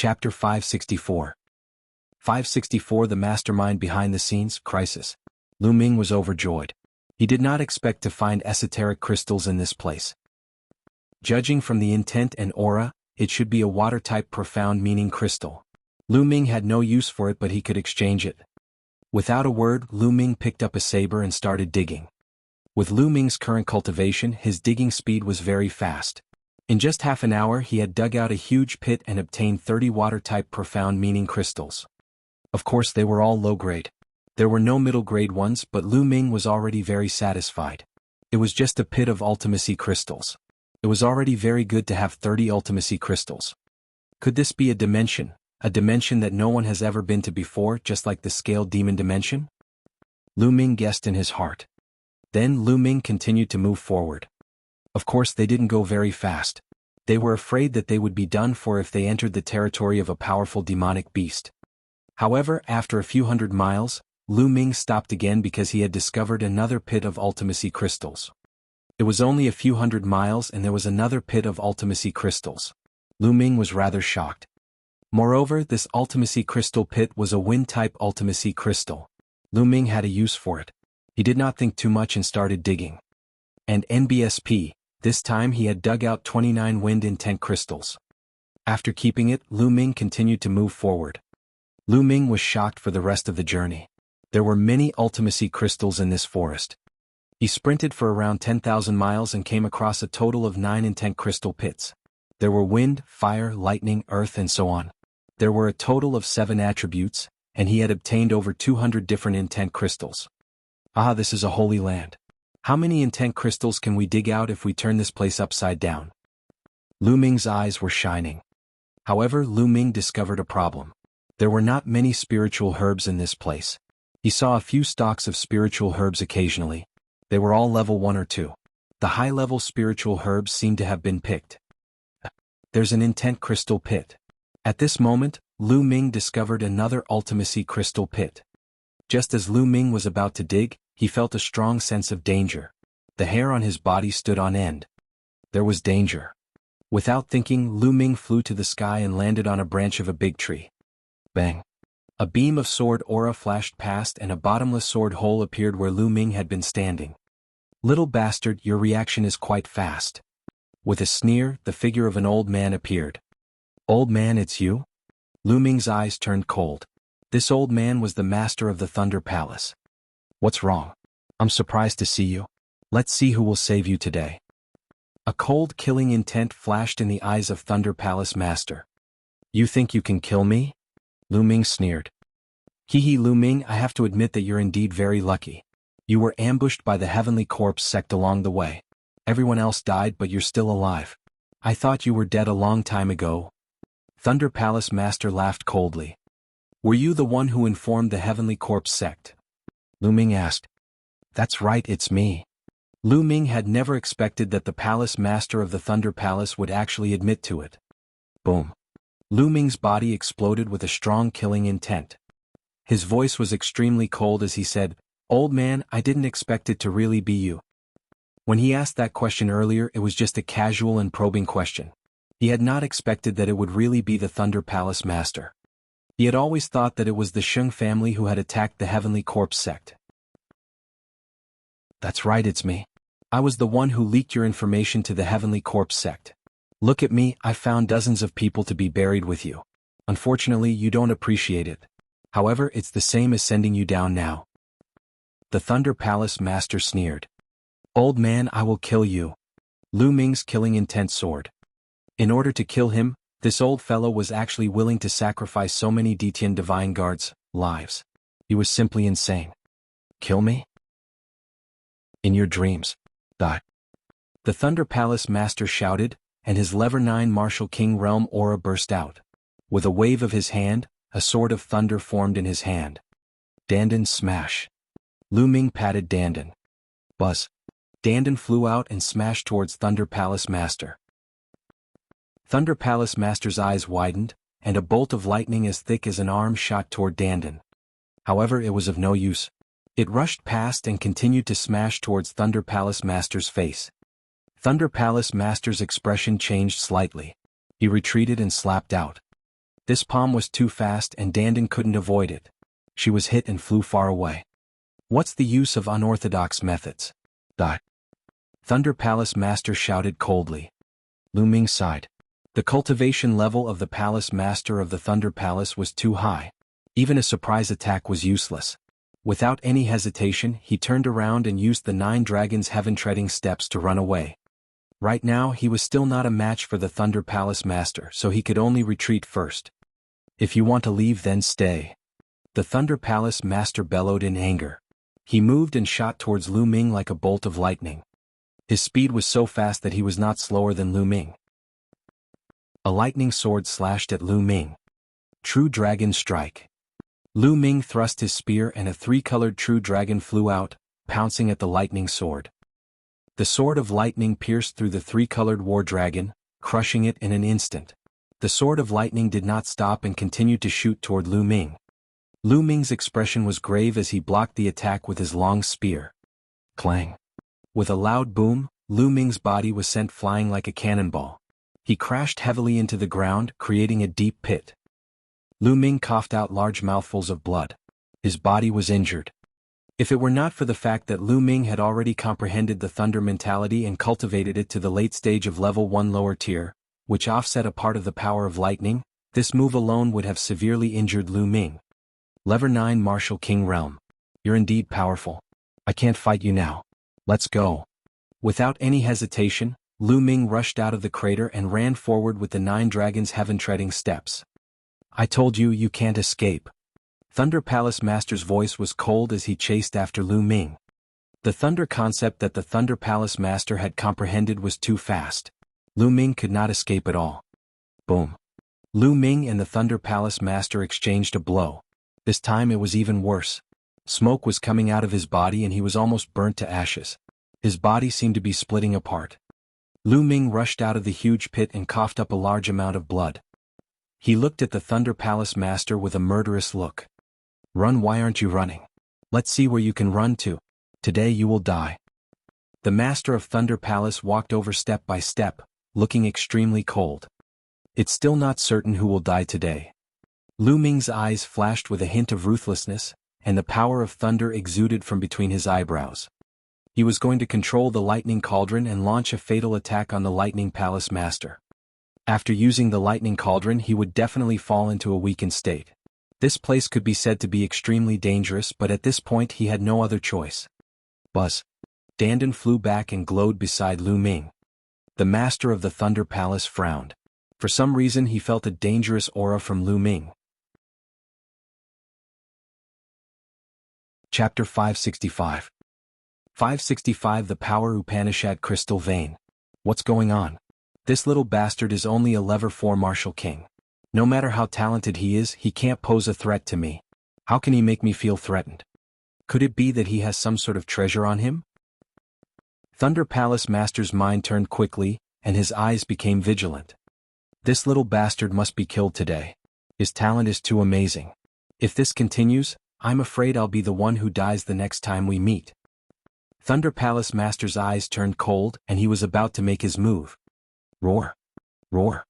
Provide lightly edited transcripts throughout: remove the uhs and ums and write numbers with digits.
Chapter 564. 564 The mastermind behind the scenes, crisis. Lu Ming was overjoyed. He did not expect to find esoteric crystals in this place. Judging from the intent and aura, it should be a water-type profound meaning crystal. Lu Ming had no use for it, but he could exchange it. Without a word, Lu Ming picked up a saber and started digging. With Lu Ming's current cultivation, his digging speed was very fast. In just half an hour he had dug out a huge pit and obtained 30 water-type profound meaning crystals. Of course they were all low-grade. There were no middle-grade ones, but Lu Ming was already very satisfied. It was just a pit of ultimacy crystals. It was already very good to have 30 ultimacy crystals. Could this be a dimension that no one has ever been to before, just like the scaled demon dimension? Lu Ming guessed in his heart. Then Lu Ming continued to move forward. Of course they didn't go very fast. They were afraid that they would be done for if they entered the territory of a powerful demonic beast. However, after a few hundred miles, Lu Ming stopped again because he had discovered another pit of ultimacy crystals. It was only a few hundred miles and there was another pit of ultimacy crystals. Lu Ming was rather shocked. Moreover, this ultimacy crystal pit was a wind-type ultimacy crystal. Lu Ming had a use for it. He did not think too much and started digging. And NBSP, this time he had dug out 29 wind intent crystals. After keeping it, Lu Ming continued to move forward. Lu Ming was shocked for the rest of the journey. There were many ultimacy crystals in this forest. He sprinted for around 10,000 miles and came across a total of 9 intent crystal pits. There were wind, fire, lightning, earth and so on. There were a total of 7 attributes, and he had obtained over 200 different intent crystals. Ah, this is a holy land. How many intent crystals can we dig out if we turn this place upside down? Lu Ming's eyes were shining. However, Lu Ming discovered a problem. There were not many spiritual herbs in this place. He saw a few stalks of spiritual herbs occasionally. They were all level 1 or 2. The high-level spiritual herbs seemed to have been picked. There's an intent crystal pit. At this moment, Lu Ming discovered another ultimacy crystal pit. Just as Lu Ming was about to dig, he felt a strong sense of danger. The hair on his body stood on end. There was danger. Without thinking, Lu Ming flew to the sky and landed on a branch of a big tree. Bang! A beam of sword aura flashed past and a bottomless sword hole appeared where Lu Ming had been standing. Little bastard, your reaction is quite fast. With a sneer, the figure of an old man appeared. Old man, it's you? Lu Ming's eyes turned cold. This old man was the master of the Thunder Palace. What's wrong? I'm surprised to see you. Let's see who will save you today. A cold killing intent flashed in the eyes of Thunder Palace Master. You think you can kill me? Lu Ming sneered. Hee Lu Ming, I have to admit that you're indeed very lucky. You were ambushed by the Heavenly Corpse sect along the way. Everyone else died, but you're still alive. I thought you were dead a long time ago. Thunder Palace Master laughed coldly. Were you the one who informed the Heavenly Corpse sect? Lu Ming asked. That's right, it's me. Lu Ming had never expected that the Palace Master of the Thunder Palace would actually admit to it. Boom. Lu Ming's body exploded with a strong killing intent. His voice was extremely cold as he said, Old man, I didn't expect it to really be you. When he asked that question earlier, it was just a casual and probing question. He had not expected that it would really be the Thunder Palace Master. He had always thought that it was the Sheng family who had attacked the Heavenly Corpse sect. That's right, it's me. I was the one who leaked your information to the Heavenly Corpse sect. Look at me, I found dozens of people to be buried with you. Unfortunately, you don't appreciate it. However, it's the same as sending you down now. The Thunder Palace Master sneered. Old man, I will kill you. Lu Ming's killing intent soared. In order to kill him, this old fellow was actually willing to sacrifice so many Detian Divine Guards' lives. He was simply insane. Kill me? In your dreams. Die. The Thunder Palace Master shouted, and his Lever 9 Martial King Realm aura burst out. With a wave of his hand, a sword of thunder formed in his hand. Dandan smash. Lu Ming patted Dandan. Buzz. Dandan flew out and smashed towards Thunder Palace Master. Thunder Palace Master's eyes widened, and a bolt of lightning as thick as an arm shot toward Dandan. However, it was of no use. It rushed past and continued to smash towards Thunder Palace Master's face. Thunder Palace Master's expression changed slightly. He retreated and slapped out. This palm was too fast and Dandan couldn't avoid it. She was hit and flew far away. What's the use of unorthodox methods? Die. Thunder Palace Master shouted coldly. Lu Ming sighed. The cultivation level of the Palace Master of the Thunder Palace was too high. Even a surprise attack was useless. Without any hesitation, he turned around and used the 9 Dragons' heaven-treading steps to run away. Right now, he was still not a match for the Thunder Palace Master, so he could only retreat first. If you want to leave, then stay. The Thunder Palace Master bellowed in anger. He moved and shot towards Lu Ming like a bolt of lightning. His speed was so fast that he was not slower than Lu Ming. A lightning sword slashed at Lu Ming. True Dragon Strike. Lu Ming thrust his spear and a 3-colored true dragon flew out, pouncing at the lightning sword. The sword of lightning pierced through the 3-colored war dragon, crushing it in an instant. The sword of lightning did not stop and continued to shoot toward Lu Ming. Lu Ming's expression was grave as he blocked the attack with his long spear. Clang. With a loud boom, Lu Ming's body was sent flying like a cannonball. He crashed heavily into the ground, creating a deep pit. Lu Ming coughed out large mouthfuls of blood. His body was injured. If it were not for the fact that Lu Ming had already comprehended the thunder mentality and cultivated it to the late stage of level 1 lower tier, which offset a part of the power of lightning, this move alone would have severely injured Lu Ming. Lever 9 Martial King Realm. You're indeed powerful. I can't fight you now. Let's go. Without any hesitation, Lu Ming rushed out of the crater and ran forward with the 9 Dragons' heaven-treading steps. I told you, you can't escape. Thunder Palace Master's voice was cold as he chased after Lu Ming. The thunder concept that the Thunder Palace Master had comprehended was too fast. Lu Ming could not escape at all. Boom. Lu Ming and the Thunder Palace Master exchanged a blow. This time it was even worse. Smoke was coming out of his body and he was almost burnt to ashes. His body seemed to be splitting apart. Lu Ming rushed out of the huge pit and coughed up a large amount of blood. He looked at the Thunder Palace Master with a murderous look. Run, why aren't you running? Let's see where you can run to. Today you will die. The Master of Thunder Palace walked over step by step, looking extremely cold. It's still not certain who will die today. Lu Ming's eyes flashed with a hint of ruthlessness, and the power of thunder exuded from between his eyebrows. He was going to control the Lightning Cauldron and launch a fatal attack on the Lightning Palace Master. After using the Lightning Cauldron, he would definitely fall into a weakened state. This place could be said to be extremely dangerous, but at this point he had no other choice. Buzz. Dandan flew back and glowed beside Lu Ming. The Master of the Thunder Palace frowned. For some reason he felt a dangerous aura from Lu Ming. Chapter 565. 565 The Power Upanishad Crystal Vein. What's going on? This little bastard is only a level 4 martial king. No matter how talented he is, he can't pose a threat to me. How can he make me feel threatened? Could it be that he has some sort of treasure on him? Thunder Palace Master's mind turned quickly, and his eyes became vigilant. This little bastard must be killed today. His talent is too amazing. If this continues, I'm afraid I'll be the one who dies the next time we meet. Thunder Palace Master's eyes turned cold and he was about to make his move. Roar! Roar!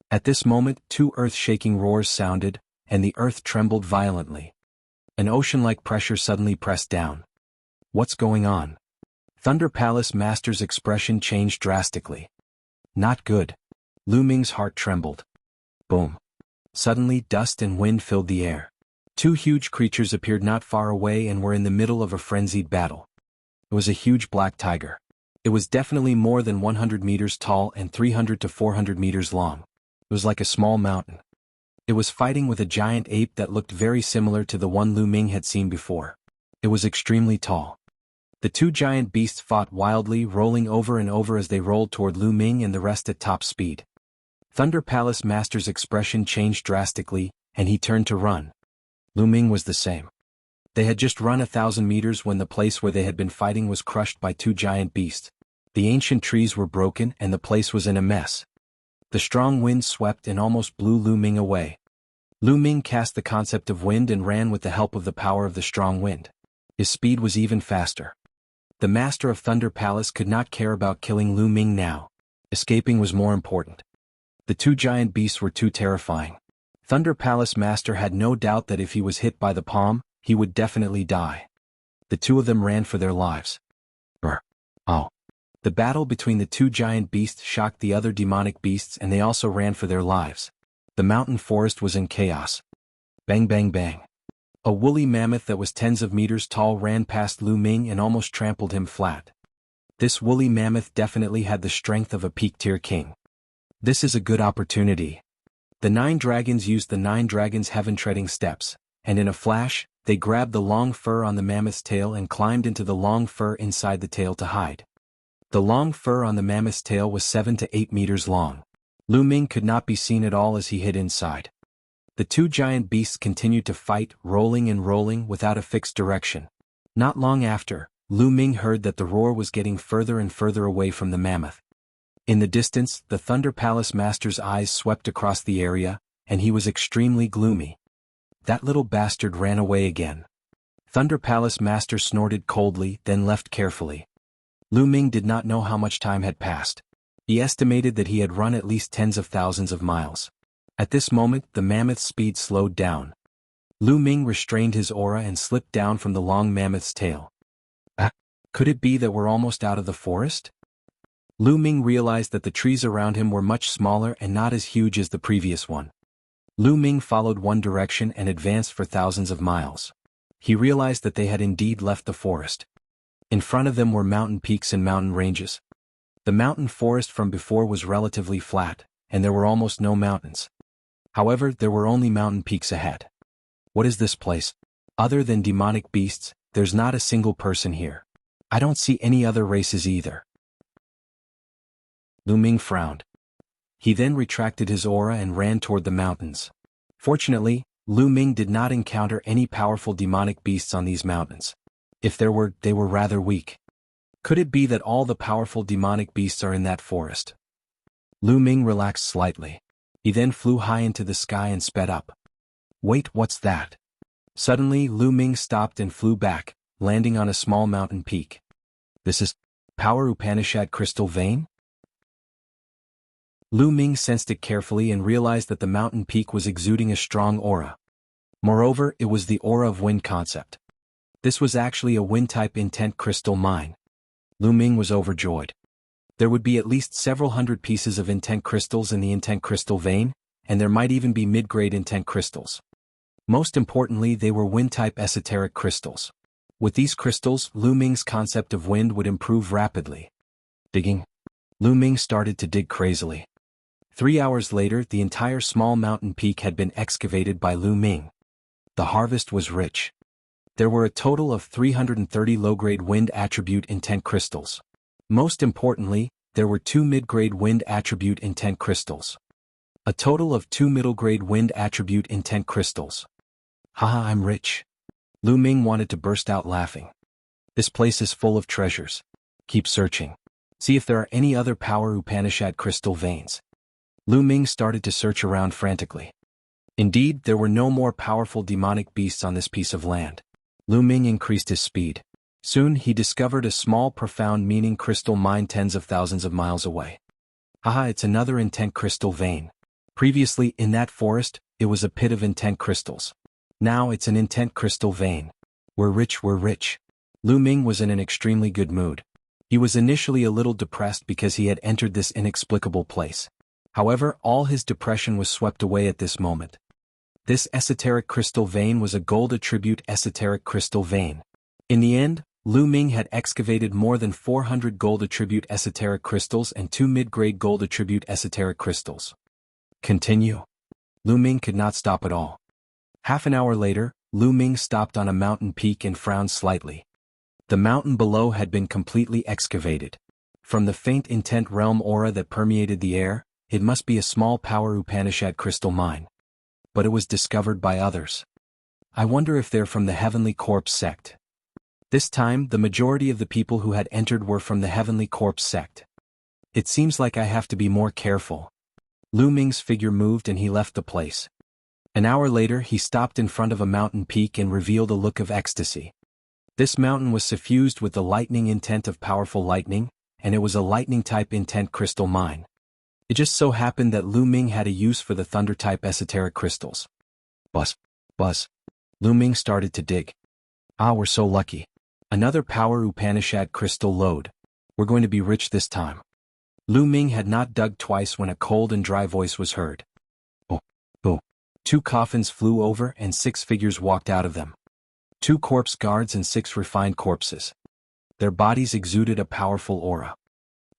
At this moment 2 earth-shaking roars sounded, and the earth trembled violently. An ocean-like pressure suddenly pressed down. What's going on? Thunder Palace Master's expression changed drastically. Not good. Lu Ming's heart trembled. Boom. Suddenly dust and wind filled the air. 2 huge creatures appeared not far away and were in the middle of a frenzied battle. It was a huge black tiger. It was definitely more than 100 meters tall and 300 to 400 meters long. It was like a small mountain. It was fighting with a giant ape that looked very similar to the one Lu Ming had seen before. It was extremely tall. The 2 giant beasts fought wildly, rolling over and over as they rolled toward Lu Ming and the rest at top speed. Thunder Palace Master's expression changed drastically, and he turned to run. Lu Ming was the same. They had just run 1,000 meters when the place where they had been fighting was crushed by 2 giant beasts. The ancient trees were broken and the place was in a mess. The strong wind swept and almost blew Lu Ming away. Lu Ming cast the concept of wind and ran with the help of the power of the strong wind. His speed was even faster. The Master of Thunder Palace could not care about killing Lu Ming now. Escaping was more important. The 2 giant beasts were too terrifying. Thunder Palace Master had no doubt that if he was hit by the palm, he would definitely die. The two of them ran for their lives. Oh. The battle between the two giant beasts shocked the other demonic beasts, and they also ran for their lives. The mountain forest was in chaos. Bang bang bang. A woolly mammoth that was tens of meters tall ran past Lu Ming and almost trampled him flat. This woolly mammoth definitely had the strength of a peak-tier king. This is a good opportunity. The 9 dragons used the 9 dragons' heaven-treading steps, and in a flash, they grabbed the long fur on the mammoth's tail and climbed into the long fur inside the tail to hide. The long fur on the mammoth's tail was 7 to 8 meters long. Lu Ming could not be seen at all as he hid inside. The two giant beasts continued to fight, rolling and rolling without a fixed direction. Not long after, Lu Ming heard that the roar was getting further and further away from the mammoth. In the distance, the Thunder Palace Master's eyes swept across the area, and he was extremely gloomy. That little bastard ran away again. Thunder Palace Master snorted coldly, then left carefully. Lu Ming did not know how much time had passed. He estimated that he had run at least tens of thousands of miles. At this moment, the mammoth's speed slowed down. Lu Ming restrained his aura and slipped down from the long mammoth's tail. Could it be that we're almost out of the forest? Lu Ming realized that the trees around him were much smaller and not as huge as the previous one. Lu Ming followed one direction and advanced for thousands of miles. He realized that they had indeed left the forest. In front of them were mountain peaks and mountain ranges. The mountain forest from before was relatively flat, and there were almost no mountains. However, there were only mountain peaks ahead. What is this place? Other than demonic beasts, there's not a single person here. I don't see any other races either. Lu Ming frowned. He then retracted his aura and ran toward the mountains. Fortunately, Lu Ming did not encounter any powerful demonic beasts on these mountains. If there were, they were rather weak. Could it be that all the powerful demonic beasts are in that forest? Lu Ming relaxed slightly. He then flew high into the sky and sped up. Wait, what's that? Suddenly, Lu Ming stopped and flew back, landing on a small mountain peak. This is Power Upanishad Crystal Vein? Lu Ming sensed it carefully and realized that the mountain peak was exuding a strong aura. Moreover, it was the aura of wind concept. This was actually a wind-type intent crystal mine. Lu Ming was overjoyed. There would be at least several hundred pieces of intent crystals in the intent crystal vein, and there might even be mid-grade intent crystals. Most importantly, they were wind-type esoteric crystals. With these crystals, Lu Ming's concept of wind would improve rapidly. Digging. Lu Ming started to dig crazily. 3 hours later, the entire small mountain peak had been excavated by Lu Ming. The harvest was rich. There were a total of 330 low-grade wind attribute intent crystals. Most importantly, there were 2 mid-grade wind attribute intent crystals. A total of 2 middle-grade wind attribute intent crystals. Haha, I'm rich. Lu Ming wanted to burst out laughing. This place is full of treasures. Keep searching. See if there are any other Power Upanishad crystal veins. Lu Ming started to search around frantically. Indeed, there were no more powerful demonic beasts on this piece of land. Lu Ming increased his speed. Soon he discovered a small profound meaning crystal mine tens of thousands of miles away. Haha, it's another intent crystal vein. Previously, in that forest, it was a pit of intent crystals. Now it's an intent crystal vein. We're rich, we're rich. Lu Ming was in an extremely good mood. He was initially a little depressed because he had entered this inexplicable place. However, all his depression was swept away at this moment. This esoteric crystal vein was a gold attribute esoteric crystal vein. In the end, Lu Ming had excavated more than 400 gold attribute esoteric crystals and 2 mid-grade gold attribute esoteric crystals. Continue. Lu Ming could not stop at all. Half an hour later, Lu Ming stopped on a mountain peak and frowned slightly. The mountain below had been completely excavated. From the faint intent realm aura that permeated the air, it must be a small Power Upanishad crystal mine. But it was discovered by others. I wonder if they're from the Heavenly Corpse sect. This time, the majority of the people who had entered were from the Heavenly Corpse sect. It seems like I have to be more careful. Lu Ming's figure moved and he left the place. An hour later, he stopped in front of a mountain peak and revealed a look of ecstasy. This mountain was suffused with the lightning intent of powerful lightning, and it was a lightning-type intent crystal mine. It just so happened that Lu Ming had a use for the thunder-type esoteric crystals. Buzz. Buzz. Lu Ming started to dig. Ah, we're so lucky. Another power Upanishad crystal load. We're going to be rich this time. Lu Ming had not dug twice when a cold and dry voice was heard. Oh, oh. 2 coffins flew over and 6 figures walked out of them. 2 corpse guards and 6 refined corpses. Their bodies exuded a powerful aura.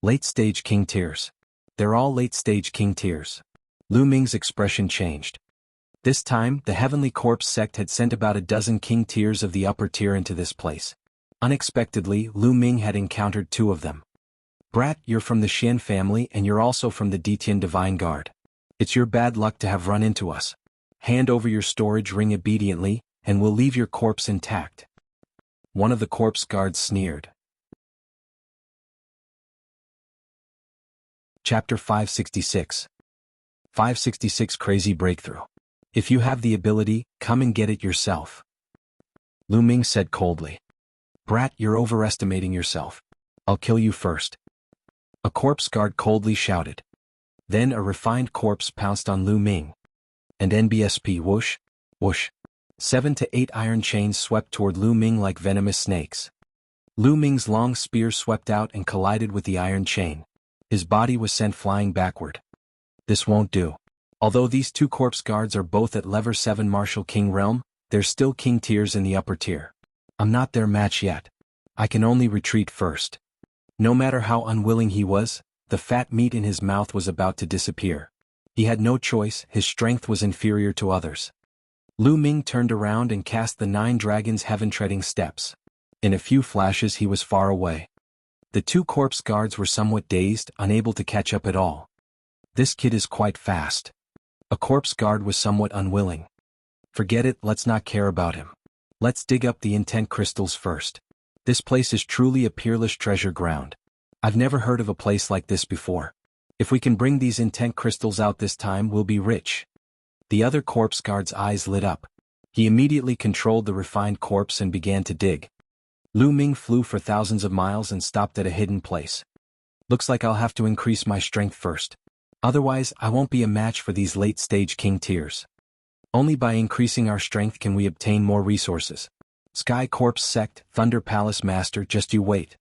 Late-stage king tears. They're all late-stage king tears. Lu Ming's expression changed. This time, the Heavenly Corpse sect had sent about a dozen king tears of the upper tier into this place. Unexpectedly, Lu Ming had encountered 2 of them. Brat, you're from the Xian family and you're also from the Detian Divine Guard. It's your bad luck to have run into us. Hand over your storage ring obediently, and we'll leave your corpse intact. One of the corpse guards sneered. Chapter 566. 566 Crazy Breakthrough. If you have the ability, come and get it yourself. Lu Ming said coldly. Brat, you're overestimating yourself. I'll kill you first. A corpse guard coldly shouted. Then a refined corpse pounced on Lu Ming. And NBSP whoosh, whoosh. 7 to 8 iron chains swept toward Lu Ming like venomous snakes. Lu Ming's long spear swept out and collided with the iron chain. His body was sent flying backward. This won't do. Although these 2 corpse guards are both at level 7 Martial King realm, they're still king tiers in the upper tier. I'm not their match yet. I can only retreat first. No matter how unwilling he was, the fat meat in his mouth was about to disappear. He had no choice, his strength was inferior to others. Lu Ming turned around and cast the 9 dragons' heaven-treading steps. In a few flashes he was far away. The 2 corpse guards were somewhat dazed, unable to catch up at all. This kid is quite fast. A corpse guard was somewhat unwilling. Forget it, let's not care about him. Let's dig up the intent crystals first. This place is truly a peerless treasure ground. I've never heard of a place like this before. If we can bring these intent crystals out this time, we'll be rich. The other corpse guard's eyes lit up. He immediately controlled the refined corpse and began to dig. Lu Ming flew for thousands of miles and stopped at a hidden place. Looks like I'll have to increase my strength first. Otherwise, I won't be a match for these late-stage king tiers. Only by increasing our strength can we obtain more resources. Sky Corpse Sect, Thunder Palace Master, just you wait.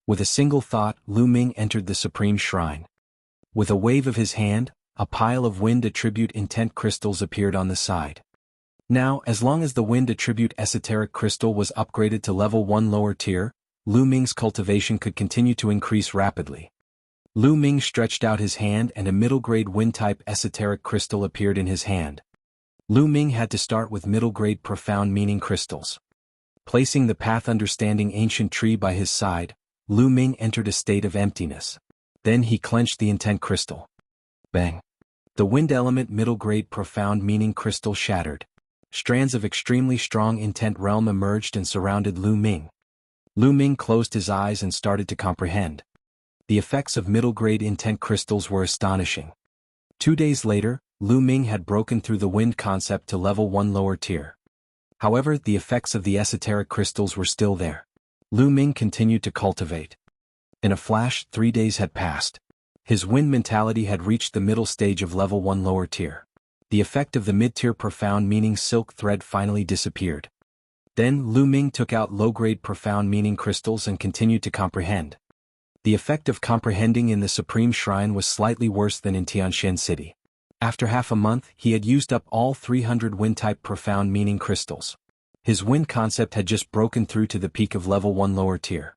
With a single thought, Lu Ming entered the Supreme Shrine. With a wave of his hand, a pile of wind attribute intent crystals appeared on the side. Now, as long as the wind attribute esoteric crystal was upgraded to level 1 lower tier, Lu Ming's cultivation could continue to increase rapidly. Lu Ming stretched out his hand and a middle-grade wind-type esoteric crystal appeared in his hand. Lu Ming had to start with middle-grade profound meaning crystals. Placing the path understanding ancient tree by his side, Lu Ming entered a state of emptiness. Then he clenched the intent crystal. Bang! The wind element middle-grade profound meaning crystal shattered. Strands of extremely strong intent realm emerged and surrounded Lu Ming. Lu Ming closed his eyes and started to comprehend. The effects of middle-grade intent crystals were astonishing. 2 days later, Lu Ming had broken through the wind concept to level 1 lower tier. However, the effects of the esoteric crystals were still there. Lu Ming continued to cultivate. In a flash, 3 days had passed. His wind mentality had reached the middle stage of level 1 lower tier. The effect of the mid-tier profound meaning silk thread finally disappeared. Then Lu Ming took out low-grade profound meaning crystals and continued to comprehend. The effect of comprehending in the Supreme Shrine was slightly worse than in Tianxian City. After half a month, he had used up all 300 wind-type profound meaning crystals. His wind concept had just broken through to the peak of level 1 lower tier.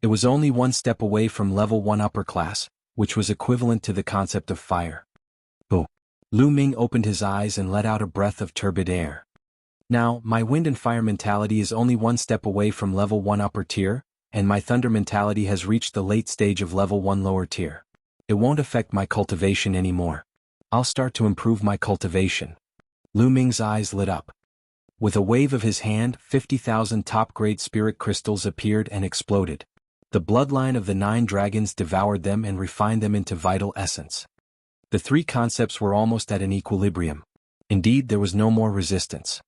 It was only 1 step away from level 1 upper class, which was equivalent to the concept of fire. Oh! Lu Ming opened his eyes and let out a breath of turbid air. Now, my wind and fire mentality is only 1 step away from level 1 upper tier, and my thunder mentality has reached the late stage of level 1 lower tier. It won't affect my cultivation anymore. I'll start to improve my cultivation. Lu Ming's eyes lit up. With a wave of his hand, 50,000 top-grade spirit crystals appeared and exploded. The bloodline of the 9 dragons devoured them and refined them into vital essence. The 3 concepts were almost at an equilibrium. Indeed, there was no more resistance.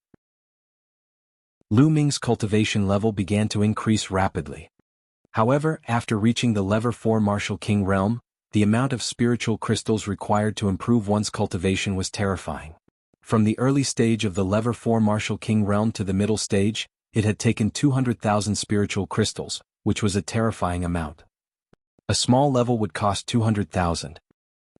Lu Ming's cultivation level began to increase rapidly. However, after reaching the level 4 Martial King realm, The amount of spiritual crystals required to improve one's cultivation was terrifying. From the early stage of the Level 4 Martial King realm to the middle stage, it had taken 200,000 spiritual crystals, which was a terrifying amount. A small level would cost 200,000.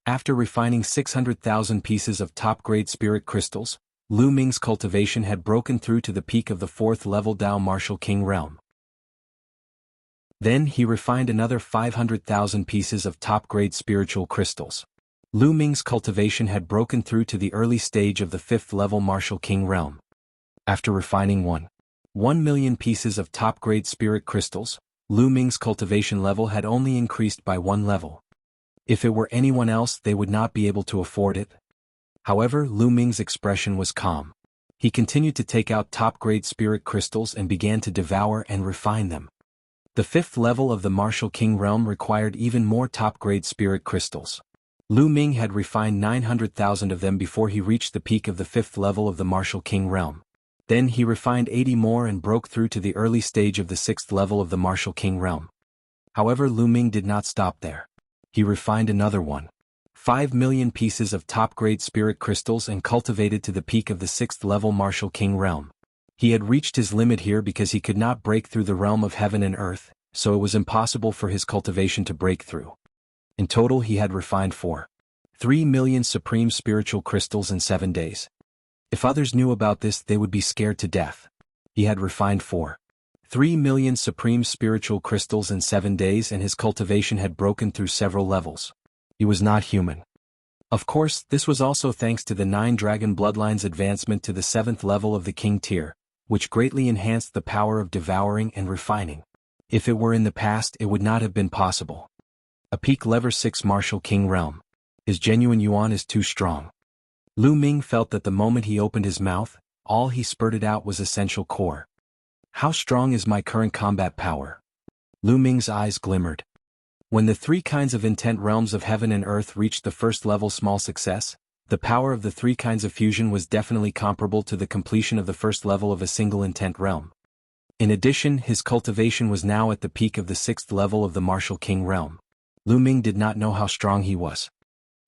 After refining 600,000 pieces of top-grade spirit crystals, Lu Ming's cultivation had broken through to the peak of the 4th level Dao Martial King realm. Then he refined another 500,000 pieces of top-grade spiritual crystals. Lu Ming's cultivation had broken through to the early stage of the 5th level Martial King realm. After refining 1,000,000 pieces of top-grade spirit crystals, Lu Ming's cultivation level had only increased by 1 level. If it were anyone else, they would not be able to afford it. However, Lu Ming's expression was calm. He continued to take out top-grade spirit crystals and began to devour and refine them. The 5th level of the Martial King realm required even more top-grade spirit crystals. Lu Ming had refined 900,000 of them before he reached the peak of the 5th level of the Martial King realm. Then he refined 80 more and broke through to the early stage of the 6th level of the Martial King realm. However, Lu Ming did not stop there. He refined another 5,000,000 pieces of top-grade spirit crystals and cultivated to the peak of the 6th level Martial King realm. He had reached his limit here because he could not break through the realm of heaven and earth, so it was impossible for his cultivation to break through. In total he had refined 3,000,000 supreme spiritual crystals in 7 days. If others knew about this, they would be scared to death. He had refined 3,000,000 supreme spiritual crystals in 7 days, and his cultivation had broken through several levels. He was not human. Of course, this was also thanks to the 9 dragon bloodlines' advancement to the 7th level of the king tier, which greatly enhanced the power of devouring and refining. If it were in the past, it would not have been possible. A peak Level 6 Martial King realm. His genuine yuan is too strong. Lu Ming felt that the moment he opened his mouth, all he spurted out was essential core. How strong is my current combat power? Lu Ming's eyes glimmered. When the 3 kinds of intent realms of heaven and earth reached the 1st level small success, the power of the 3 kinds of fusion was definitely comparable to the completion of the 1st level of a single intent realm. In addition, his cultivation was now at the peak of the 6th level of the Martial King realm. Lu Ming did not know how strong he was.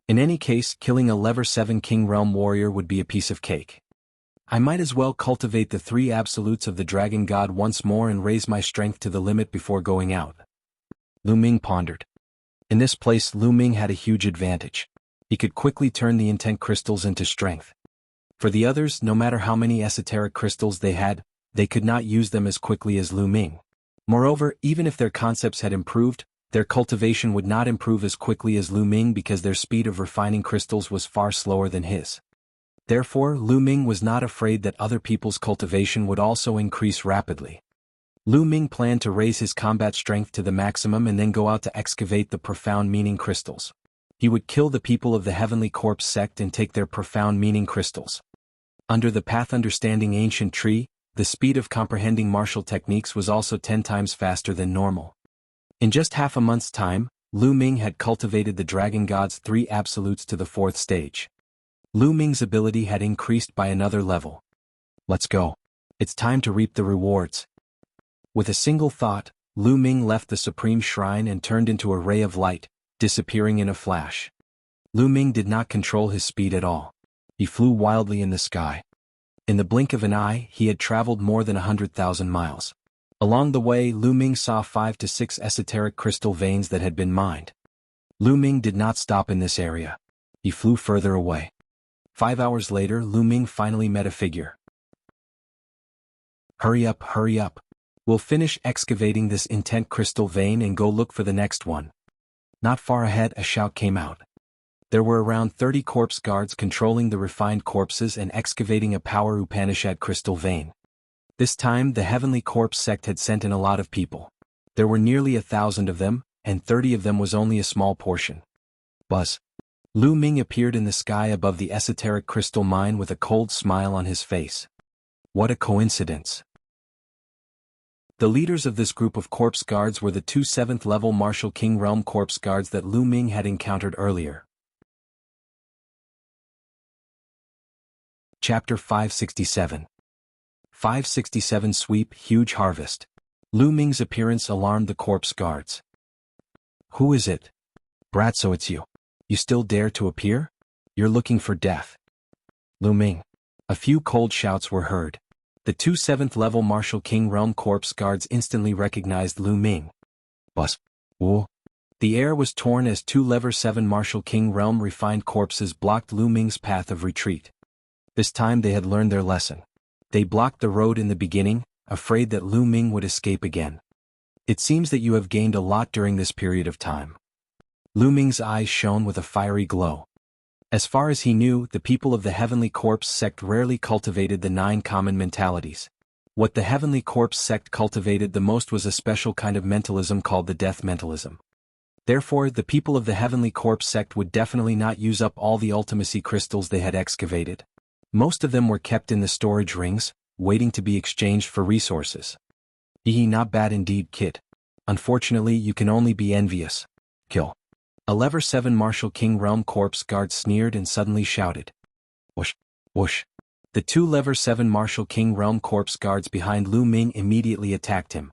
In any case, killing a Level 7 King realm warrior would be a piece of cake. I might as well cultivate the 3 absolutes of the Dragon God once more and raise my strength to the limit before going out. Lu Ming pondered. In this place, Lu Ming had a huge advantage. He could quickly turn the intent crystals into strength. For the others, no matter how many esoteric crystals they had, they could not use them as quickly as Lu Ming. Moreover, even if their concepts had improved, their cultivation would not improve as quickly as Lu Ming because their speed of refining crystals was far slower than his. Therefore, Lu Ming was not afraid that other people's cultivation would also increase rapidly. Lu Ming planned to raise his combat strength to the maximum and then go out to excavate the profound meaning crystals. He would kill the people of the Heavenly Corpse sect and take their profound meaning crystals. Under the Path Understanding Ancient Tree, the speed of comprehending martial techniques was also 10 times faster than normal. In just half a month's time, Lu Ming had cultivated the Dragon God's 3 absolutes to the 4th stage. Lu Ming's ability had increased by another level. Let's go. It's time to reap the rewards. With a single thought, Lu Ming left the Supreme Shrine and turned into a ray of light, disappearing in a flash. Lu Ming did not control his speed at all. He flew wildly in the sky. In the blink of an eye, he had traveled more than 100,000 miles. Along the way, Lu Ming saw 5 to 6 esoteric crystal veins that had been mined. Lu Ming did not stop in this area. He flew further away. 5 hours later, Lu Ming finally met a figure. Hurry up, hurry up. We'll finish excavating this intent crystal vein and go look for the next one. Not far ahead, a shout came out. There were around 30 corpse guards controlling the refined corpses and excavating a power Upanishad crystal vein. This time, the Heavenly Corpse sect had sent in a lot of people. There were nearly 1,000 of them, and 30 of them was only a small portion. Buzz. Lu Ming appeared in the sky above the esoteric crystal mine with a cold smile on his face. What a coincidence. The leaders of this group of corpse guards were the 2 7th-level Martial King realm corpse guards that Lu Ming had encountered earlier. Chapter 567. 567 Sweep Huge Harvest. Lu Ming's appearance alarmed the corpse guards. Who is it? Brat, so it's you. You still dare to appear? You're looking for death. Lu Ming. A few cold shouts were heard. The two 7th level Martial King Realm Corpse guards instantly recognized Lu Ming. Bus. Woo. The air was torn as two Level 7 Martial King Realm refined corpses blocked Lu Ming's path of retreat. This time they had learned their lesson. They blocked the road in the beginning, afraid that Lu Ming would escape again. It seems that you have gained a lot during this period of time. Lu Ming's eyes shone with a fiery glow. As far as he knew, the people of the Heavenly Corpse sect rarely cultivated the 9 common mentalities. What the Heavenly Corpse sect cultivated the most was a special kind of mentalism called the death mentalism. Therefore, the people of the Heavenly Corpse sect would definitely not use up all the ultimacy crystals they had excavated. Most of them were kept in the storage rings, waiting to be exchanged for resources. Not bad indeed, kid. Unfortunately, you can only be envious. Kill. A Level 7 Martial King Realm Corpse guard sneered and suddenly shouted. Whoosh, whoosh. The two Level 7 Martial King Realm Corpse guards behind Lu Ming immediately attacked him.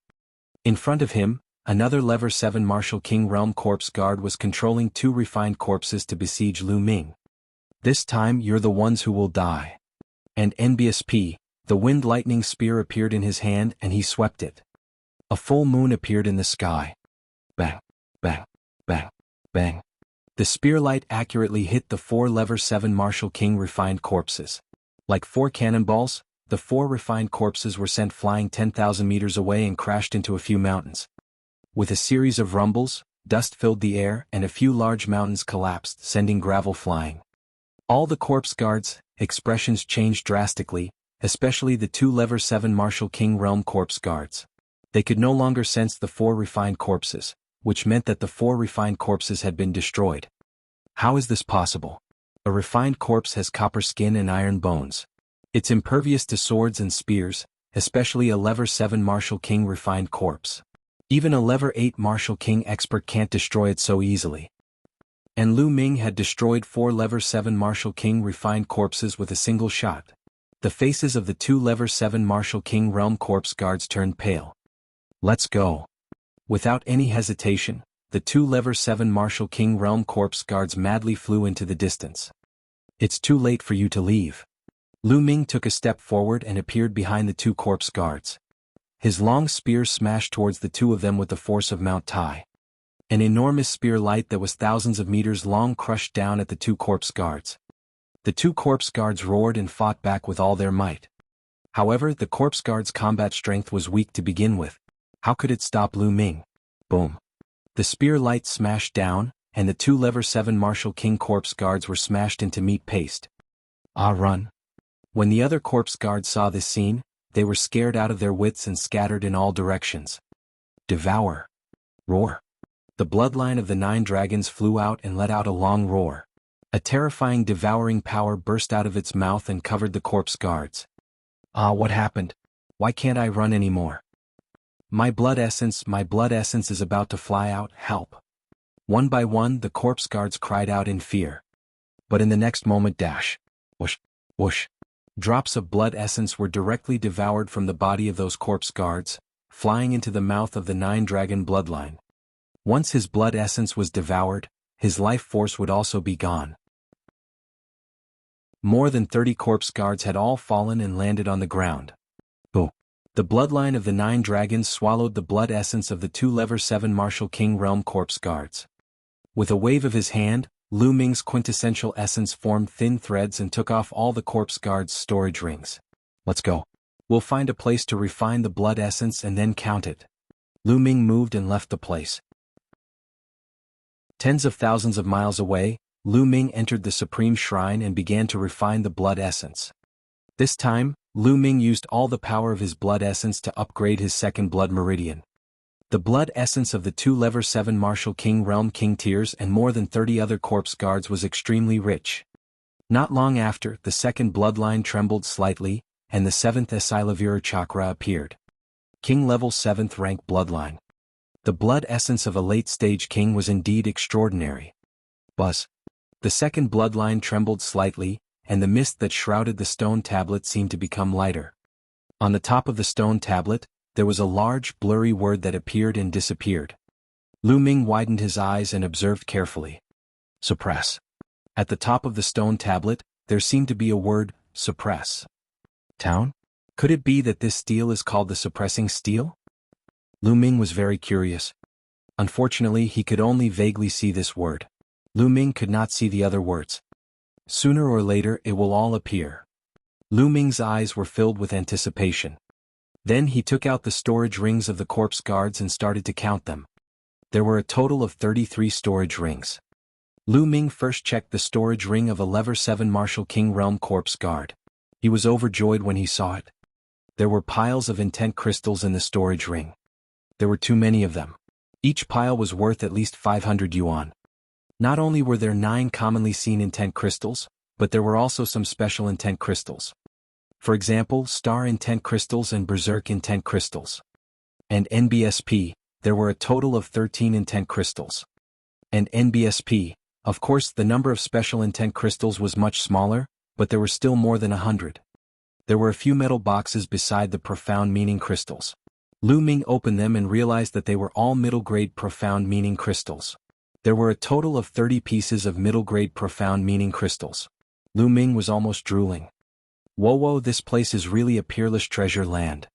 In front of him, another Level 7 Martial King Realm Corpse guard was controlling 2 refined corpses to besiege Lu Ming. This time you're the ones who will die. And NBSP, the wind lightning spear appeared in his hand and he swept it. A full moon appeared in the sky. Bang, bang, bang. Bang. The spear light accurately hit the 4 Level 7 Martial King refined corpses. Like 4 cannonballs, the 4 refined corpses were sent flying 10,000 meters away and crashed into a few mountains. With a series of rumbles, dust filled the air and a few large mountains collapsed, sending gravel flying. All the corpse guards' expressions changed drastically, especially the 2 Level 7 Martial King Realm Corpse guards. They could no longer sense the 4 refined corpses, which meant that the 4 refined corpses had been destroyed. How is this possible? A refined corpse has copper skin and iron bones. It's impervious to swords and spears, especially a Level 7 Martial King refined corpse. Even a Level 8 Martial King expert can't destroy it so easily. And Lu Ming had destroyed 4 Level 7 Martial King refined corpses with a single shot. The faces of the 2 Level 7 Martial King Realm Corpse guards turned pale. Let's go. Without any hesitation, the 2 Level 7 Martial King Realm Corpse guards madly flew into the distance. It's too late for you to leave. Lu Ming took a step forward and appeared behind the 2 corpse guards. His long spear smashed towards the 2 of them with the force of Mount Tai. An enormous spear light that was thousands of meters long crushed down at the 2 corpse guards. The 2 corpse guards roared and fought back with all their might. However, the corpse guards' combat strength was weak to begin with. How could it stop Lu Ming? Boom. The spear light smashed down, and the 2 Level 7 Martial King corpse guards were smashed into meat paste. Run. When the other corpse guards saw this scene, they were scared out of their wits and scattered in all directions. Devour. Roar. The bloodline of the 9 dragons flew out and let out a long roar. A terrifying devouring power burst out of its mouth and covered the corpse guards. What happened? Why can't I run anymore? My blood essence is about to fly out, help. One by one the corpse guards cried out in fear. But in the next moment dash. Whoosh, whoosh. Drops of blood essence were directly devoured from the body of those corpse guards, flying into the mouth of the 9 dragon bloodline. Once his blood essence was devoured, his life force would also be gone. More than 30 corpse guards had all fallen and landed on the ground. Boo. The bloodline of the 9 dragons swallowed the blood essence of the 2 Level 7 Martial King Realm Corpse guards. With a wave of his hand, Lu Ming's quintessential essence formed thin threads and took off all the corpse guards' storage rings. Let's go. We'll find a place to refine the blood essence and then count it. Lu Ming moved and left the place. Tens of thousands of miles away, Lu Ming entered the Supreme Shrine and began to refine the blood essence. This time, Lu Ming used all the power of his blood essence to upgrade his second blood meridian. The blood essence of the 2 Level 7 Martial King Realm King Tiers and more than 30 other corpse guards was extremely rich. Not long after, the second bloodline trembled slightly, and the 7th Esilavira chakra appeared. King Level 7th rank bloodline. The blood essence of a late-stage king was indeed extraordinary. Buzz. The second bloodline trembled slightly, and the mist that shrouded the stone tablet seemed to become lighter. On the top of the stone tablet, there was a large, blurry word that appeared and disappeared. Lu Ming widened his eyes and observed carefully. Suppress. At the top of the stone tablet, there seemed to be a word, suppress. Town? Could it be that this steel is called the suppressing steel? Lu Ming was very curious. Unfortunately, he could only vaguely see this word. Lu Ming could not see the other words. Sooner or later it will all appear. Lu Ming's eyes were filled with anticipation. Then he took out the storage rings of the corpse guards and started to count them. There were a total of 33 storage rings. Lu Ming first checked the storage ring of a level 7 Martial King Realm corpse guard. He was overjoyed when he saw it. There were piles of intent crystals in the storage ring. There were too many of them. Each pile was worth at least 500 yuan. Not only were there 9 commonly seen intent crystals, but there were also some special intent crystals. For example, Star Intent Crystals and Berserk Intent Crystals. And NBSP, there were a total of 13 Intent Crystals. And NBSP, of course the number of special intent crystals was much smaller, but there were still more than 100. There were a few metal boxes beside the profound meaning crystals. Lu Ming opened them and realized that they were all middle-grade profound meaning crystals. There were a total of 30 pieces of middle-grade profound meaning crystals. Lu Ming was almost drooling. Whoa, this place is really a peerless treasure land.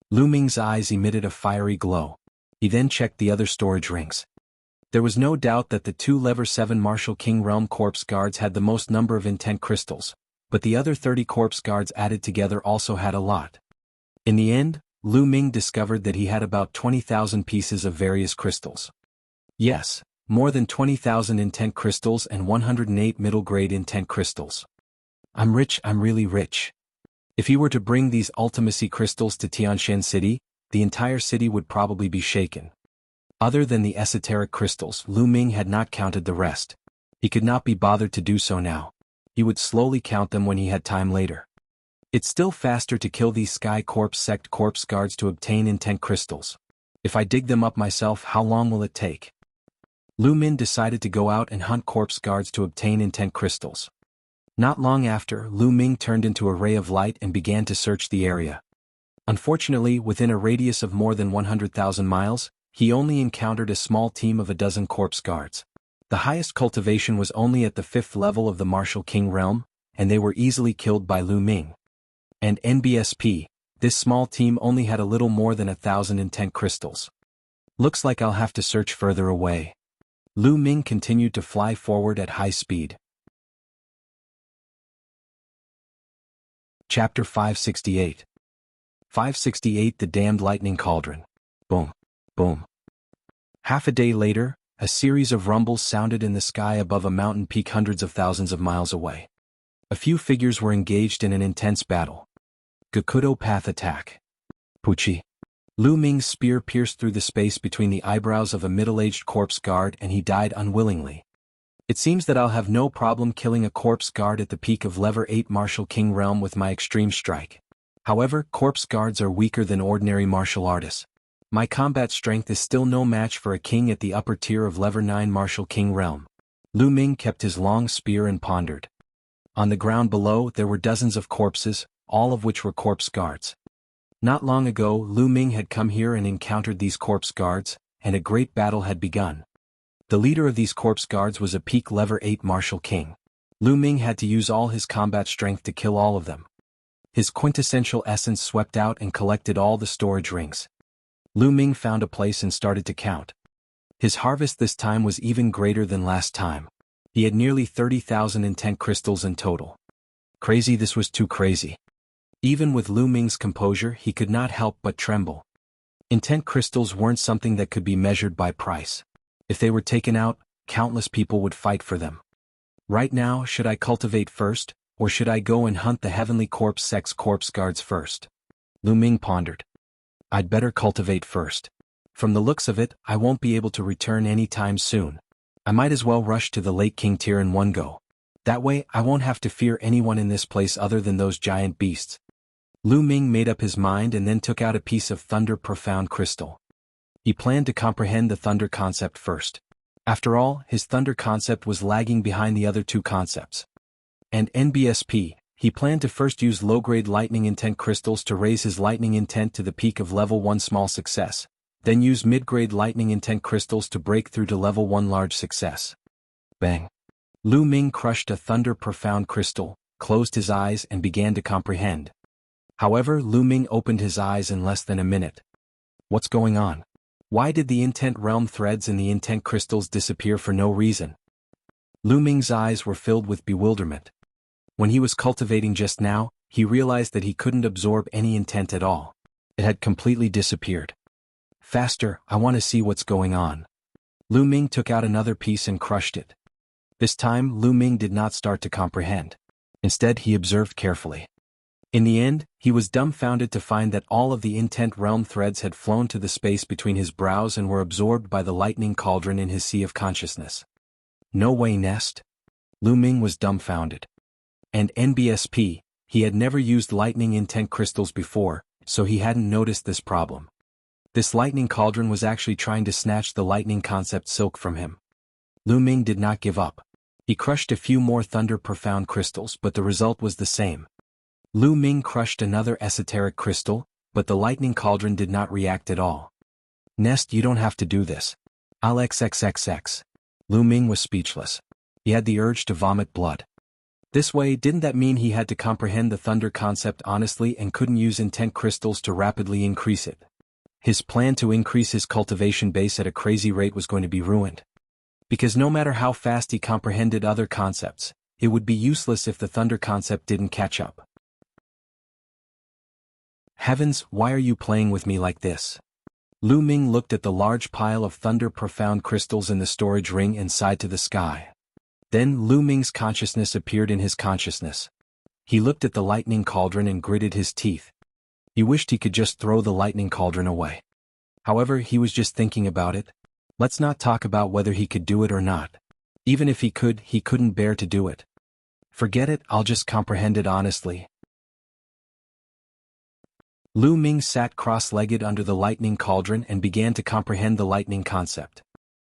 Lu Ming's eyes emitted a fiery glow. He then checked the other storage rings. There was no doubt that the 2 level 7 Martial King Realm corpse guards had the most number of intent crystals, but the other 30 corpse guards added together also had a lot. In the end, Lu Ming discovered that he had about 20,000 pieces of various crystals. Yes, more than 20,000 intent crystals and 108 middle-grade intent crystals. I'm rich, I'm really rich. If he were to bring these ultimacy crystals to Tianshan City, the entire city would probably be shaken. Other than the esoteric crystals, Lu Ming had not counted the rest. He could not be bothered to do so now. He would slowly count them when he had time later. It's still faster to kill these Sky Corpse sect corpse guards to obtain intent crystals. If I dig them up myself, how long will it take? Lu Ming decided to go out and hunt corpse guards to obtain intent crystals. Not long after, Lu Ming turned into a ray of light and began to search the area. Unfortunately, within a radius of more than 100,000 miles, he only encountered a small team of a dozen corpse guards. The highest cultivation was only at the 5th level of the Martial King Realm, and they were easily killed by Lu Ming. And NBSP, this small team only had a little more than 1,000 intent crystals. Looks like I'll have to search further away. Lu Ming continued to fly forward at high speed. Chapter 568. 568 The Damned Lightning Cauldron. Boom. Boom. Half a day later, a series of rumbles sounded in the sky above a mountain peak hundreds of thousands of miles away. A few figures were engaged in an intense battle. Gakudo Path Attack. Puchi. Lu Ming's spear pierced through the space between the eyebrows of a middle-aged corpse guard and he died unwillingly. It seems that I'll have no problem killing a corpse guard at the peak of level 8 Martial King Realm with my extreme strike. However, corpse guards are weaker than ordinary martial artists. My combat strength is still no match for a king at the upper tier of level 9 Martial King Realm. Lu Ming kept his long spear and pondered. On the ground below there were dozens of corpses, all of which were corpse guards. Not long ago, Lu Ming had come here and encountered these corpse guards, and a great battle had begun. The leader of these corpse guards was a peak level 8 Martial King. Lu Ming had to use all his combat strength to kill all of them. His quintessential essence swept out and collected all the storage rings. Lu Ming found a place and started to count. His harvest this time was even greater than last time. He had nearly 30,000 intent crystals in total. Crazy, this was too crazy. Even with Lu Ming's composure, he could not help but tremble. Intent crystals weren't something that could be measured by price. If they were taken out, countless people would fight for them. Right now, should I cultivate first, or should I go and hunt the Heavenly Corpse Sect's corpse guards first? Lu Ming pondered. I'd better cultivate first. From the looks of it, I won't be able to return any time soon. I might as well rush to the Lake King tier in one go. That way, I won't have to fear anyone in this place other than those giant beasts. Lu Ming made up his mind and then took out a piece of Thunder Profound Crystal. He planned to comprehend the Thunder concept first. After all, his Thunder concept was lagging behind the other two concepts. And NBSP, he planned to first use low-grade lightning intent crystals to raise his lightning intent to the peak of level 1 small success, Then use mid-grade lightning intent crystals to break through to level 1 large success. Bang. Lu Ming crushed a thunder profound crystal, closed his eyes and began to comprehend. However, Lu Ming opened his eyes in less than a minute. What's going on? Why did the intent realm threads and the intent crystals disappear for no reason? Lu Ming's eyes were filled with bewilderment. When he was cultivating just now, he realized that he couldn't absorb any intent at all. It had completely disappeared. Faster, I want to see what's going on. Lu Ming took out another piece and crushed it. This time, Lu Ming did not start to comprehend. Instead, he observed carefully. In the end, he was dumbfounded to find that all of the intent realm threads had flown to the space between his brows and were absorbed by the lightning cauldron in his sea of consciousness. No way, Nest. Lu Ming was dumbfounded. And NBSP, he had never used lightning intent crystals before, so he hadn't noticed this problem. This lightning cauldron was actually trying to snatch the lightning concept silk from him. Lu Ming did not give up. He crushed a few more thunder profound crystals, but the result was the same. Lu Ming crushed another esoteric crystal, but the lightning cauldron did not react at all. Nest, you don't have to do this. I'll XXXX. Lu Ming was speechless. He had the urge to vomit blood. This way, didn't that mean he had to comprehend the thunder concept honestly and couldn't use intent crystals to rapidly increase it? His plan to increase his cultivation base at a crazy rate was going to be ruined. Because no matter how fast he comprehended other concepts, it would be useless if the thunder concept didn't catch up. Heavens, why are you playing with me like this? Lu Ming looked at the large pile of thunder profound crystals in the storage ring and sighed to the sky. Then Lu Ming's consciousness appeared in his consciousness. He looked at the lightning cauldron and gritted his teeth. He wished he could just throw the lightning cauldron away. However, he was just thinking about it. Let's not talk about whether he could do it or not. Even if he couldn't bear to do it. Forget it, I'll just comprehend it honestly. Lu Ming sat cross-legged under the lightning cauldron and began to comprehend the lightning concept.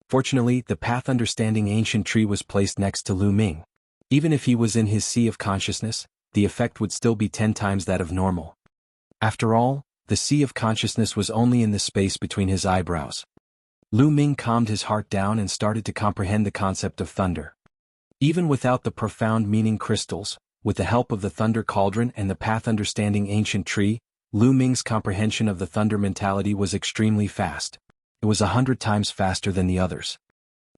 Fortunately, the path understanding ancient tree was placed next to Lu Ming. Even if he was in his sea of consciousness, the effect would still be 10 times that of normal. After all, the sea of consciousness was only in the space between his eyebrows. Lu Ming calmed his heart down and started to comprehend the concept of thunder. Even without the profound meaning crystals, with the help of the thunder cauldron and the path understanding ancient tree, Lu Ming's comprehension of the thunder mentality was extremely fast. It was 100 times faster than the others.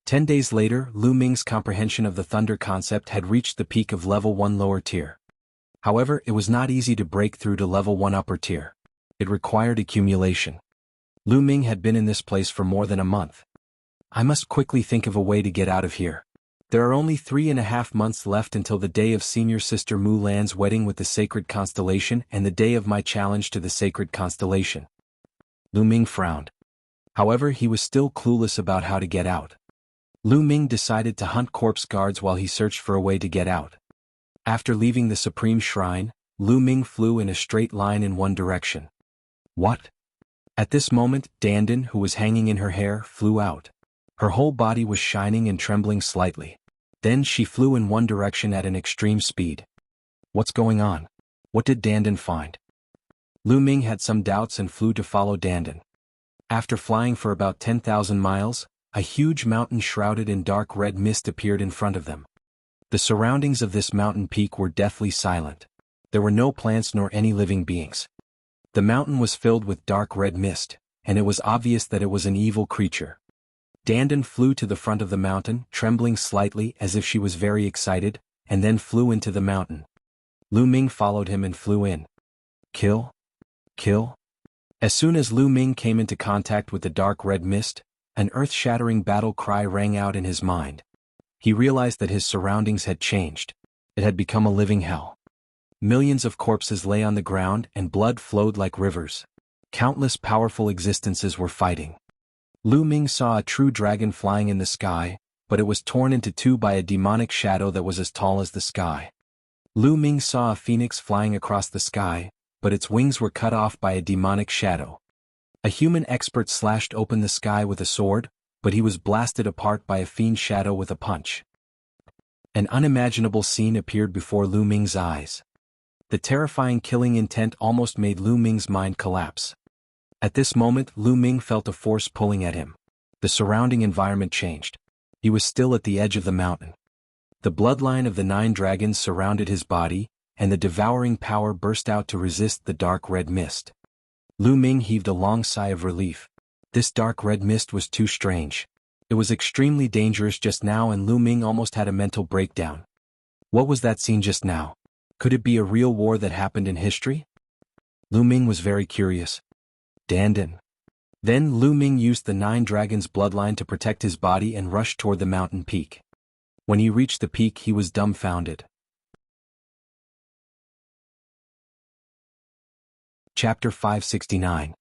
10 days later, Lu Ming's comprehension of the thunder concept had reached the peak of level 1 lower tier. However, it was not easy to break through to level 1 upper tier. It required accumulation. Lu Ming had been in this place for more than a month. I must quickly think of a way to get out of here. There are only 3.5 months left until the day of senior sister Mu Lan's wedding with the sacred constellation and the day of my challenge to the sacred constellation. Lu Ming frowned. However, he was still clueless about how to get out. Lu Ming decided to hunt corpse guards while he searched for a way to get out. After leaving the Supreme Shrine, Lu Ming flew in a straight line in one direction. What? At this moment, Dandan, who was hanging in her hair, flew out. Her whole body was shining and trembling slightly. Then she flew in one direction at an extreme speed. What's going on? What did Dandan find? Lu Ming had some doubts and flew to follow Dandan. After flying for about 10,000 miles, a huge mountain shrouded in dark red mist appeared in front of them. The surroundings of this mountain peak were deathly silent. There were no plants nor any living beings. The mountain was filled with dark red mist, and it was obvious that it was an evil creature. Dandan flew to the front of the mountain, trembling slightly as if she was very excited, and then flew into the mountain. Lu Ming followed him and flew in. Kill? Kill? As soon as Lu Ming came into contact with the dark red mist, an earth-shattering battle cry rang out in his mind. He realized that his surroundings had changed. It had become a living hell. Millions of corpses lay on the ground and blood flowed like rivers. Countless powerful existences were fighting. Lu Ming saw a true dragon flying in the sky, but it was torn into two by a demonic shadow that was as tall as the sky. Lu Ming saw a phoenix flying across the sky, but its wings were cut off by a demonic shadow. A human expert slashed open the sky with a sword, but he was blasted apart by a fiend shadow with a punch. An unimaginable scene appeared before Lu Ming's eyes. The terrifying killing intent almost made Lu Ming's mind collapse. At this moment, Lu Ming felt a force pulling at him. The surrounding environment changed. He was still at the edge of the mountain. The bloodline of the 9 dragons surrounded his body, and the devouring power burst out to resist the dark red mist. Lu Ming heaved a long sigh of relief. This dark red mist was too strange. It was extremely dangerous just now, and Lu Ming almost had a mental breakdown. What was that scene just now? Could it be a real war that happened in history? Lu Ming was very curious. Dandan. Then Lu Ming used the 9 dragons' bloodline to protect his body and rushed toward the mountain peak. When he reached the peak, he was dumbfounded. Chapter 569.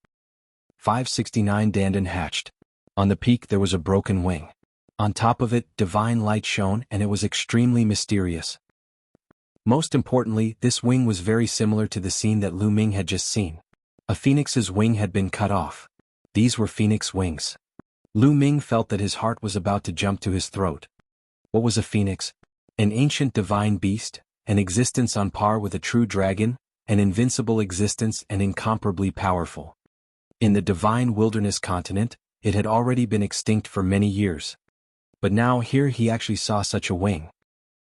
569 Dandan hatched. On the peak there was a broken wing. On top of it, divine light shone, and it was extremely mysterious. Most importantly, this wing was very similar to the scene that Lu Ming had just seen. A phoenix's wing had been cut off. These were phoenix wings. Lu Ming felt that his heart was about to jump to his throat. What was a phoenix? An ancient divine beast, an existence on par with a true dragon, an invincible existence and incomparably powerful. In the divine wilderness continent, it had already been extinct for many years. But now here he actually saw such a wing.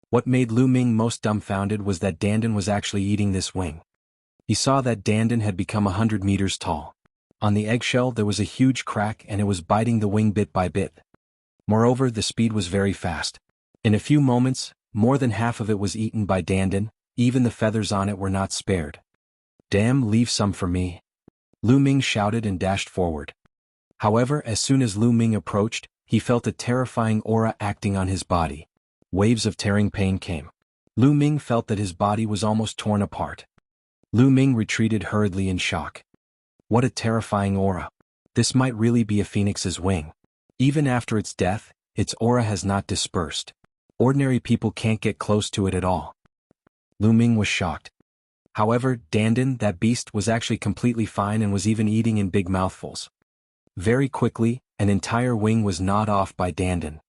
What made Lu Ming most dumbfounded was that Dandan was actually eating this wing. He saw that Dandan had become 100 meters tall. On the eggshell there was a huge crack, and it was biting the wing bit by bit. Moreover, the speed was very fast. In a few moments, more than half of it was eaten by Dandan. Even the feathers on it were not spared. Damn, leave some for me. Lu Ming shouted and dashed forward. However, as soon as Lu Ming approached, he felt a terrifying aura acting on his body. Waves of tearing pain came. Lu Ming felt that his body was almost torn apart. Lu Ming retreated hurriedly in shock. What a terrifying aura. This might really be a phoenix's wing. Even after its death, its aura has not dispersed. Ordinary people can't get close to it at all. Lu Ming was shocked. However, Dandan, that beast, was actually completely fine and was even eating in big mouthfuls. Very quickly, an entire wing was gnawed off by Dandan.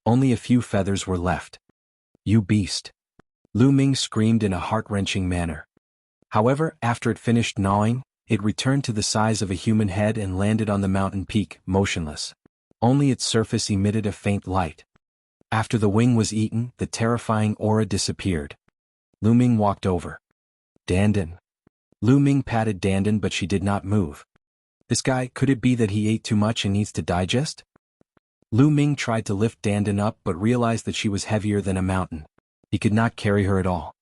Only a few feathers were left. You beast! Lu Ming screamed in a heart-wrenching manner. However, after it finished gnawing, it returned to the size of a human head and landed on the mountain peak, motionless. Only its surface emitted a faint light. After the wing was eaten, the terrifying aura disappeared. Lu Ming walked over. Dandan. Lu Ming patted Dandan, but she did not move. This guy, could it be that he ate too much and needs to digest? Lu Ming tried to lift Dandan up but realized that she was heavier than a mountain. He could not carry her at all.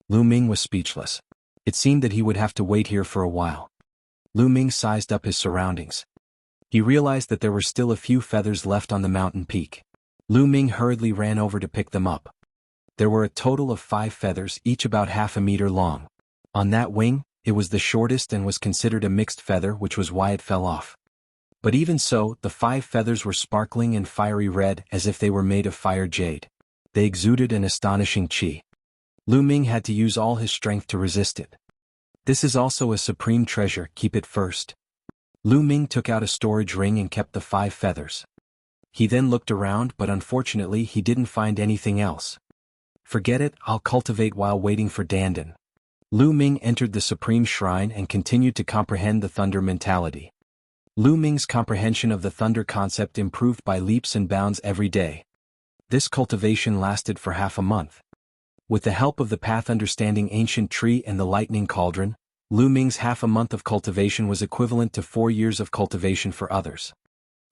Lu Ming was speechless. It seemed that he would have to wait here for a while. Lu Ming sized up his surroundings. He realized that there were still a few feathers left on the mountain peak. Lu Ming hurriedly ran over to pick them up. There were a total of 5 feathers, each about half a meter long. On that wing, it was the shortest and was considered a mixed feather, which was why it fell off. But even so, the 5 feathers were sparkling and fiery red, as if they were made of fire jade. They exuded an astonishing qi. Lu Ming had to use all his strength to resist it. This is also a supreme treasure, keep it first. Lu Ming took out a storage ring and kept the 5 feathers. He then looked around, but unfortunately he didn't find anything else. Forget it, I'll cultivate while waiting for Dandan. Lu Ming entered the supreme shrine and continued to comprehend the thunder mentality. Lu Ming's comprehension of the thunder concept improved by leaps and bounds every day. This cultivation lasted for half a month. With the help of the path understanding ancient tree and the lightning cauldron, Lu Ming's half a month of cultivation was equivalent to 4 years of cultivation for others.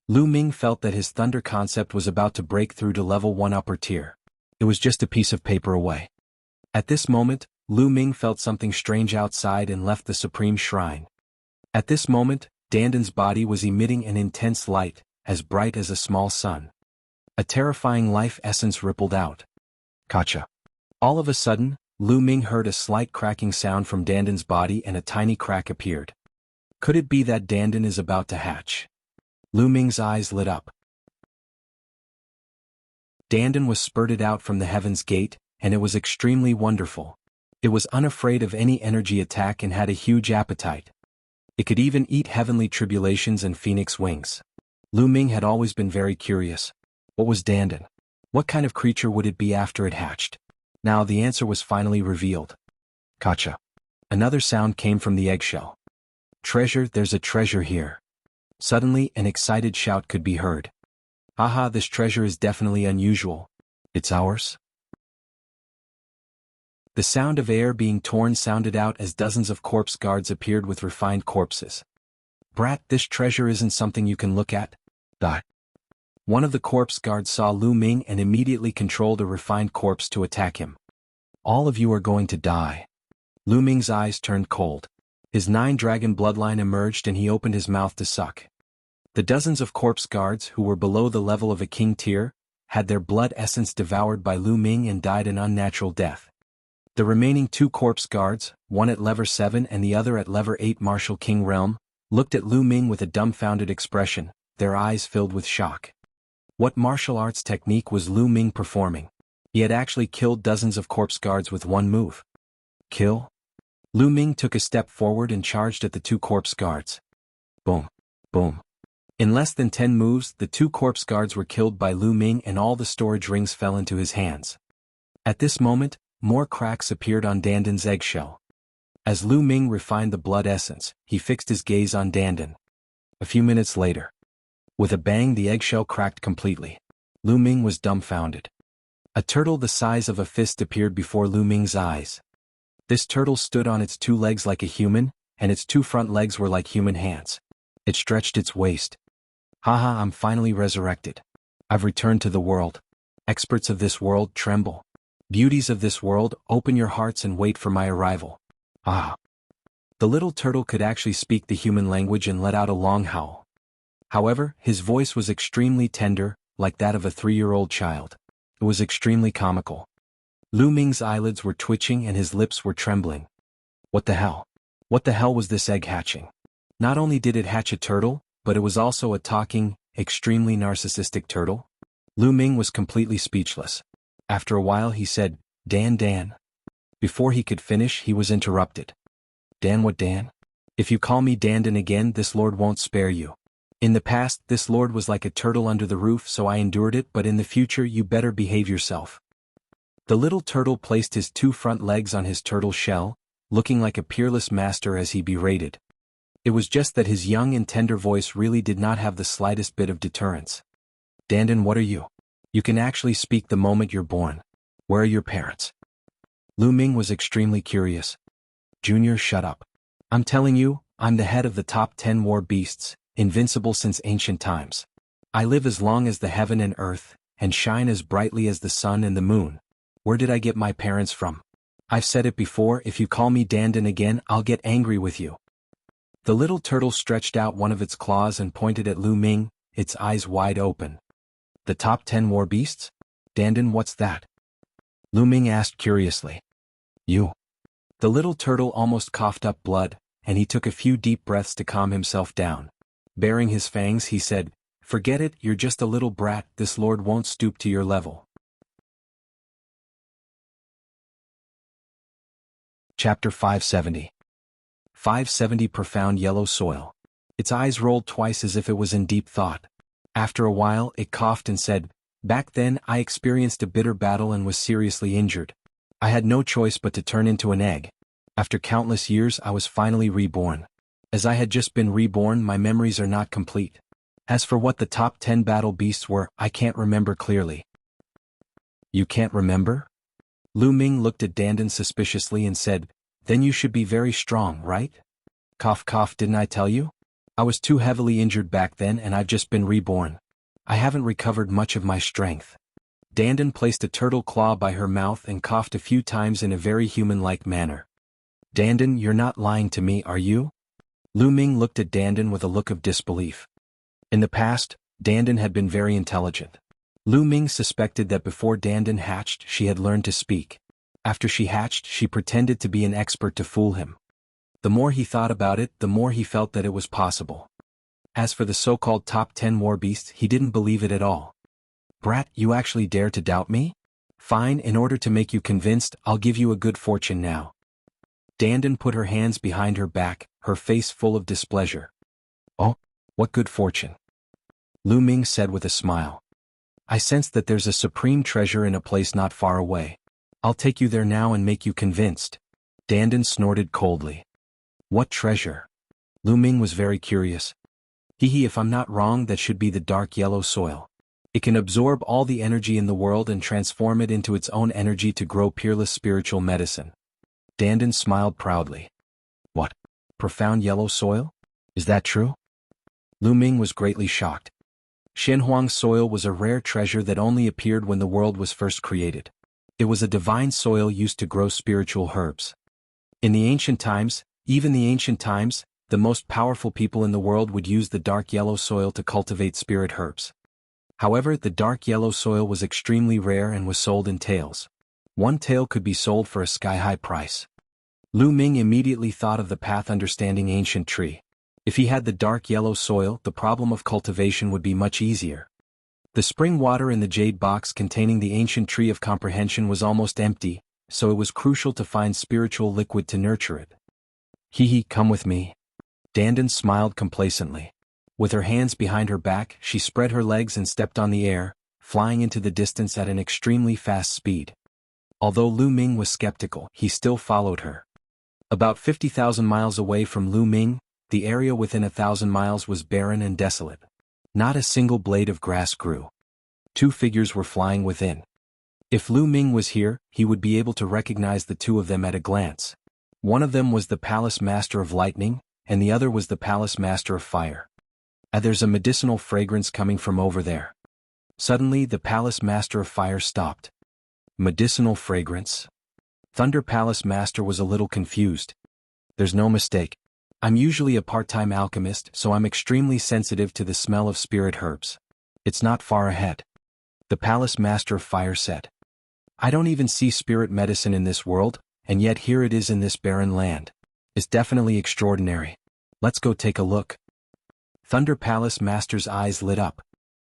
Lu Ming felt that his thunder concept was about to break through to level 1 upper tier. It was just a piece of paper away. At this moment, Lu Ming felt something strange outside and left the supreme shrine. At this moment, Dandan's body was emitting an intense light, as bright as a small sun. A terrifying life essence rippled out. Gotcha. All of a sudden, Lu Ming heard a slight cracking sound from Dandan's body and a tiny crack appeared. Could it be that Dandan is about to hatch? Lu Ming's eyes lit up. Dandan was spurted out from the heaven's gate, and it was extremely wonderful. It was unafraid of any energy attack and had a huge appetite. It could even eat heavenly tribulations and phoenix wings. Lu Ming had always been very curious. What was Dandan? What kind of creature would it be after it hatched? Now the answer was finally revealed. Gotcha. Another sound came from the eggshell. Treasure, there's a treasure here. Suddenly, an excited shout could be heard. Haha, this treasure is definitely unusual. It's ours? The sound of air being torn sounded out as dozens of corpse guards appeared with refined corpses. Brat, this treasure isn't something you can look at. One of the corpse guards saw Lu Ming and immediately controlled a refined corpse to attack him. All of you are going to die. Lu Ming's eyes turned cold. His 9-dragon bloodline emerged and he opened his mouth to suck. The dozens of corpse guards who were below the level of a king tier had their blood essence devoured by Lu Ming and died an unnatural death. The remaining 2 corpse guards, one at level 7 and the other at level 8 Martial King Realm, looked at Lu Ming with a dumbfounded expression, their eyes filled with shock. What martial arts technique was Lu Ming performing? He had actually killed dozens of corpse guards with one move. Kill? Lu Ming took a step forward and charged at the 2 corpse guards. Boom. Boom. In less than 10 moves, the 2 corpse guards were killed by Lu Ming and all the storage rings fell into his hands. At this moment, more cracks appeared on Dandan's eggshell. As Lu Ming refined the blood essence, he fixed his gaze on Dandan. A few minutes later, with a bang, the eggshell cracked completely. Lu Ming was dumbfounded. A turtle the size of a fist appeared before Lu Ming's eyes. This turtle stood on its 2 legs like a human, and its 2 front legs were like human hands. It stretched its waist. Haha, I'm finally resurrected. I've returned to the world. Experts of this world, tremble. Beauties of this world, open your hearts and wait for my arrival. Ah. The little turtle could actually speak the human language and let out a long howl. However, his voice was extremely tender, like that of a 3-year-old child. It was extremely comical. Lu Ming's eyelids were twitching and his lips were trembling. What the hell? What the hell was this egg hatching? Not only did it hatch a turtle, but it was also a talking, extremely narcissistic turtle. Lu Ming was completely speechless. After a while he said, Dan. Before he could finish, he was interrupted. Dan, what Dan? If you call me Dandan again, this lord won't spare you. In the past, this lord was like a turtle under the roof, so I endured it, but in the future you better behave yourself. The little turtle placed his 2 front legs on his turtle shell, looking like a peerless master as he berated. It was just that his young and tender voice really did not have the slightest bit of deterrence. Dandan, what are you? You can actually speak the moment you're born. Where are your parents? Lu Ming was extremely curious. Junior, shut up. I'm telling you, I'm the head of the top 10 war beasts, invincible since ancient times. I live as long as the heaven and earth, and shine as brightly as the sun and the moon. Where did I get my parents from? I've said it before, if you call me Dandan again, I'll get angry with you. The little turtle stretched out one of its claws and pointed at Lu Ming, its eyes wide open. The top 10 war beasts? Dandan, what's that? Lu Ming asked curiously. You. The little turtle almost coughed up blood, and he took a few deep breaths to calm himself down. Baring his fangs, he said, Forget it, you're just a little brat, this lord won't stoop to your level. Chapter 570. 570 Profound yellow soil. Its eyes rolled twice as if it was in deep thought. After a while, it coughed and said, Back then, I experienced a bitter battle and was seriously injured. I had no choice but to turn into an egg. After countless years, I was finally reborn. As I had just been reborn, my memories are not complete. As for what the top 10 battle beasts were, I can't remember clearly. You can't remember? Lu Ming looked at Dandan suspiciously and said, Then you should be very strong, right? Cough cough, didn't I tell you? I was too heavily injured back then and I've just been reborn. I haven't recovered much of my strength. Dandan placed a turtle claw by her mouth and coughed a few times in a very human-like manner. Dandan, you're not lying to me, are you? Lu Ming looked at Dandan with a look of disbelief. In the past, Dandan had been very intelligent. Lu Ming suspected that before Dandan hatched, she had learned to speak. After she hatched, she pretended to be an expert to fool him. The more he thought about it, the more he felt that it was possible. As for the so-called top 10 war beasts, he didn't believe it at all. Brat, you actually dare to doubt me? Fine, in order to make you convinced, I'll give you a good fortune now. Dandan put her hands behind her back, her face full of displeasure. Oh, what good fortune? Lu Ming said with a smile. I sense that there's a supreme treasure in a place not far away. I'll take you there now and make you convinced. Dandan snorted coldly. What treasure? Lu Ming was very curious. If I'm not wrong, that should be the dark yellow soil. It can absorb all the energy in the world and transform it into its own energy to grow peerless spiritual medicine. Dandan smiled proudly. What? Profound yellow soil? Is that true? Lu Ming was greatly shocked. Shenhuang soil was a rare treasure that only appeared when the world was first created. It was a divine soil used to grow spiritual herbs. In the ancient times, even the ancient times, the most powerful people in the world would use the dark yellow soil to cultivate spirit herbs. However, the dark yellow soil was extremely rare and was sold in taels. One tael could be sold for a sky-high price. Lu Ming immediately thought of the path understanding ancient tree. If he had the dark yellow soil, the problem of cultivation would be much easier. The spring water in the jade box containing the ancient tree of comprehension was almost empty, so it was crucial to find spiritual liquid to nurture it. Come with me. Dandan smiled complacently. With her hands behind her back, she spread her legs and stepped on the air, flying into the distance at an extremely fast speed. Although Lu Ming was skeptical, he still followed her. About 50,000 miles away from Lu Ming, the area within 1,000 miles was barren and desolate. Not a single blade of grass grew. Two figures were flying within. If Lu Ming was here, he would be able to recognize the two of them at a glance. One of them was the Palace Master of Lightning, and the other was the Palace Master of Fire. There's a medicinal fragrance coming from over there. Suddenly, the Palace Master of Fire stopped. Medicinal fragrance? Thunder Palace Master was a little confused. There's no mistake. I'm usually a part-time alchemist, so I'm extremely sensitive to the smell of spirit herbs. It's not far ahead. The Palace Master of Fire said. I don't even see spirit medicine in this world, and yet here it is in this barren land. It's definitely extraordinary. Let's go take a look. Thunder Palace Master's eyes lit up.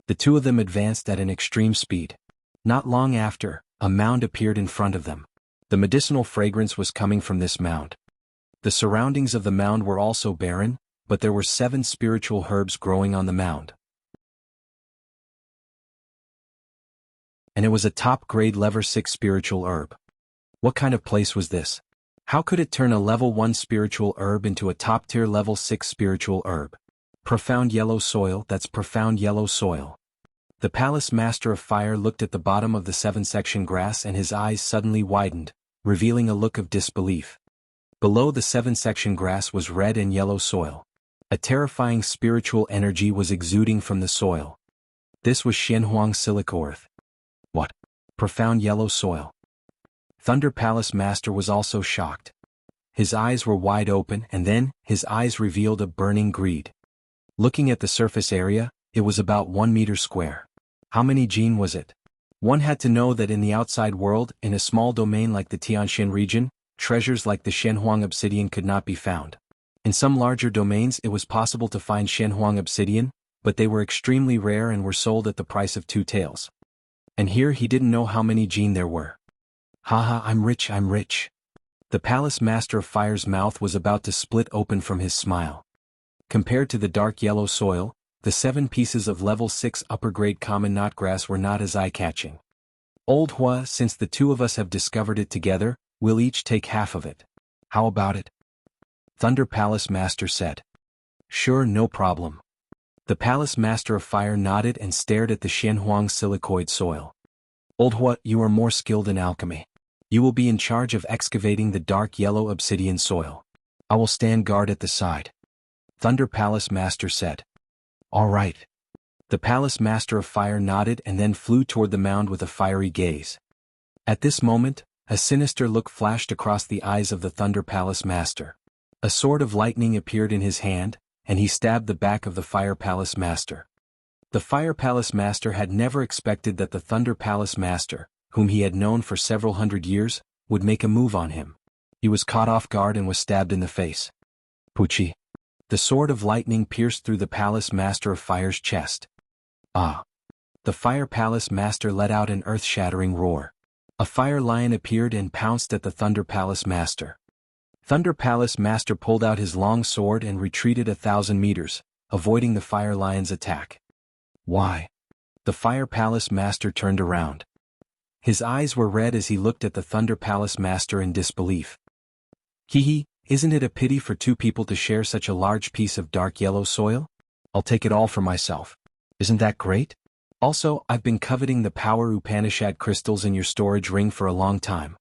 The two of them advanced at an extreme speed. Not long after, a mound appeared in front of them. The medicinal fragrance was coming from this mound. The surroundings of the mound were also barren, but there were 7 spiritual herbs growing on the mound. And it was a top-grade level 6 spiritual herb. What kind of place was this? How could it turn a level 1 spiritual herb into a top-tier level 6 spiritual herb? Profound yellow soil, that's profound yellow soil. The Palace Master of Fire looked at the bottom of the 7-section grass and his eyes suddenly widened, revealing a look of disbelief. Below the 7-section grass was red and yellow soil. A terrifying spiritual energy was exuding from the soil. This was Shenhuang silica earth. What? Profound yellow soil. Thunder Palace Master was also shocked. His eyes were wide open and then, his eyes revealed a burning greed. Looking at the surface area, it was about 1 meter square. How many jin was it? One had to know that in the outside world, in a small domain like the Tianxin region, treasures like the Shenhuang obsidian could not be found. In some larger domains it was possible to find Shenhuang obsidian, but they were extremely rare and were sold at the price of 2 taels. And here he didn't know how many jin there were. Haha, I'm rich, I'm rich. The Palace Master of Fire's mouth was about to split open from his smile. Compared to the dark yellow soil, the 7 pieces of level 6 upper-grade common knotgrass were not as eye-catching. Old Hua, since the two of us have discovered it together, we'll each take half of it. How about it? Thunder Palace Master said. Sure, no problem. The Palace Master of Fire nodded and stared at the Shenhuang silicoid soil. Old Hua, you are more skilled in alchemy. You will be in charge of excavating the dark yellow obsidian soil. I will stand guard at the side. Thunder Palace Master said. All right. The Palace Master of Fire nodded and then flew toward the mound with a fiery gaze. At this moment, a sinister look flashed across the eyes of the Thunder Palace Master. A sword of lightning appeared in his hand, and he stabbed the back of the Fire Palace Master. The Fire Palace Master had never expected that the Thunder Palace Master, whom he had known for several hundred years, would make a move on him. He was caught off guard and was stabbed in the face. Puchi. The sword of lightning pierced through the Palace Master of Fire's chest. Ah! The Fire Palace Master let out an earth-shattering roar. A fire lion appeared and pounced at the Thunder Palace Master. Thunder Palace Master pulled out his long sword and retreated 1,000 meters, avoiding the fire lion's attack. Why? The Fire Palace Master turned around. His eyes were red as he looked at the Thunder Palace Master in disbelief. Isn't it a pity for two people to share such a large piece of dark yellow soil? I'll take it all for myself. Isn't that great? Also, I've been coveting the power Upanishad crystals in your storage ring for a long time.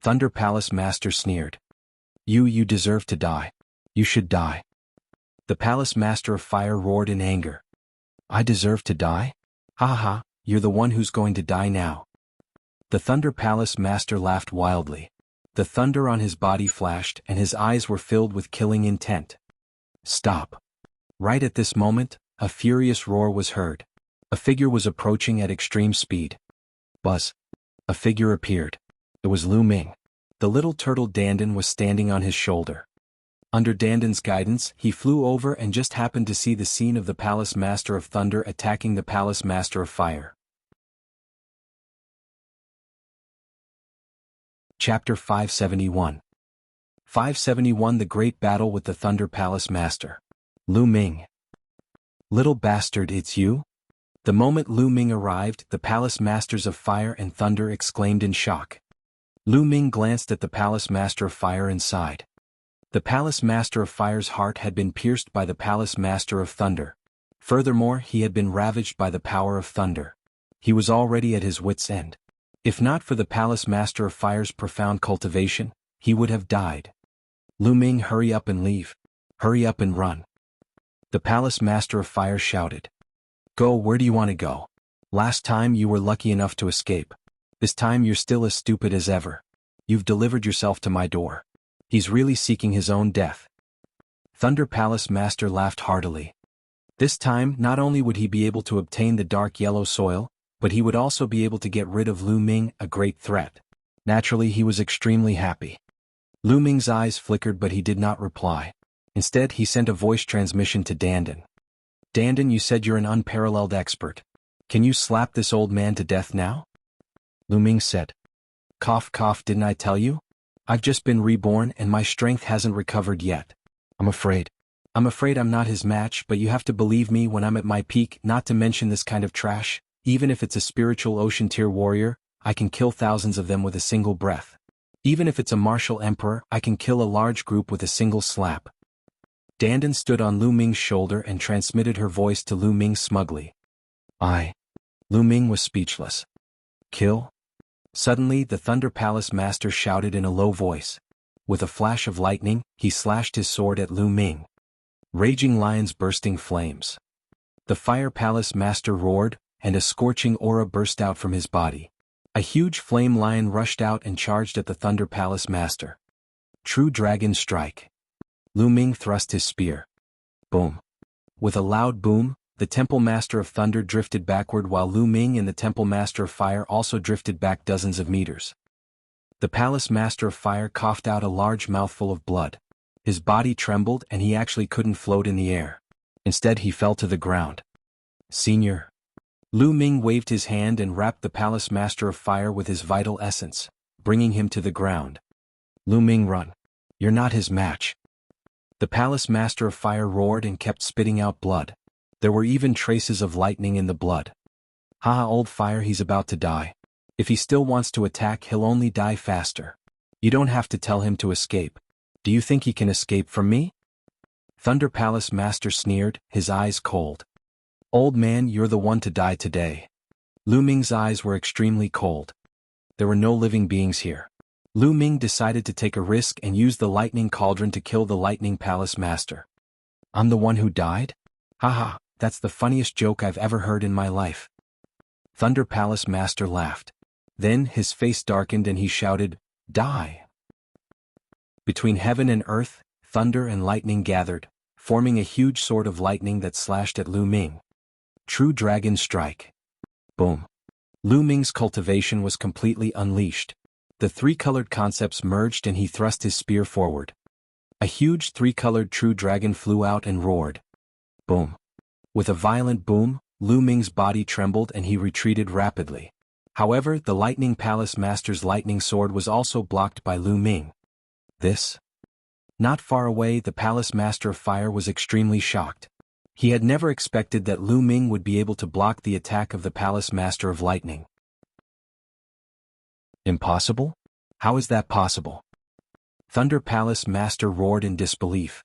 Thunder Palace Master sneered. You deserve to die. You should die. The Palace Master of Fire roared in anger. I deserve to die? Ha ha, you're the one who's going to die now. The Thunder Palace Master laughed wildly. The thunder on his body flashed and his eyes were filled with killing intent. Stop. Right at this moment, a furious roar was heard. A figure was approaching at extreme speed. Buzz. A figure appeared. It was Lu Ming. The little turtle Dandan was standing on his shoulder. Under Dandan's guidance, he flew over and just happened to see the scene of the Palace Master of Thunder attacking the Palace Master of Fire. Chapter 571. 571 The Great Battle with the Thunder Palace Master. Lu Ming. Little bastard, it's you? The moment Lu Ming arrived, the Palace Masters of Fire and Thunder exclaimed in shock. Lu Ming glanced at the Palace Master of Fire and sighed. The Palace Master of Fire's heart had been pierced by the Palace Master of Thunder. Furthermore, he had been ravaged by the power of thunder. He was already at his wits' end. If not for the Palace Master of Fire's profound cultivation, he would have died. Lu Ming, hurry up and leave. Hurry up and run. The Palace Master of Fire shouted. Go, where do you want to go? Last time you were lucky enough to escape. This time you're still as stupid as ever. You've delivered yourself to my door. He's really seeking his own death. Thunder Palace Master laughed heartily. This time, not only would he be able to obtain the dark yellow soil, but he would also be able to get rid of Lu Ming, a great threat. Naturally, he was extremely happy. Lu Ming's eyes flickered, but he did not reply. Instead, he sent a voice transmission to Dandan. Dandan, you said you're an unparalleled expert. Can you slap this old man to death now? Lu Ming said. Cough cough, didn't I tell you? I've just been reborn and my strength hasn't recovered yet. I'm afraid I'm not his match, but you have to believe me when I'm at my peak, not to mention this kind of trash. Even if it's a spiritual ocean tier warrior, I can kill thousands of them with a single breath. Even if it's a martial emperor, I can kill a large group with a single slap. Dandan stood on Lu Ming's shoulder and transmitted her voice to Lu Ming smugly. Lu Ming was speechless. Kill? Suddenly, the Thunder Palace Master shouted in a low voice. With a flash of lightning, he slashed his sword at Lu Ming. Raging lions, bursting flames. The Fire Palace Master roared, and a scorching aura burst out from his body. A huge flame lion rushed out and charged at the Thunder Palace Master. True Dragon Strike. Lu Ming thrust his spear. Boom. With a loud boom, the Temple Master of Thunder drifted backward while Lu Ming and the Temple Master of Fire also drifted back dozens of meters. The Palace Master of Fire coughed out a large mouthful of blood. His body trembled and he actually couldn't float in the air. Instead, he fell to the ground. Senior. Lu Ming waved his hand and wrapped the Palace Master of Fire with his vital essence, bringing him to the ground. Lu Ming, run. You're not his match. The Palace Master of Fire roared and kept spitting out blood. There were even traces of lightning in the blood. Haha, old fire, he's about to die. If he still wants to attack, he'll only die faster. You don't have to tell him to escape. Do you think he can escape from me? Thunder Palace Master sneered, his eyes cold. Old man, you're the one to die today. Lu Ming's eyes were extremely cold. There were no living beings here. Lu Ming decided to take a risk and use the lightning cauldron to kill the Lightning Palace Master. I'm the one who died? Haha, that's the funniest joke I've ever heard in my life. Thunder Palace Master laughed. Then his face darkened and he shouted, Die! Between heaven and earth, thunder and lightning gathered, forming a huge sword of lightning that slashed at Lu Ming. True Dragon Strike. Boom. Lu Ming's cultivation was completely unleashed. The three-colored concepts merged and he thrust his spear forward. A huge three-colored true dragon flew out and roared. Boom. With a violent boom, Lu Ming's body trembled and he retreated rapidly. However, the Lightning Palace Master's lightning sword was also blocked by Lu Ming. This? Not far away, the Palace Master of Fire was extremely shocked. He had never expected that Lu Ming would be able to block the attack of the Palace Master of Lightning. Impossible? How is that possible? Thunder Palace Master roared in disbelief.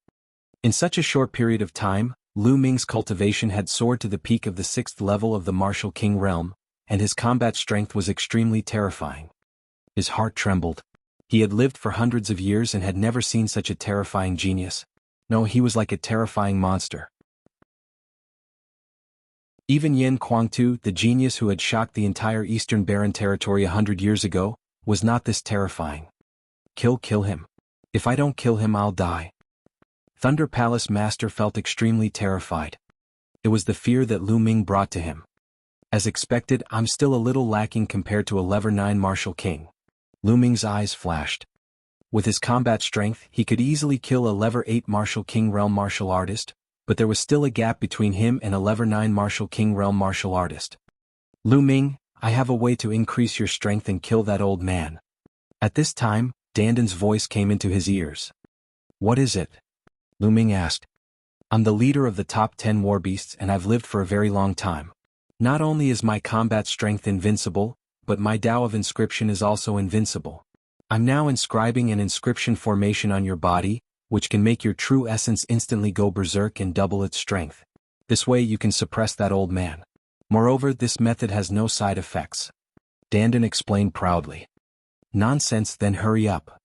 In such a short period of time, Lu Ming's cultivation had soared to the peak of the 6th level of the Martial King realm, and his combat strength was extremely terrifying. His heart trembled. He had lived for hundreds of years and had never seen such a terrifying genius. No, he was like a terrifying monster. Even Yin Kuangtu, the genius who had shocked the entire Eastern Barren territory 100 years ago, was not this terrifying. Kill him. If I don't kill him, I'll die. Thunder Palace Master felt extremely terrified. It was the fear that Lu Ming brought to him. As expected, I'm still a little lacking compared to a level 9 Martial King. Lu Ming's eyes flashed. With his combat strength, he could easily kill a level 8 Martial King realm martial artist, but there was still a gap between him and a level 9 Martial King realm martial artist. Lu Ming, I have a way to increase your strength and kill that old man. At this time, Danden's voice came into his ears. What is it? Lu Ming asked. I'm the leader of the top 10 war beasts and I've lived for a very long time. Not only is my combat strength invincible, but my Tao of inscription is also invincible. I'm now inscribing an inscription formation on your body, which can make your true essence instantly go berserk and double its strength. This way you can suppress that old man. Moreover, this method has no side effects. Danden explained proudly. Nonsense, then hurry up.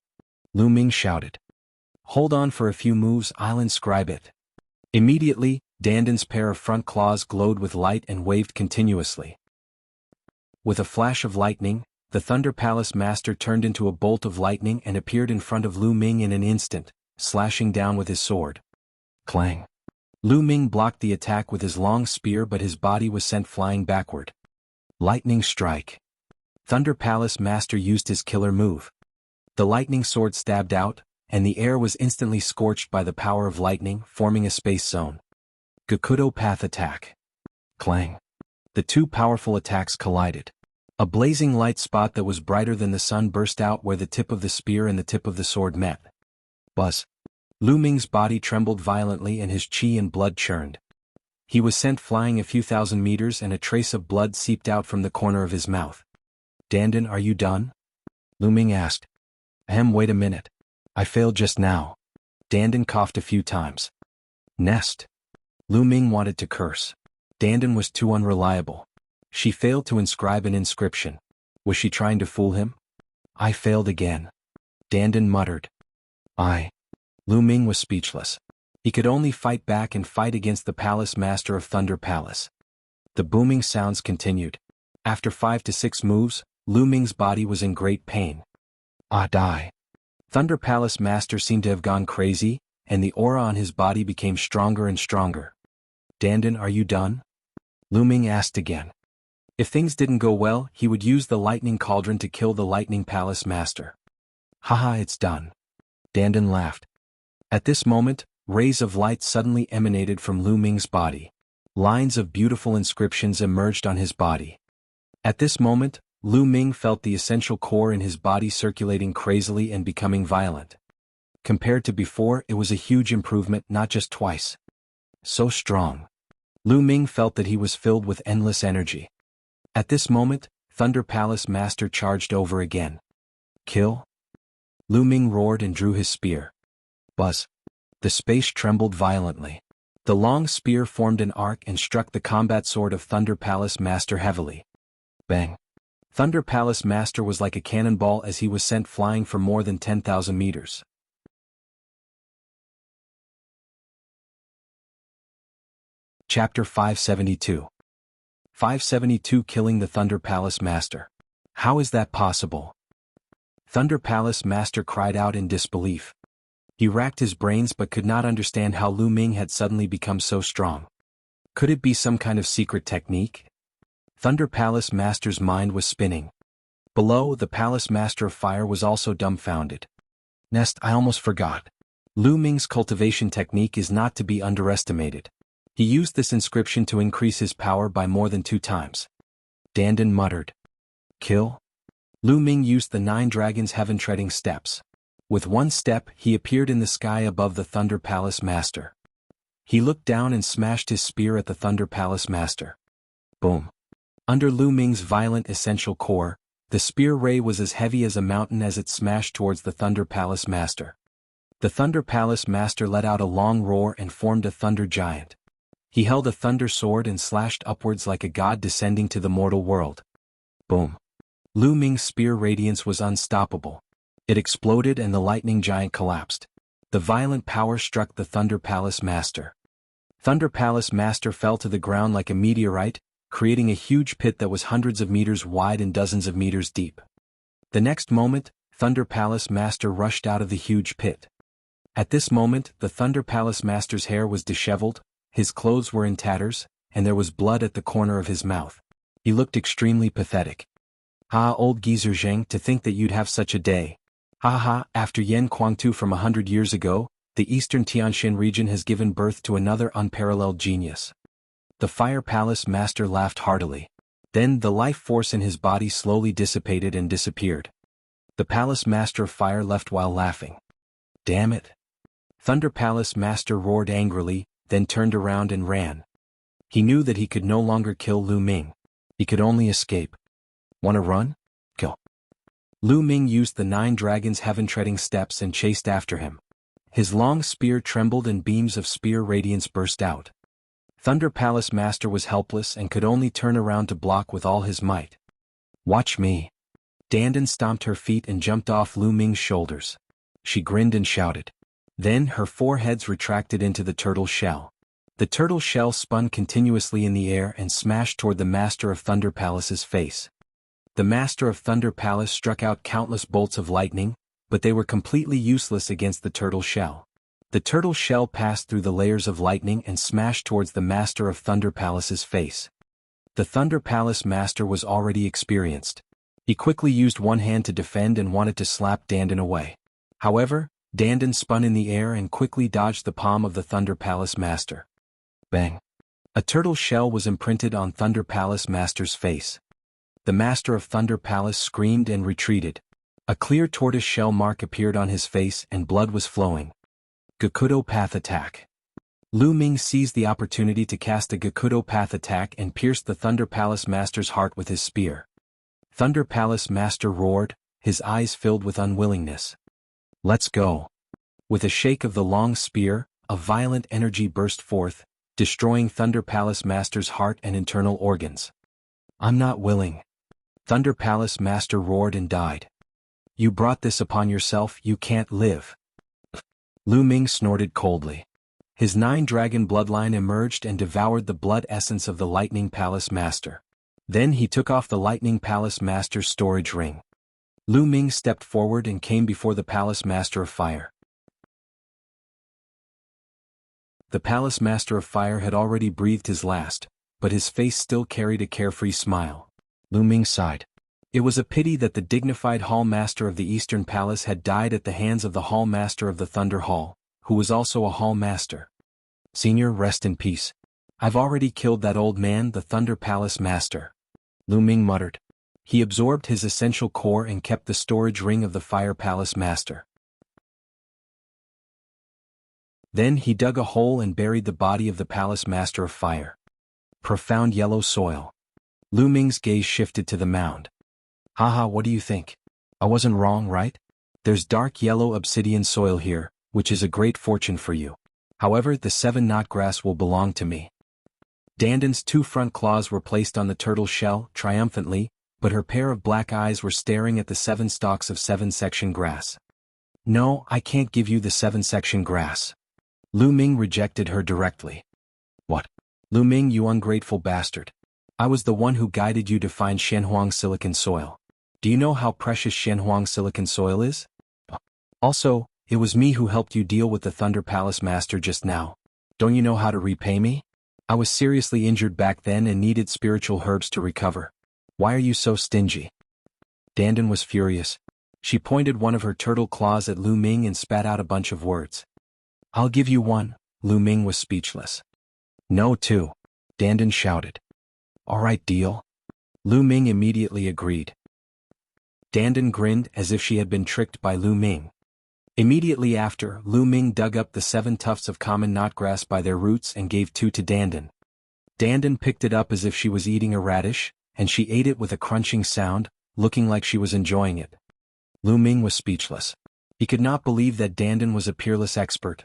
Lu Ming shouted. Hold on for a few moves, I'll inscribe it. Immediately, Danden's pair of front claws glowed with light and waved continuously. With a flash of lightning, the Thunder Palace Master turned into a bolt of lightning and appeared in front of Lu Ming in an instant, slashing down with his sword. Clang. Lu Ming blocked the attack with his long spear, but his body was sent flying backward. Lightning strike. Thunder Palace Master used his killer move. The lightning sword stabbed out, and the air was instantly scorched by the power of lightning, forming a space zone. Gakudo Path Attack. Clang. The two powerful attacks collided. A blazing light spot that was brighter than the sun burst out where the tip of the spear and the tip of the sword met. Buzz. Lu Ming's body trembled violently and his chi and blood churned. He was sent flying a few thousand meters and a trace of blood seeped out from the corner of his mouth. Danden, are you done? Lu Ming asked. Wait a minute. I failed just now. Danden coughed a few times. Nest. Lu Ming wanted to curse. Danden was too unreliable. She failed to inscribe an inscription. Was she trying to fool him? I failed again. Danden muttered. Lu Ming was speechless. He could only fight back and fight against the Palace Master of Thunder Palace. The booming sounds continued. After 5 to 6 moves, Lu Ming's body was in great pain. Die. Thunder Palace Master seemed to have gone crazy, and the aura on his body became stronger and stronger. Danden, are you done? Lu Ming asked again. If things didn't go well, he would use the lightning cauldron to kill the Lightning Palace Master. Haha, it's done. Danden laughed. At this moment, rays of light suddenly emanated from Lu Ming's body. Lines of beautiful inscriptions emerged on his body. At this moment, Lu Ming felt the essential core in his body circulating crazily and becoming violent. Compared to before, it was a huge improvement, not just twice. So strong. Lu Ming felt that he was filled with endless energy. At this moment, Thunder Palace Master charged over again. Kill? Lu Ming roared and drew his spear. Buzz. The space trembled violently. The long spear formed an arc and struck the combat sword of Thunder Palace Master heavily. Bang. Thunder Palace Master was like a cannonball as he was sent flying for more than 10,000 meters. Chapter 572. 572 Killing the Thunder Palace Master. How is that possible? Thunder Palace Master cried out in disbelief. He racked his brains but could not understand how Lu Ming had suddenly become so strong. Could it be some kind of secret technique? Thunder Palace Master's mind was spinning. Below, the Palace Master of Fire was also dumbfounded. Nest, I almost forgot. Lu Ming's cultivation technique is not to be underestimated. He used this inscription to increase his power by more than 2 times. Danden muttered. Kill? Lu Ming used the 9 dragons heaven-treading steps. With one step, he appeared in the sky above the Thunder Palace Master. He looked down and smashed his spear at the Thunder Palace Master. Boom. Under Lu Ming's violent essential core, The spear ray was as heavy as a mountain as it smashed towards the Thunder Palace Master. The Thunder Palace Master let out a long roar and formed a thunder giant. He held a thunder sword and slashed upwards like a god descending to the mortal world. Boom. Lu Ming's spear radiance was unstoppable. It exploded and the lightning giant collapsed. The violent power struck the Thunder Palace Master. Thunder Palace Master fell to the ground like a meteorite, creating a huge pit that was hundreds of meters wide and dozens of meters deep. The next moment, Thunder Palace Master rushed out of the huge pit. At this moment, the Thunder Palace Master's hair was disheveled, his clothes were in tatters, and there was blood at the corner of his mouth. He looked extremely pathetic. "Ah, old geezer Zheng, to think that you'd have such a day. Ha ha, after Yan Kuangtu from 100 years ago, the eastern Tianxin region has given birth to another unparalleled genius." The Fire Palace Master laughed heartily. Then the life force in his body slowly dissipated and disappeared. The Palace Master of Fire left while laughing. "Damn it." Thunder Palace Master roared angrily, then turned around and ran. He knew that he could no longer kill Lu Ming. He could only escape. "Wanna run? Kill." Lu Ming used the 9 dragons' heaven-treading steps and chased after him. His long spear trembled and beams of spear radiance burst out. Thunder Palace Master was helpless and could only turn around to block with all his might. "Watch me." Dandan stomped her feet and jumped off Lu Ming's shoulders. She grinned and shouted. Then her 4 heads retracted into the turtle shell. The turtle shell spun continuously in the air and smashed toward the Master of Thunder Palace's face. The Master of Thunder Palace struck out countless bolts of lightning, but they were completely useless against the turtle shell. The turtle shell passed through the layers of lightning and smashed towards the Master of Thunder Palace's face. The Thunder Palace Master was already experienced. He quickly used one hand to defend and wanted to slap Dandan away. However, Dandan spun in the air and quickly dodged the palm of the Thunder Palace Master. Bang! A turtle shell was imprinted on Thunder Palace Master's face. The Master of Thunder Palace screamed and retreated. A clear tortoise shell mark appeared on his face and blood was flowing. Gakudo Path Attack. Lu Ming seized the opportunity to cast a Gakudo Path Attack and pierced the Thunder Palace Master's heart with his spear. Thunder Palace Master roared, his eyes filled with unwillingness. "Let's go." With a shake of the long spear, a violent energy burst forth, destroying Thunder Palace Master's heart and internal organs. "I'm not willing." Thunder Palace Master roared and died. "You brought this upon yourself, you can't live." Lu Ming snorted coldly. His 9-dragon bloodline emerged and devoured the blood essence of the Lightning Palace Master. Then he took off the Lightning Palace Master's storage ring. Lu Ming stepped forward and came before the Palace Master of Fire. The Palace Master of Fire had already breathed his last, but his face still carried a carefree smile. Lu Ming sighed. It was a pity that the dignified Hall Master of the Eastern Palace had died at the hands of the Hall Master of the Thunder Hall, who was also a Hall Master. "Senior, rest in peace. I've already killed that old man, the Thunder Palace Master," Lu Ming muttered. He absorbed his essential core and kept the storage ring of the Fire Palace Master. Then he dug a hole and buried the body of the Palace Master of Fire. Profound yellow soil. Lu Ming's gaze shifted to the mound. "Haha, what do you think? I wasn't wrong, right? There's dark yellow obsidian soil here, which is a great fortune for you. However, the 7 knot grass will belong to me." Dandan's 2 front claws were placed on the turtle shell, triumphantly, but her pair of black eyes were staring at the 7 stalks of 7-section grass. "No, I can't give you the 7-section grass." Lu Ming rejected her directly. "What? Lu Ming, you ungrateful bastard. I was the one who guided you to find Shenhuang silicon soil. Do you know how precious Shenhuang silicon soil is? Also, it was me who helped you deal with the Thunder Palace Master just now. Don't you know how to repay me? I was seriously injured back then and needed spiritual herbs to recover. Why are you so stingy?" Dandan was furious. She pointed one of her turtle claws at Lu Ming and spat out a bunch of words. "I'll give you one." Lu Ming was speechless. "No, 2. Dandan shouted. "All right, deal." Lu Ming immediately agreed. Dandan grinned as if she had been tricked by Lu Ming. Immediately after, Lu Ming dug up the 7 tufts of common knotgrass by their roots and gave 2 to Dandan. Dandan picked it up as if she was eating a radish, and she ate it with a crunching sound, looking like she was enjoying it. Lu Ming was speechless. He could not believe that Dandan was a peerless expert.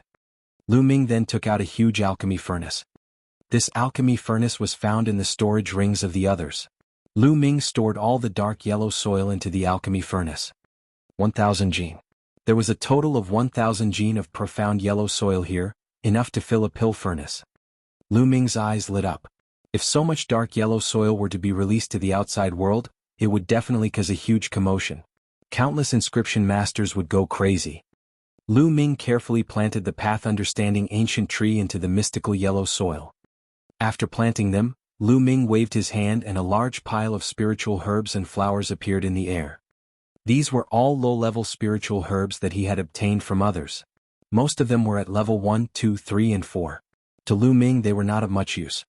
Lu Ming then took out a huge alchemy furnace. This alchemy furnace was found in the storage rings of the others. Lu Ming stored all the dark yellow soil into the alchemy furnace. 1,000 gene. There was a total of 1,000 gene of profound yellow soil here, enough to fill a pill furnace. Lu Ming's eyes lit up. If so much dark yellow soil were to be released to the outside world, it would definitely cause a huge commotion. Countless inscription masters would go crazy. Lu Ming carefully planted the path understanding ancient tree into the mystical yellow soil. After planting them, Lu Ming waved his hand and a large pile of spiritual herbs and flowers appeared in the air. These were all low-level spiritual herbs that he had obtained from others. Most of them were at level 1, 2, 3 and 4. To Lu Ming they were not of much use.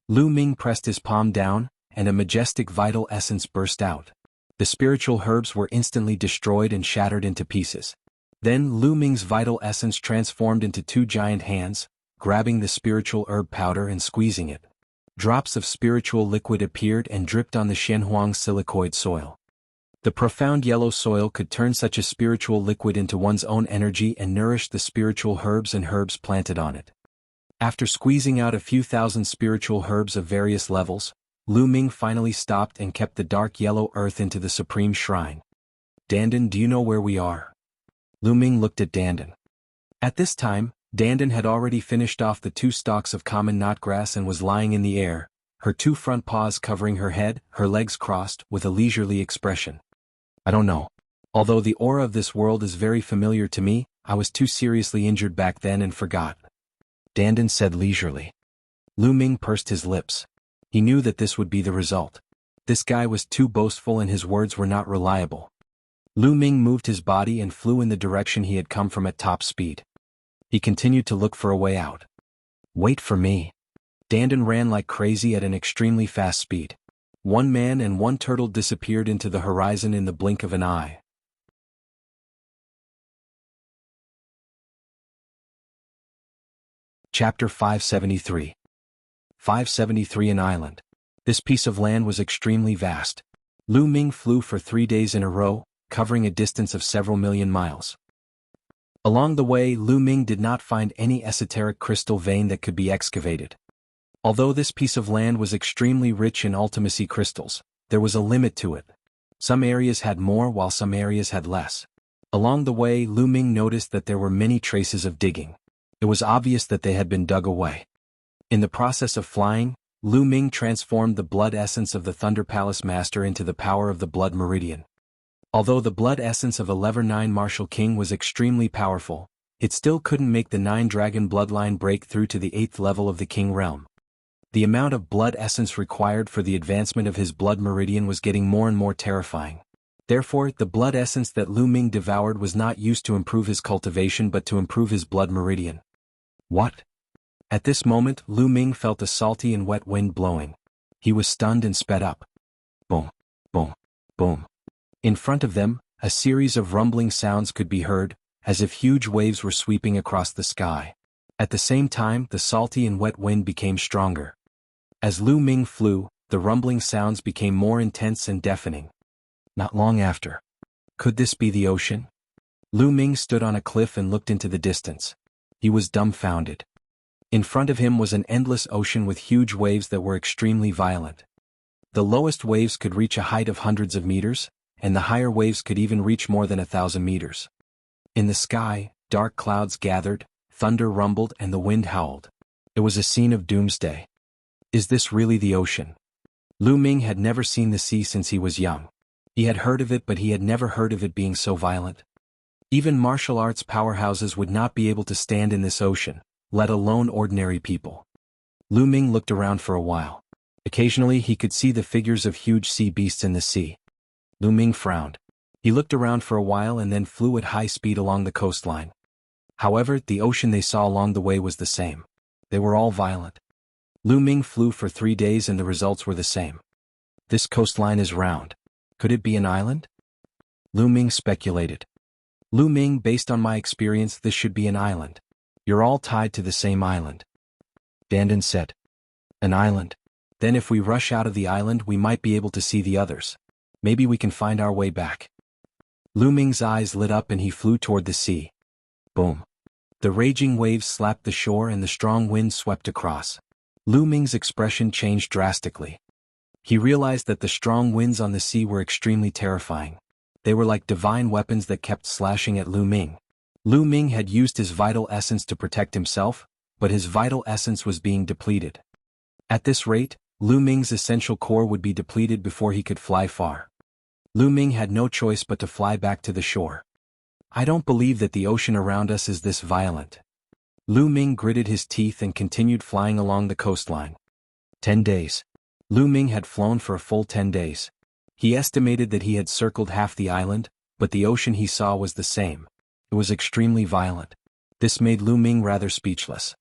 Lu Ming pressed his palm down, and a majestic vital essence burst out. The spiritual herbs were instantly destroyed and shattered into pieces. Then Lu Ming's vital essence transformed into two giant hands, grabbing the spiritual herb powder and squeezing it. Drops of spiritual liquid appeared and dripped on the Shenhuang silicoid soil. The profound yellow soil could turn such a spiritual liquid into one's own energy and nourish the spiritual herbs and herbs planted on it. After squeezing out a few thousand spiritual herbs of various levels, Lu Ming finally stopped and kept the dark yellow earth into the supreme shrine. Dandan, do you know where we are? Lu Ming looked at Dandan. At this time, Dandan had already finished off the 2 stalks of common knotgrass and was lying in the air, her 2 front paws covering her head, her legs crossed, with a leisurely expression. I don't know. Although the aura of this world is very familiar to me, I was too seriously injured back then and forgot. Dandan said leisurely. Lu Ming pursed his lips. He knew that this would be the result. This guy was too boastful and his words were not reliable. Lu Ming moved his body and flew in the direction he had come from at top speed. He continued to look for a way out. Wait for me. Dandan ran like crazy at an extremely fast speed. 1 man and 1 turtle disappeared into the horizon in the blink of an eye. Chapter 573. 573 An island. This piece of land was extremely vast. Lu Ming flew for 3 days in a row, covering a distance of several million miles. Along the way, Lu Ming did not find any esoteric crystal vein that could be excavated. Although this piece of land was extremely rich in ultimacy crystals, there was a limit to it. Some areas had more while some areas had less. Along the way, Lu Ming noticed that there were many traces of digging. It was obvious that they had been dug away. In the process of flying, Lu Ming transformed the blood essence of the Thunder Palace Master into the power of the Blood Meridian. Although the blood essence of a Level 9 Martial King was extremely powerful, it still couldn't make the 9-dragon bloodline break through to the 8th level of the King realm. The amount of blood essence required for the advancement of his blood meridian was getting more and more terrifying. Therefore, the blood essence that Lu Ming devoured was not used to improve his cultivation but to improve his blood meridian. What? At this moment, Lu Ming felt a salty and wet wind blowing. He was stunned and sped up. Boom, boom, boom. In front of them, a series of rumbling sounds could be heard, as if huge waves were sweeping across the sky. At the same time, the salty and wet wind became stronger. As Lu Ming flew, the rumbling sounds became more intense and deafening. Not long after. Could this be the ocean? Lu Ming stood on a cliff and looked into the distance. He was dumbfounded. In front of him was an endless ocean with huge waves that were extremely violent. The lowest waves could reach a height of hundreds of meters, and the higher waves could even reach more than 1,000 meters. In the sky, dark clouds gathered, thunder rumbled and the wind howled. It was a scene of doomsday. Is this really the ocean? Lu Ming had never seen the sea since he was young. He had heard of it but he had never heard of it being so violent. Even martial arts powerhouses would not be able to stand in this ocean, let alone ordinary people. Lu Ming looked around for a while. Occasionally he could see the figures of huge sea beasts in the sea. Lu Ming frowned. He looked around for a while and then flew at high speed along the coastline. However, the ocean they saw along the way was the same. They were all violent. Lu Ming flew for 3 days and the results were the same. This coastline is round. Could it be an island? Lu Ming speculated. Lu Ming, based on my experience, this should be an island. You're all tied to the same island. Dandan said. An island. Then if we rush out of the island we might be able to see the others. Maybe we can find our way back. Lu Ming's eyes lit up and he flew toward the sea. Boom. The raging waves slapped the shore and the strong wind swept across. Lu Ming's expression changed drastically. He realized that the strong winds on the sea were extremely terrifying. They were like divine weapons that kept slashing at Lu Ming. Lu Ming had used his vital essence to protect himself, but his vital essence was being depleted. At this rate, Lu Ming's essential core would be depleted before he could fly far. Lu Ming had no choice but to fly back to the shore. I don't believe that the ocean around us is this violent. Lu Ming gritted his teeth and continued flying along the coastline. 10 days. Lu Ming had flown for a full 10 days. He estimated that he had circled half the island, but the ocean he saw was the same. It was extremely violent. This made Lu Ming rather speechless.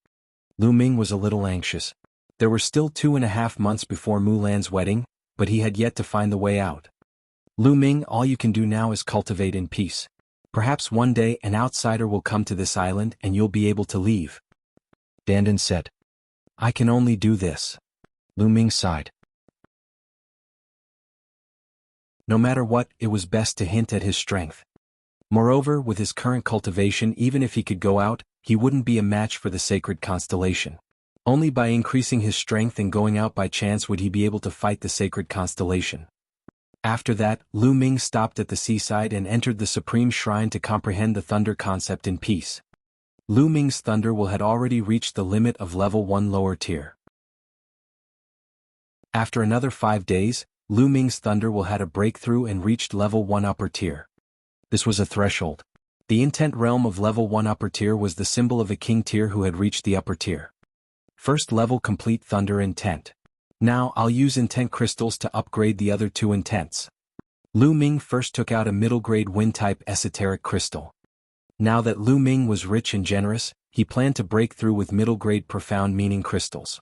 Lu Ming was a little anxious. There were still 2.5 months before Mulan's wedding, but he had yet to find the way out. Lu Ming, all you can do now is cultivate in peace. Perhaps one day an outsider will come to this island and you'll be able to leave. Dandan said. I can only do this. Lu Ming sighed. No matter what, it was best to hint at his strength. Moreover, with his current cultivation, even if he could go out, he wouldn't be a match for the sacred constellation. Only by increasing his strength and going out by chance would he be able to fight the sacred constellation. After that, Lu Ming stopped at the seaside and entered the supreme shrine to comprehend the thunder concept in peace. Lu Ming's thunder will had already reached the limit of level 1 lower tier. After another 5 days, Lu Ming's thunder will had a breakthrough and reached level 1 upper tier. This was a threshold. The intent realm of level 1 upper tier was the symbol of a king tier who had reached the upper tier. First level complete thunder intent. Now I'll use intent crystals to upgrade the other 2 intents. Lu Ming first took out a middle grade wind type esoteric crystal. Now that Lu Ming was rich and generous, he planned to break through with middle grade profound meaning crystals.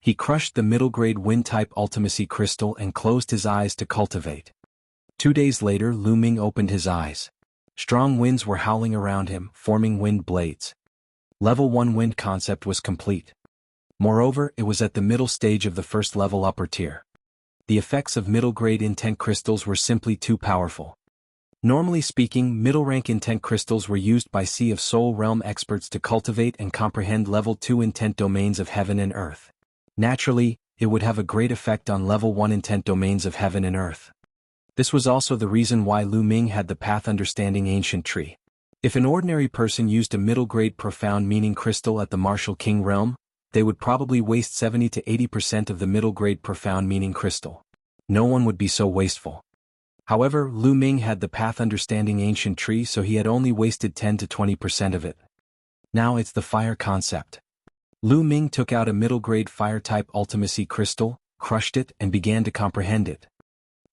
He crushed the middle grade wind type ultimacy crystal and closed his eyes to cultivate. 2 days later, Lu Ming opened his eyes. Strong winds were howling around him, forming wind blades. Level 1 wind concept was complete. Moreover, it was at the middle stage of the first level upper tier. The effects of middle grade intent crystals were simply too powerful. Normally speaking, middle rank intent crystals were used by Sea of Soul realm experts to cultivate and comprehend level 2 intent domains of heaven and earth. Naturally, it would have a great effect on level 1 intent domains of heaven and earth. This was also the reason why Lu Ming had the path understanding ancient tree. If an ordinary person used a middle grade profound meaning crystal at the martial king realm, they would probably waste 70 to 80% of the middle grade profound meaning crystal. No one would be so wasteful. However, Lu Ming had the path understanding ancient tree, so he had only wasted 10 to 20% of it. Now it's the fire concept. Lu Ming took out a middle grade fire type ultimacy crystal, crushed it and began to comprehend it.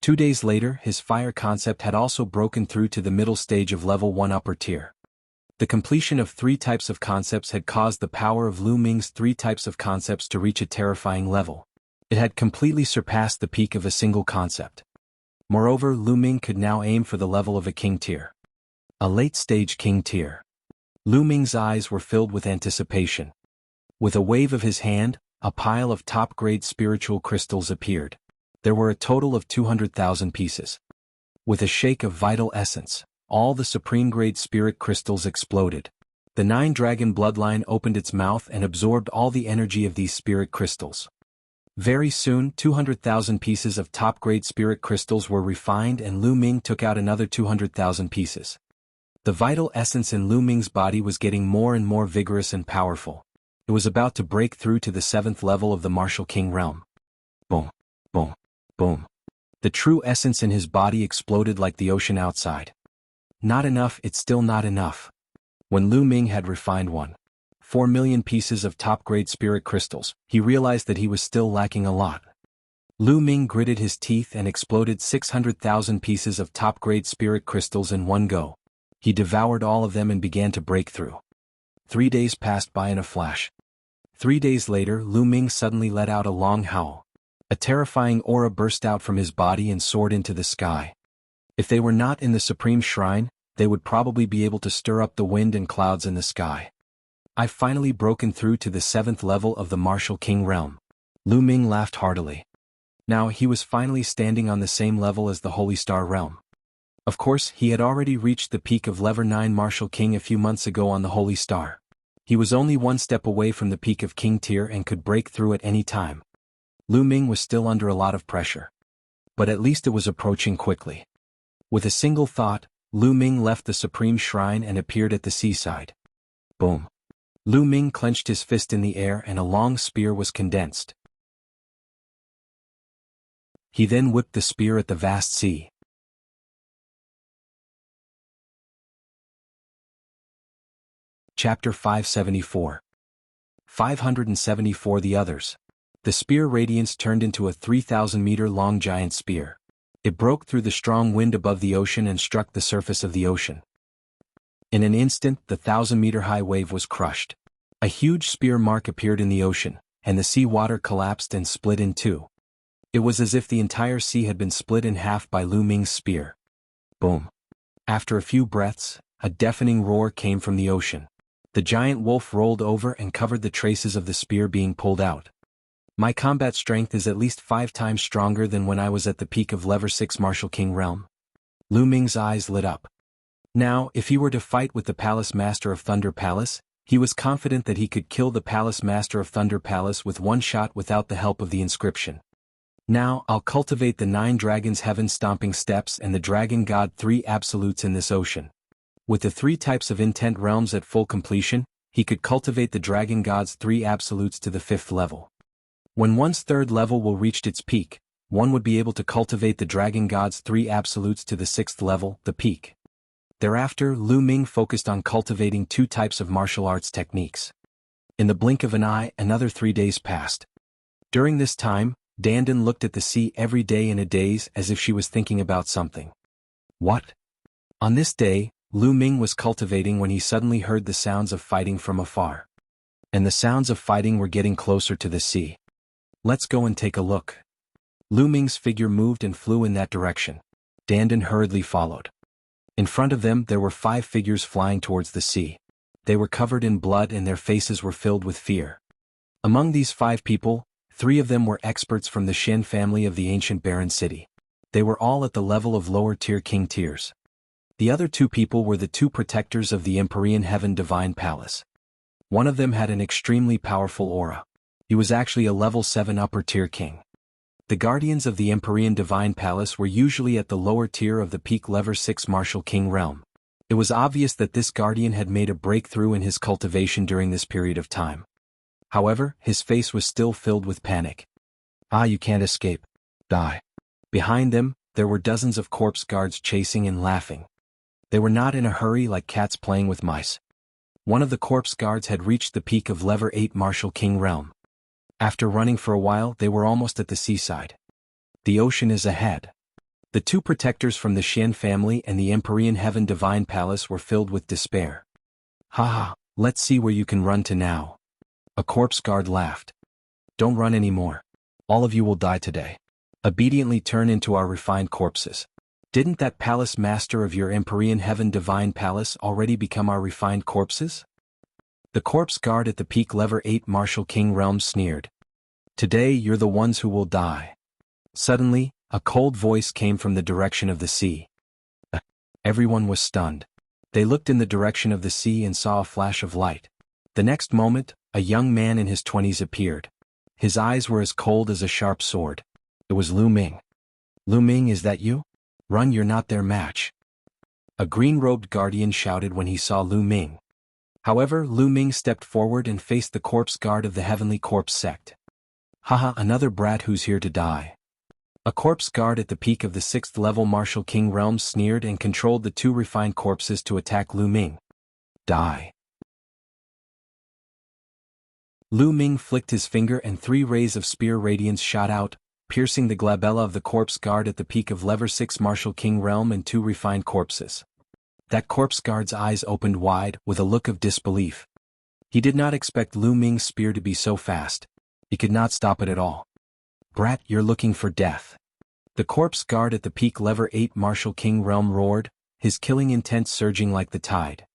2 days later, his fire concept had also broken through to the middle stage of level 1 upper tier. The completion of 3 types of concepts had caused the power of Lu Ming's 3 types of concepts to reach a terrifying level. It had completely surpassed the peak of a single concept. Moreover, Lu Ming could now aim for the level of a king tier. A late-stage king tier. Lu Ming's eyes were filled with anticipation. With a wave of his hand, a pile of top-grade spiritual crystals appeared. There were a total of 200,000 pieces. With a shake of vital essence, all the supreme-grade spirit crystals exploded. The 9-dragon bloodline opened its mouth and absorbed all the energy of these spirit crystals. Very soon, 200,000 pieces of top-grade spirit crystals were refined and Lu Ming took out another 200,000 pieces. The vital essence in Lu Ming's body was getting more and more vigorous and powerful. It was about to break through to the 7th level of the martial king realm. Boom, boom, boom. The true essence in his body exploded like the ocean outside. Not enough, it's still not enough. When Lu Ming had refined 1.4 million pieces of top-grade spirit crystals, he realized that he was still lacking a lot. Lu Ming gritted his teeth and exploded 600,000 pieces of top-grade spirit crystals in one go. He devoured all of them and began to break through. 3 days passed by in a flash. 3 days later, Lu Ming suddenly let out a long howl. A terrifying aura burst out from his body and soared into the sky. If they were not in the supreme shrine, they would probably be able to stir up the wind and clouds in the sky. I've finally broken through to the 7th level of the martial king realm. Lu Ming laughed heartily. Now he was finally standing on the same level as the Holy Star realm. Of course, he had already reached the peak of Level 9 Martial King a few months ago on the Holy Star. He was only one step away from the peak of King Tier and could break through at any time. Lu Ming was still under a lot of pressure. But at least it was approaching quickly. With a single thought, Lu Ming left the Supreme Shrine and appeared at the seaside. Boom. Lu Ming clenched his fist in the air and a long spear was condensed. He then whipped the spear at the vast sea. Chapter 574. 574 The Others. The spear radiance turned into a 3,000-meter-long giant spear. It broke through the strong wind above the ocean and struck the surface of the ocean. In an instant, the 1,000-meter-high wave was crushed. A huge spear mark appeared in the ocean, and the sea water collapsed and split in two. It was as if the entire sea had been split in half by Lu Ming's spear. Boom. After a few breaths, a deafening roar came from the ocean. The giant wolf rolled over and covered the traces of the spear being pulled out. My combat strength is at least 5 times stronger than when I was at the peak of Level 6 Martial King realm. Lu Ming's eyes lit up. Now, if he were to fight with the Palace Master of Thunder Palace, he was confident that he could kill the Palace Master of Thunder Palace with one shot without the help of the inscription. Now, I'll cultivate the 9 dragons' heaven-stomping steps and the Dragon God 3 absolutes in this ocean. With the 3 types of intent realms at full completion, he could cultivate the Dragon God's 3 absolutes to the 5th level. When one's 3rd level will reach its peak, one would be able to cultivate the Dragon God's 3 absolutes to the 6th level, the peak. Thereafter, Lu Ming focused on cultivating 2 types of martial arts techniques. In the blink of an eye, another 3 days passed. During this time, Dandan looked at the sea every day in a daze as if she was thinking about something. What? On this day, Lu Ming was cultivating when he suddenly heard the sounds of fighting from afar. And the sounds of fighting were getting closer to the sea. Let's go and take a look. Lu Ming's figure moved and flew in that direction. Dandan hurriedly followed. In front of them there were 5 figures flying towards the sea. They were covered in blood and their faces were filled with fear. Among these 5 people, 3 of them were experts from the Shen family of the ancient Baron City. They were all at the level of lower-tier king tiers. The other 2 people were the 2 protectors of the Empyrean Heaven Divine Palace. One of them had an extremely powerful aura. He was actually a level 7 upper-tier king. The guardians of the Empyrean Divine Palace were usually at the lower tier of the peak Level 6 Martial King realm. It was obvious that this guardian had made a breakthrough in his cultivation during this period of time. However, his face was still filled with panic. Ah, you can't escape. Die. Behind them, there were dozens of corpse guards chasing and laughing. They were not in a hurry like cats playing with mice. One of the corpse guards had reached the peak of Level 8 Martial King realm. After running for a while, they were almost at the seaside. The ocean is ahead. The 2 protectors from the Shen family and the Empyrean Heaven Divine Palace were filled with despair. Haha, let's see where you can run to now. A corpse guard laughed. Don't run anymore. All of you will die today. Obediently turn into our refined corpses. Didn't that palace master of your Empyrean Heaven Divine Palace already become our refined corpses? The corpse guard at the peak Level 8 Martial King realm sneered. Today you're the ones who will die. Suddenly, a cold voice came from the direction of the sea. Everyone was stunned. They looked in the direction of the sea and saw a flash of light. The next moment, a young man in his 20s appeared. His eyes were as cold as a sharp sword. It was Lu Ming. Lu Ming, is that you? Run, you're not their match. A green-robed guardian shouted when he saw Lu Ming. However, Lu Ming stepped forward and faced the corpse guard of the Heavenly Corpse sect. Haha, another brat who's here to die. A corpse guard at the peak of the 6th level Martial King realm sneered and controlled the 2 refined corpses to attack Lu Ming. Die. Lu Ming flicked his finger and 3 rays of spear radiance shot out, piercing the glabella of the corpse guard at the peak of Level 6 Martial King realm and 2 refined corpses. That corpse guard's eyes opened wide with a look of disbelief. He did not expect Lu Ming's spear to be so fast. He could not stop it at all. Brat, you're looking for death. The corpse guard at the peak Level 8 Martial King realm roared, his killing intent surging like the tide.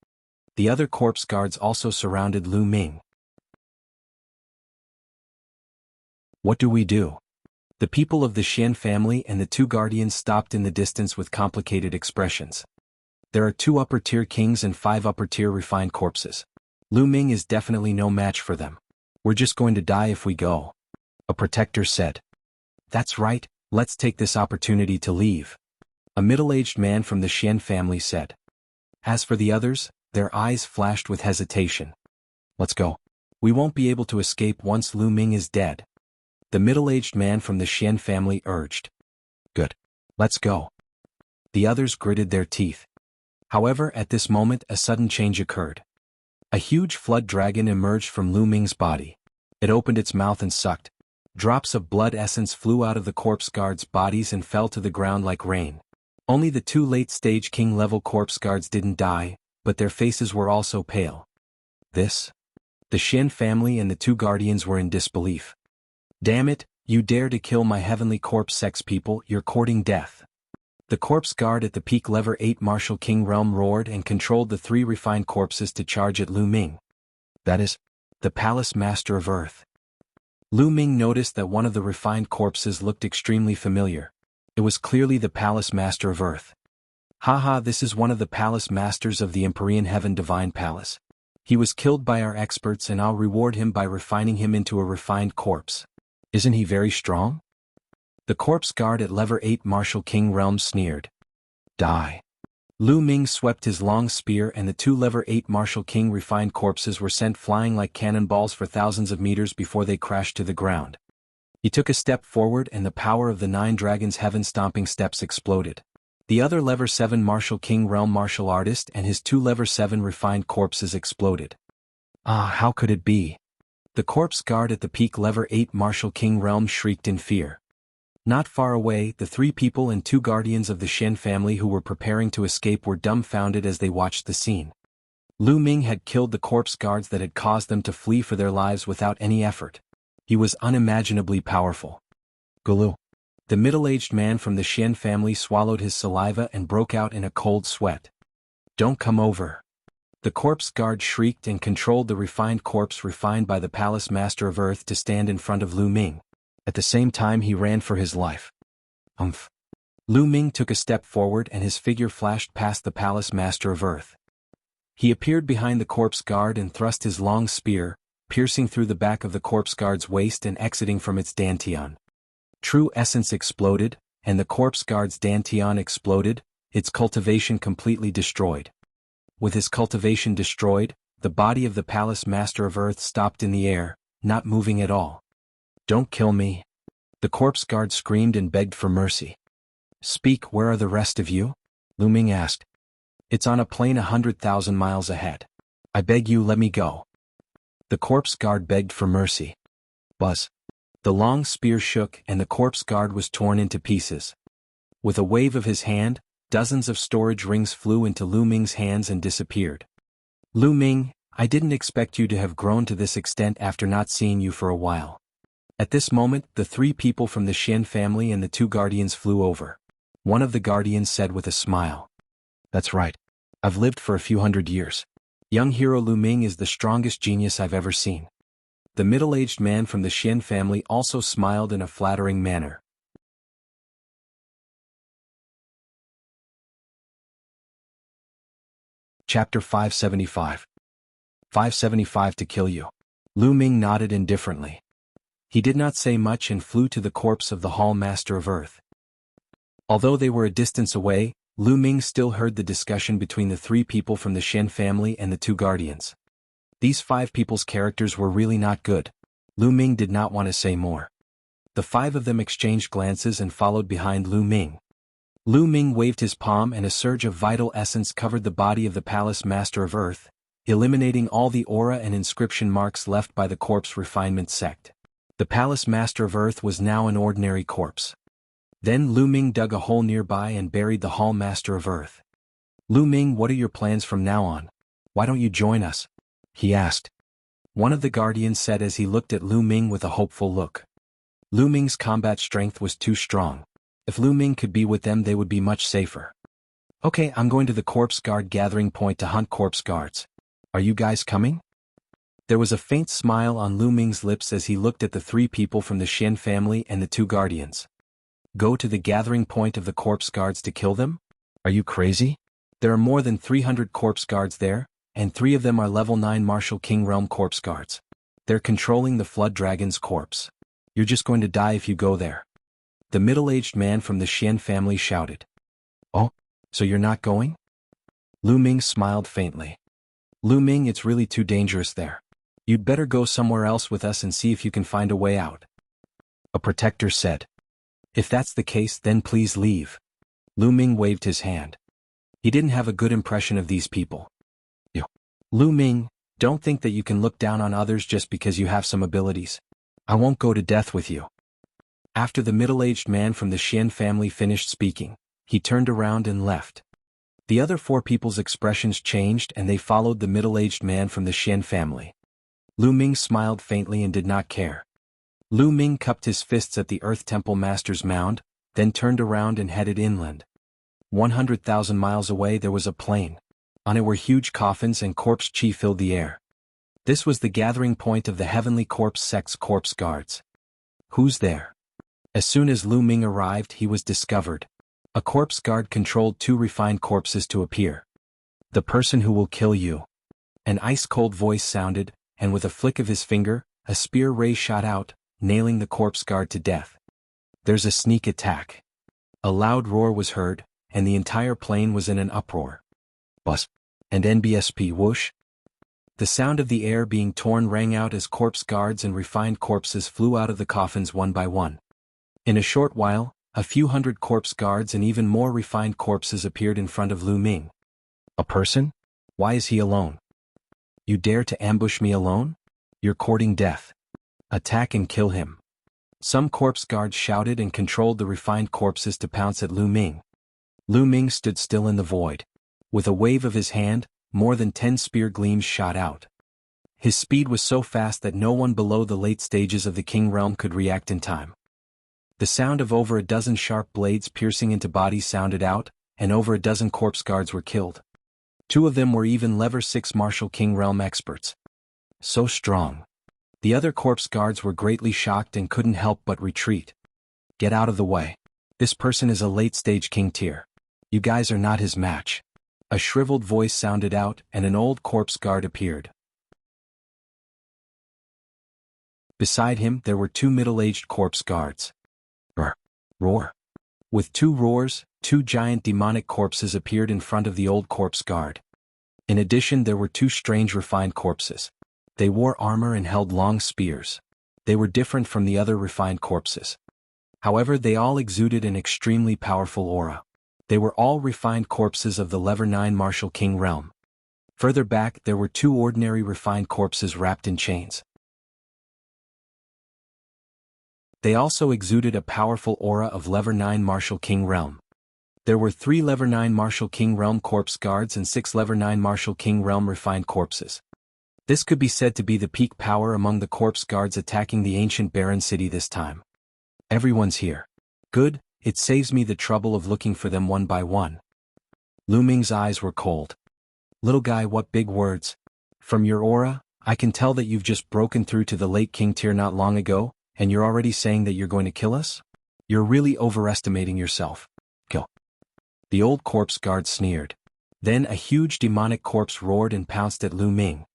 The other corpse guards also surrounded Lu Ming. What do we do? The people of the Xian family and the two guardians stopped in the distance with complicated expressions. There are 2 upper-tier kings and 5 upper-tier refined corpses. Lu Ming is definitely no match for them. We're just going to die if we go, a protector said. That's right, let's take this opportunity to leave, a middle-aged man from the Xian family said. As for the others, their eyes flashed with hesitation. Let's go. We won't be able to escape once Lu Ming is dead, the middle-aged man from the Xian family urged. Good. Let's go. The others gritted their teeth. However, at this moment a sudden change occurred. A huge flood dragon emerged from Lu Ming's body. It opened its mouth and sucked. Drops of blood essence flew out of the corpse guards' bodies and fell to the ground like rain. Only the 2 late-stage king-level corpse guards didn't die, but their faces were also pale. This? The Xian family and the 2 guardians were in disbelief. Damn it, you dare to kill my heavenly corpse sex people, you're courting death. The corpse guard at the peak level 8 Martial King realm roared and controlled the 3 refined corpses to charge at Lu Ming. That is, the Palace Master of Earth. Lu Ming noticed that one of the refined corpses looked extremely familiar. It was clearly the Palace Master of Earth. Haha, this is one of the Palace Masters of the Empyrean Heaven Divine Palace. He was killed by our experts and I'll reward him by refining him into a refined corpse. Isn't he very strong? The corpse guard at lever 8 Martial King realm sneered. Die. Lu Ming swept his long spear and the 2 lever 8 Martial King refined corpses were sent flying like cannonballs for thousands of meters before they crashed to the ground. He took a step forward and the power of the 9 dragons' heaven-stomping steps exploded. The other lever 7 Martial King realm martial artist and his 2 lever 7 refined corpses exploded. Ah, how could it be? The corpse guard at the peak lever 8 Martial King realm shrieked in fear. Not far away, the 3 people and 2 guardians of the Xian family who were preparing to escape were dumbfounded as they watched the scene. Lu Ming had killed the corpse guards that had caused them to flee for their lives without any effort. He was unimaginably powerful. Gulu. The middle-aged man from the Xian family swallowed his saliva and broke out in a cold sweat. Don't come over. The corpse guard shrieked and controlled the refined corpse refined by the Palace Master of Earth to stand in front of Lu Ming. At the same time he ran for his life. Lu Ming took a step forward and his figure flashed past the Palace Master of Earth. He appeared behind the corpse guard and thrust his long spear, piercing through the back of the corpse guard's waist and exiting from its dantian. True essence exploded, and the corpse guard's dantian exploded, its cultivation completely destroyed. With his cultivation destroyed, the body of the Palace Master of Earth stopped in the air, not moving at all. Don't kill me. The corpse guard screamed and begged for mercy. Speak, where are the rest of you? Lu Ming asked. It's on a plane 100,000 miles ahead. I beg you, let me go. The corpse guard begged for mercy. Buzz. The long spear shook and the corpse guard was torn into pieces. With a wave of his hand, dozens of storage rings flew into Lu Ming's hands and disappeared. Lu Ming, I didn't expect you to have grown to this extent after not seeing you for a while. At this moment, the 3 people from the Xian family and the 2 guardians flew over. One of the guardians said with a smile. That's right. I've lived for a few hundred years. Young hero Lu Ming is the strongest genius I've ever seen. The middle-aged man from the Xian family also smiled in a flattering manner. Chapter 575. 575 to kill you. Lu Ming nodded indifferently. He did not say much and flew to the corpse of the Hall Master of Earth. Although they were a distance away, Lu Ming still heard the discussion between the 3 people from the Xian family and the 2 guardians. These 5 people's characters were really not good. Lu Ming did not want to say more. The 5 of them exchanged glances and followed behind Lu Ming. Lu Ming waved his palm and a surge of vital essence covered the body of the Palace Master of Earth, eliminating all the aura and inscription marks left by the corpse refinement sect. The Palace Master of Earth was now an ordinary corpse. Then Lu Ming dug a hole nearby and buried the Hall Master of Earth. Lu Ming, what are your plans from now on? Why don't you join us? He asked. One of the guardians said as he looked at Lu Ming with a hopeful look. Lu Ming's combat strength was too strong. If Lu Ming could be with them they would be much safer. Okay, I'm going to the corpse guard gathering point to hunt corpse guards. Are you guys coming? There was a faint smile on Lu Ming's lips as he looked at the three people from the Xian family and the two guardians. Go to the gathering point of the corpse guards to kill them? Are you crazy? There are more than 300 corpse guards there, and 3 of them are level 9 Martial King Realm corpse guards. They're controlling the Flood Dragon's corpse. You're just going to die if you go there. The middle-aged man from the Xian family shouted. Oh, so you're not going? Lu Ming smiled faintly. Lu Ming, it's really too dangerous there. You'd better go somewhere else with us and see if you can find a way out. A protector said. If that's the case, then please leave. Lu Ming waved his hand. He didn't have a good impression of these people. Lu Ming, don't think that you can look down on others just because you have some abilities. I won't go to death with you. After the middle-aged man from the Xian family finished speaking, he turned around and left. The other 4 people's expressions changed and they followed the middle-aged man from the Xian family. Lu Ming smiled faintly and did not care. Lu Ming cupped his fists at the Earth Temple Master's mound, then turned around and headed inland. 100,000 miles away there was a plain. On it were huge coffins and corpse chi filled the air. This was the gathering point of the Heavenly Corpse Sect's corpse guards. Who's there? As soon as Lu Ming arrived, he was discovered. A corpse guard controlled 2 refined corpses to appear. The person who will kill you. An ice-cold voice sounded, and with a flick of his finger, a spear ray shot out, nailing the corpse guard to death. There's a sneak attack. A loud roar was heard, and the entire plain was in an uproar. Buzz. And NBSP whoosh. The sound of the air being torn rang out as corpse guards and refined corpses flew out of the coffins one by one. In a short while, a few hundred corpse guards and even more refined corpses appeared in front of Lu Ming. A person? Why is he alone? You dare to ambush me alone? You're courting death. Attack and kill him. Some corpse guards shouted and controlled the refined corpses to pounce at Lu Ming. Lu Ming stood still in the void. With a wave of his hand, more than 10 spear gleams shot out. His speed was so fast that no one below the late stages of the King Realm could react in time. The sound of over a dozen sharp blades piercing into bodies sounded out, and over a dozen corpse guards were killed. 2 of them were even level 6 Martial King Realm experts. So strong. The other corpse guards were greatly shocked and couldn't help but retreat. Get out of the way. This person is a late-stage king tier. You guys are not his match. A shriveled voice sounded out and an old corpse guard appeared. Beside him there were 2 middle-aged corpse guards. Roar. With 2 roars, 2 giant demonic corpses appeared in front of the old corpse guard. In addition, there were 2 strange refined corpses. They wore armor and held long spears. They were different from the other refined corpses. However, they all exuded an extremely powerful aura. They were all refined corpses of the level 9 Martial King Realm. Further back, there were 2 ordinary refined corpses wrapped in chains. They also exuded a powerful aura of level 9 Martial King Realm. There were 3 level 9 Martial King Realm corpse guards and 6 level 9 Martial King Realm refined corpses. This could be said to be the peak power among the corpse guards attacking the ancient barren city this time. Everyone's here. Good, it saves me the trouble of looking for them one by one. Lu Ming's eyes were cold. Little guy, what big words. From your aura, I can tell that you've just broken through to the late king tier not long ago, and you're already saying that you're going to kill us? You're really overestimating yourself. Kill. The old corpse guard sneered. Then a huge demonic corpse roared and pounced at Lu Ming.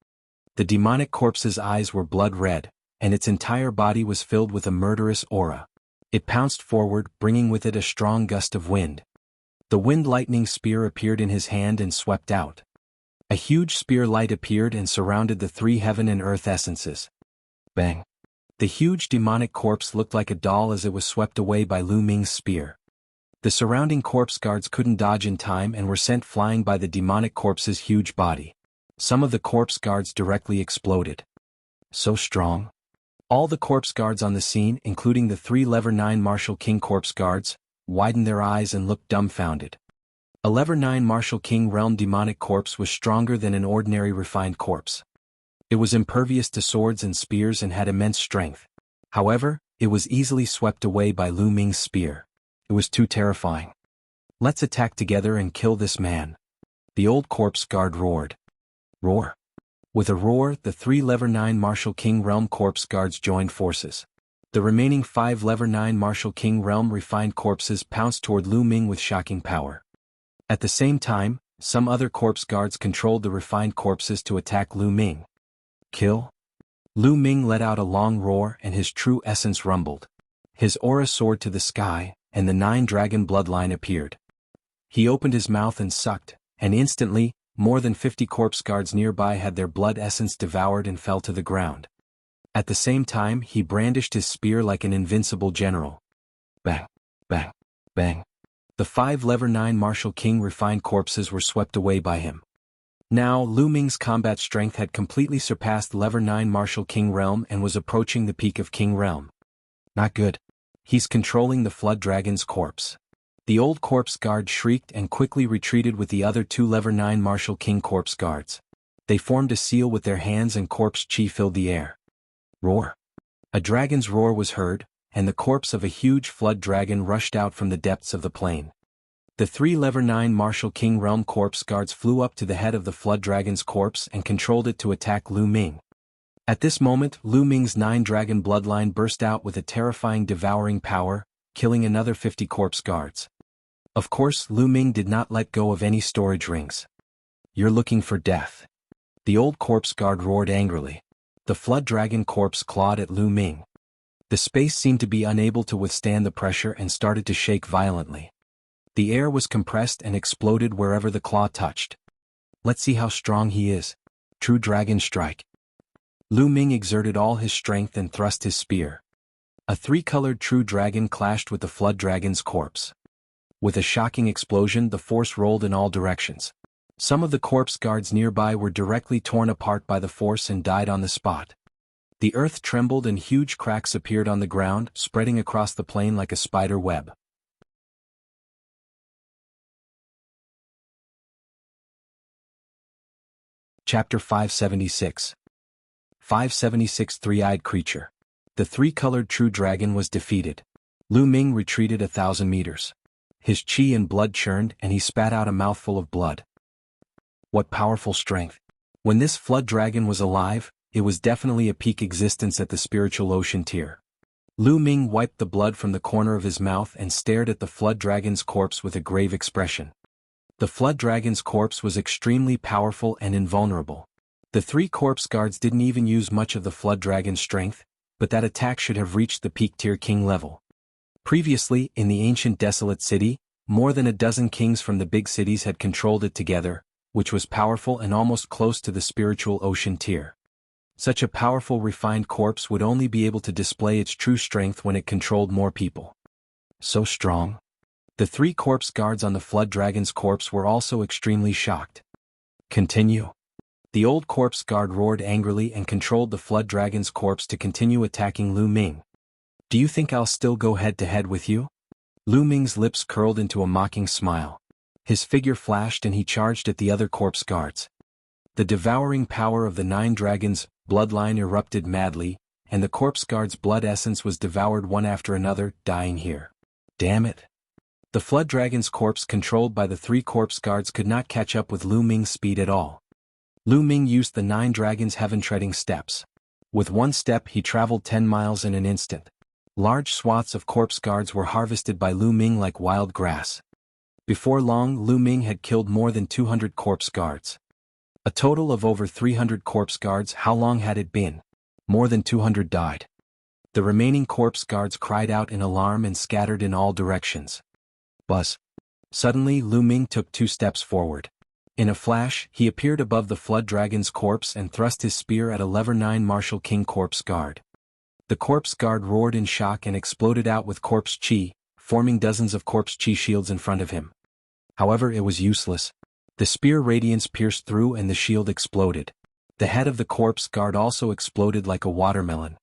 The demonic corpse's eyes were blood red, and its entire body was filled with a murderous aura. It pounced forward, bringing with it a strong gust of wind. The wind lightning spear appeared in his hand and swept out. A huge spear light appeared and surrounded the 3 heaven and earth essences. Bang. The huge demonic corpse looked like a doll as it was swept away by Lu Ming's spear. The surrounding corpse guards couldn't dodge in time and were sent flying by the demonic corpse's huge body. Some of the corpse guards directly exploded. So strong. All the corpse guards on the scene, including the 3 level 9 Martial King corpse guards, widened their eyes and looked dumbfounded. A level 9 Martial King Realm demonic corpse was stronger than an ordinary refined corpse. It was impervious to swords and spears and had immense strength. However, it was easily swept away by Lu Ming's spear. It was too terrifying. Let's attack together and kill this man. The old corpse guard roared. Roar. With a roar, the 3 Level 9 Martial King Realm Corpse Guards joined forces. The remaining 5 Level 9 Martial King Realm Refined Corpses pounced toward Lu Ming with shocking power. At the same time, some other corpse guards controlled the refined corpses to attack Lu Ming. Kill? Lu Ming let out a long roar and his true essence rumbled. His aura soared to the sky, and the 9-dragon bloodline appeared. He opened his mouth and sucked, and instantly, more than 50 corpse guards nearby had their blood essence devoured and fell to the ground. At the same time, he brandished his spear like an invincible general. Bang, bang, bang. The 5 Level 9 Martial King refined corpses were swept away by him. Now, Lu Ming's combat strength had completely surpassed Level 9 Martial King Realm and was approaching the peak of King Realm. Not good. He's controlling the Flood Dragon's corpse. The old corpse guard shrieked and quickly retreated with the other 2 Level 9 Martial King corpse guards. They formed a seal with their hands and corpse chi filled the air. Roar. A dragon's roar was heard, and the corpse of a huge flood dragon rushed out from the depths of the plain. The 3 Level 9 Martial King Realm corpse guards flew up to the head of the flood dragon's corpse and controlled it to attack Lu Ming. At this moment, Lu Ming's 9-dragon bloodline burst out with a terrifying devouring power, killing another 50 corpse guards. Of course, Lu Ming did not let go of any storage rings. You're looking for death. The old corpse guard roared angrily. The flood dragon corpse clawed at Lu Ming. The space seemed to be unable to withstand the pressure and started to shake violently. The air was compressed and exploded wherever the claw touched. Let's see how strong he is. True dragon strike. Lu Ming exerted all his strength and thrust his spear. A 3-colored true dragon clashed with the flood dragon's corpse. With a shocking explosion, the force rolled in all directions. Some of the corpse guards nearby were directly torn apart by the force and died on the spot. The earth trembled and huge cracks appeared on the ground, spreading across the plain like a spider web. Chapter 576. 576 Three-Eyed Creature. The 3-colored true dragon was defeated. Lu Ming retreated 1,000 meters. His chi and blood churned and he spat out a mouthful of blood. What powerful strength. When this flood dragon was alive, it was definitely a peak existence at the spiritual ocean tier. Lu Ming wiped the blood from the corner of his mouth and stared at the flood dragon's corpse with a grave expression. The flood dragon's corpse was extremely powerful and invulnerable. The 3 corpse guards didn't even use much of the flood dragon's strength, but that attack should have reached the peak tier king level. Previously, in the ancient desolate city, more than a dozen kings from the big cities had controlled it together, which was powerful and almost close to the spiritual ocean tier. Such a powerful refined corpse would only be able to display its true strength when it controlled more people. So strong. The 3 corpse guards on the flood dragon's corpse were also extremely shocked. Continue. The old corpse guard roared angrily and controlled the flood dragon's corpse to continue attacking Lu Ming. Do you think I'll still go head-to-head with you? Lu Ming's lips curled into a mocking smile. His figure flashed and he charged at the other corpse guards. The devouring power of the 9 dragons' bloodline erupted madly, and the corpse guard's blood essence was devoured one after another, dying here. Damn it. The flood dragon's corpse controlled by the 3 corpse guards could not catch up with Lu Ming's speed at all. Lu Ming used the 9 dragons' heaven-treading steps. With one step he traveled 10 miles in an instant. Large swaths of corpse guards were harvested by Lu Ming like wild grass. Before long, Lu Ming had killed more than 200 corpse guards. A total of over 300 corpse guards. How long had it been? More than 200 died. The remaining corpse guards cried out in alarm and scattered in all directions. Buzz. Suddenly Lu Ming took 2 steps forward. In a flash, he appeared above the flood dragon's corpse and thrust his spear at a Level 9 Martial King corpse guard. The corpse guard roared in shock and exploded out with corpse chi, forming dozens of corpse chi shields in front of him. However, it was useless. The spear radiance pierced through and the shield exploded. The head of the corpse guard also exploded like a watermelon.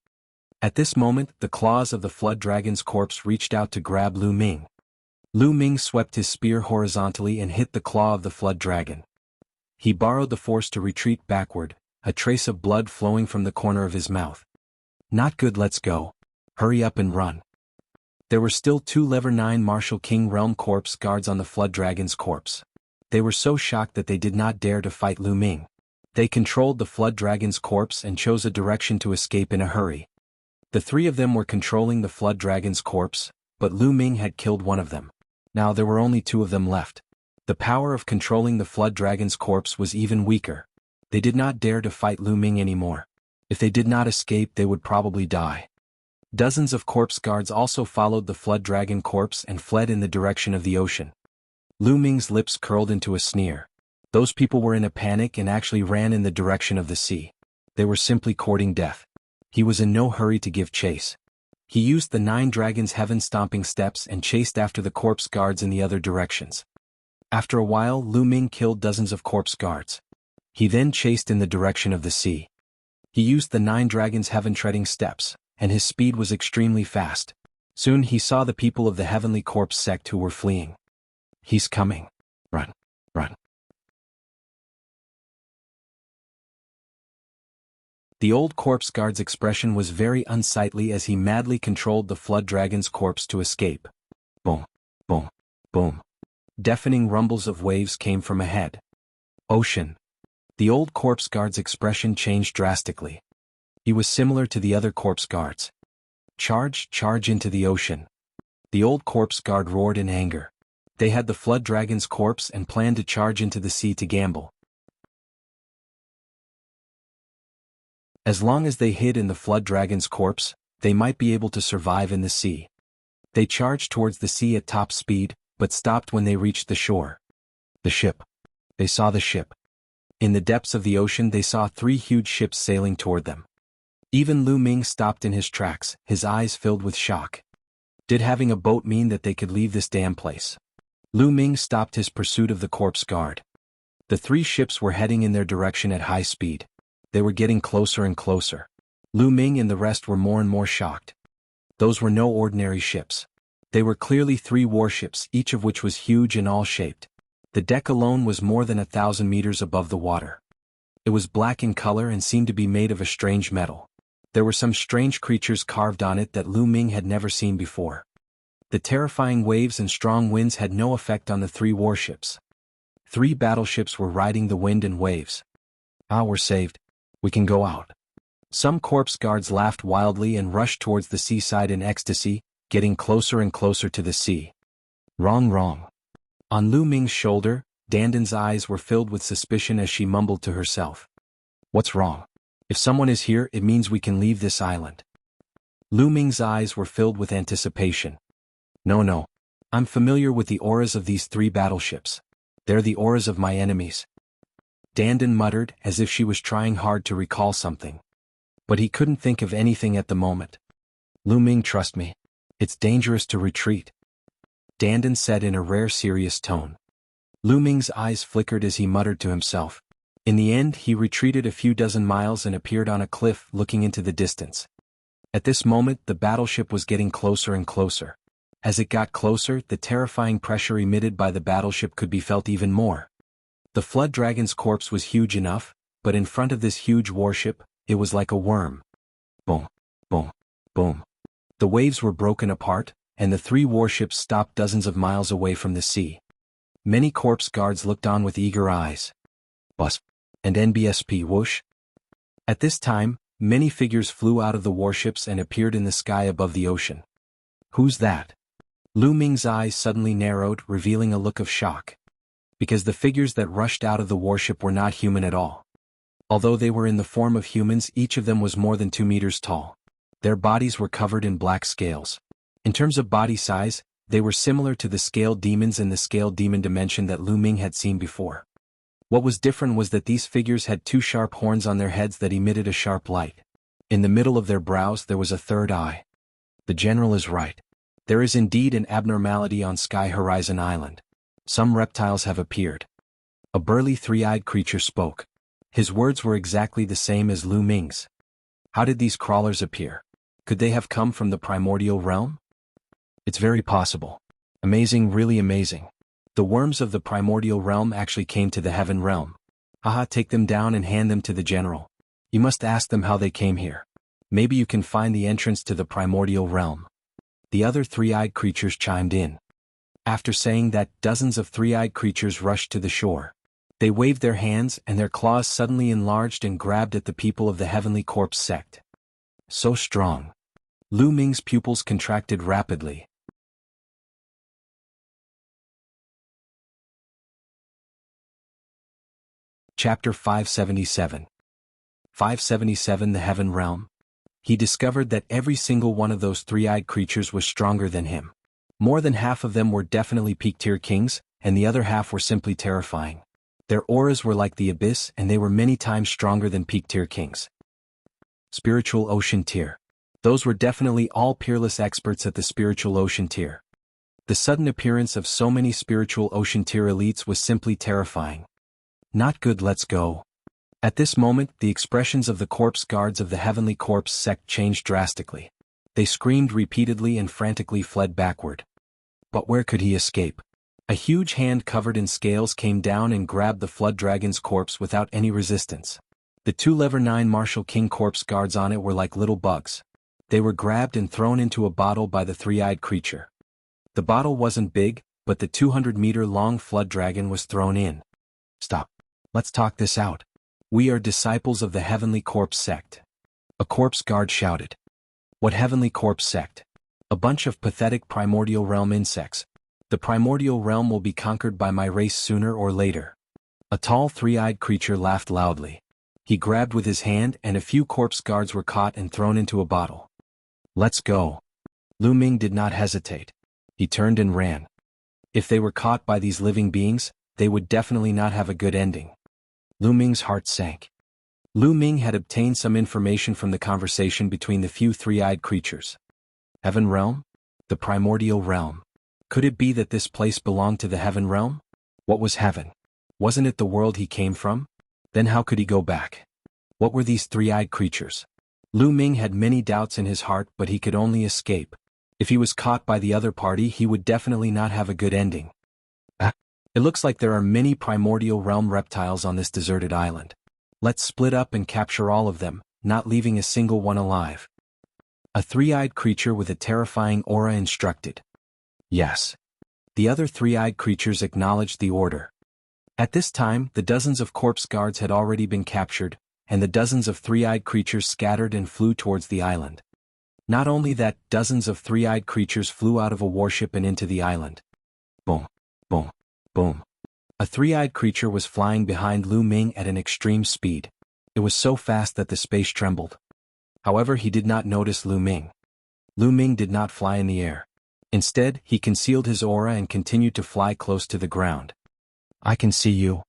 At this moment, the claws of the flood dragon's corpse reached out to grab Lu Ming. Lu Ming swept his spear horizontally and hit the claw of the flood dragon. He borrowed the force to retreat backward, a trace of blood flowing from the corner of his mouth. Not good, let's go. Hurry up and run. There were still 2 Level 9 Martial King Realm corpse guards on the flood dragon's corpse. They were so shocked that they did not dare to fight Lu Ming. They controlled the flood dragon's corpse and chose a direction to escape in a hurry. The three of them were controlling the flood dragon's corpse, but Lu Ming had killed one of them. Now there were only two of them left. The power of controlling the flood dragon's corpse was even weaker. They did not dare to fight Lu Ming anymore. If they did not escape, they would probably die. Dozens of corpse guards also followed the flood dragon corpse and fled in the direction of the ocean. Lu Ming's lips curled into a sneer. Those people were in a panic and actually ran in the direction of the sea. They were simply courting death. He was in no hurry to give chase. He used the 9 dragons' heaven-stomping steps and chased after the corpse guards in the other directions. After a while, Lu Ming killed dozens of corpse guards. He then chased in the direction of the sea. He used the 9 dragons' heaven-treading steps, and his speed was extremely fast. Soon he saw the people of the heavenly corpse sect who were fleeing. He's coming. Run, run. The old corpse guard's expression was very unsightly as he madly controlled the flood dragon's corpse to escape. Boom, boom, boom. Deafening rumbles of waves came from ahead. Ocean. The old corpse guard's expression changed drastically. He was similar to the other corpse guards. Charge, charge into the ocean. The old corpse guard roared in anger. They had the flood dragon's corpse and planned to charge into the sea to gamble. As long as they hid in the flood dragon's corpse, they might be able to survive in the sea. They charged towards the sea at top speed, but stopped when they reached the shore. The ship. They saw the ship. In the depths of the ocean they saw 3 huge ships sailing toward them. Even Lu Ming stopped in his tracks, his eyes filled with shock. Did having a boat mean that they could leave this damn place? Lu Ming stopped his pursuit of the corpse guard. The 3 ships were heading in their direction at high speed. They were getting closer and closer. Lu Ming and the rest were more and more shocked. Those were no ordinary ships. They were clearly 3 warships, each of which was huge and all-shaped. The deck alone was more than 1,000 meters above the water. It was black in color and seemed to be made of a strange metal. There were some strange creatures carved on it that Lu Ming had never seen before. The terrifying waves and strong winds had no effect on the 3 warships. 3 battleships were riding the wind and waves. Ah, we're saved. We can go out. Some corpse guards laughed wildly and rushed towards the seaside in ecstasy, getting closer and closer to the sea. Wrong, wrong. On Lu Ming's shoulder, Dandan's eyes were filled with suspicion as she mumbled to herself. What's wrong? If someone is here, it means we can leave this island. Lu Ming's eyes were filled with anticipation. No. I'm familiar with the auras of these 3 battleships. They're the auras of my enemies. Dandan muttered, as if she was trying hard to recall something. But he couldn't think of anything at the moment. Lu Ming, trust me. It's dangerous to retreat. Dandan said in a rare serious tone. Lu Ming's eyes flickered as he muttered to himself. In the end, he retreated a few dozen miles and appeared on a cliff looking into the distance. At this moment, the battleship was getting closer and closer. As it got closer, the terrifying pressure emitted by the battleship could be felt even more. The flood dragon's corpse was huge enough, but in front of this huge warship, it was like a worm. Boom, boom, boom. The waves were broken apart, and the 3 warships stopped dozens of miles away from the sea. Many corpse guards looked on with eager eyes. Bus. And NBSP whoosh. At this time, many figures flew out of the warships and appeared in the sky above the ocean. Who's that? Lu Ming's eyes suddenly narrowed, revealing a look of shock. Because the figures that rushed out of the warship were not human at all. Although they were in the form of humans, each of them was more than 2 meters tall. Their bodies were covered in black scales. In terms of body size, they were similar to the scaled demons in the scaled demon dimension that Lu Ming had seen before. What was different was that these figures had 2 sharp horns on their heads that emitted a sharp light. In the middle of their brows there was a 3rd eye. The general is right. There is indeed an abnormality on Sky Horizon Island. Some reptiles have appeared. A burly 3-eyed creature spoke. His words were exactly the same as Lu Ming's. How did these crawlers appear? Could they have come from the primordial realm? It's very possible. Amazing, really amazing. The worms of the primordial realm actually came to the heaven realm. Haha, take them down and hand them to the general. You must ask them how they came here. Maybe you can find the entrance to the primordial realm. The other 3-eyed creatures chimed in. After saying that, dozens of 3-eyed creatures rushed to the shore. They waved their hands and their claws suddenly enlarged and grabbed at the people of the Heavenly Corpse sect. So strong. Lu Ming's pupils contracted rapidly. Chapter 577. 577 The Heaven Realm. He discovered that every single one of those three-eyed creatures was stronger than him. More than half of them were definitely peak-tier kings, and the other half were simply terrifying. Their auras were like the abyss and they were many times stronger than peak-tier kings. Spiritual Ocean Tier. Those were definitely all peerless experts at the Spiritual Ocean Tier. The sudden appearance of so many Spiritual Ocean Tier elites was simply terrifying. Not good, let's go. At this moment, the expressions of the corpse guards of the Heavenly Corpse sect changed drastically. They screamed repeatedly and frantically fled backward. But where could he escape? A huge hand covered in scales came down and grabbed the Flood Dragon's corpse without any resistance. The two Lever 9 Martial King corpse guards on it were like little bugs. They were grabbed and thrown into a bottle by the three-eyed creature. The bottle wasn't big, but the 200-meter-long Flood Dragon was thrown in. Stop. Let's talk this out. We are disciples of the Heavenly Corpse sect. A corpse guard shouted. What Heavenly Corpse sect? A bunch of pathetic primordial realm insects. The primordial realm will be conquered by my race sooner or later. A tall three-eyed creature laughed loudly. He grabbed with his hand and a few corpse guards were caught and thrown into a bottle. Let's go. Lu Ming did not hesitate. He turned and ran. If they were caught by these living beings, they would definitely not have a good ending. Lu Ming's heart sank. Lu Ming had obtained some information from the conversation between the few three-eyed creatures. Heaven Realm? The primordial realm. Could it be that this place belonged to the Heaven Realm? What was heaven? Wasn't it the world he came from? Then how could he go back? What were these three-eyed creatures? Lu Ming had many doubts in his heart, but he could only escape. If he was caught by the other party, he would definitely not have a good ending. It looks like there are many primordial realm reptiles on this deserted island. Let's split up and capture all of them, not leaving a single one alive. A three-eyed creature with a terrifying aura instructed. Yes. The other three-eyed creatures acknowledged the order. At this time, the dozens of corpse guards had already been captured, and the dozens of three-eyed creatures scattered and flew towards the island. Not only that, dozens of three-eyed creatures flew out of a warship and into the island. Boom, boom, boom. A three-eyed creature was flying behind Lu Ming at an extreme speed. It was so fast that the space trembled. However, he did not notice Lu Ming. Lu Ming did not fly in the air. Instead, he concealed his aura and continued to fly close to the ground. I can see you.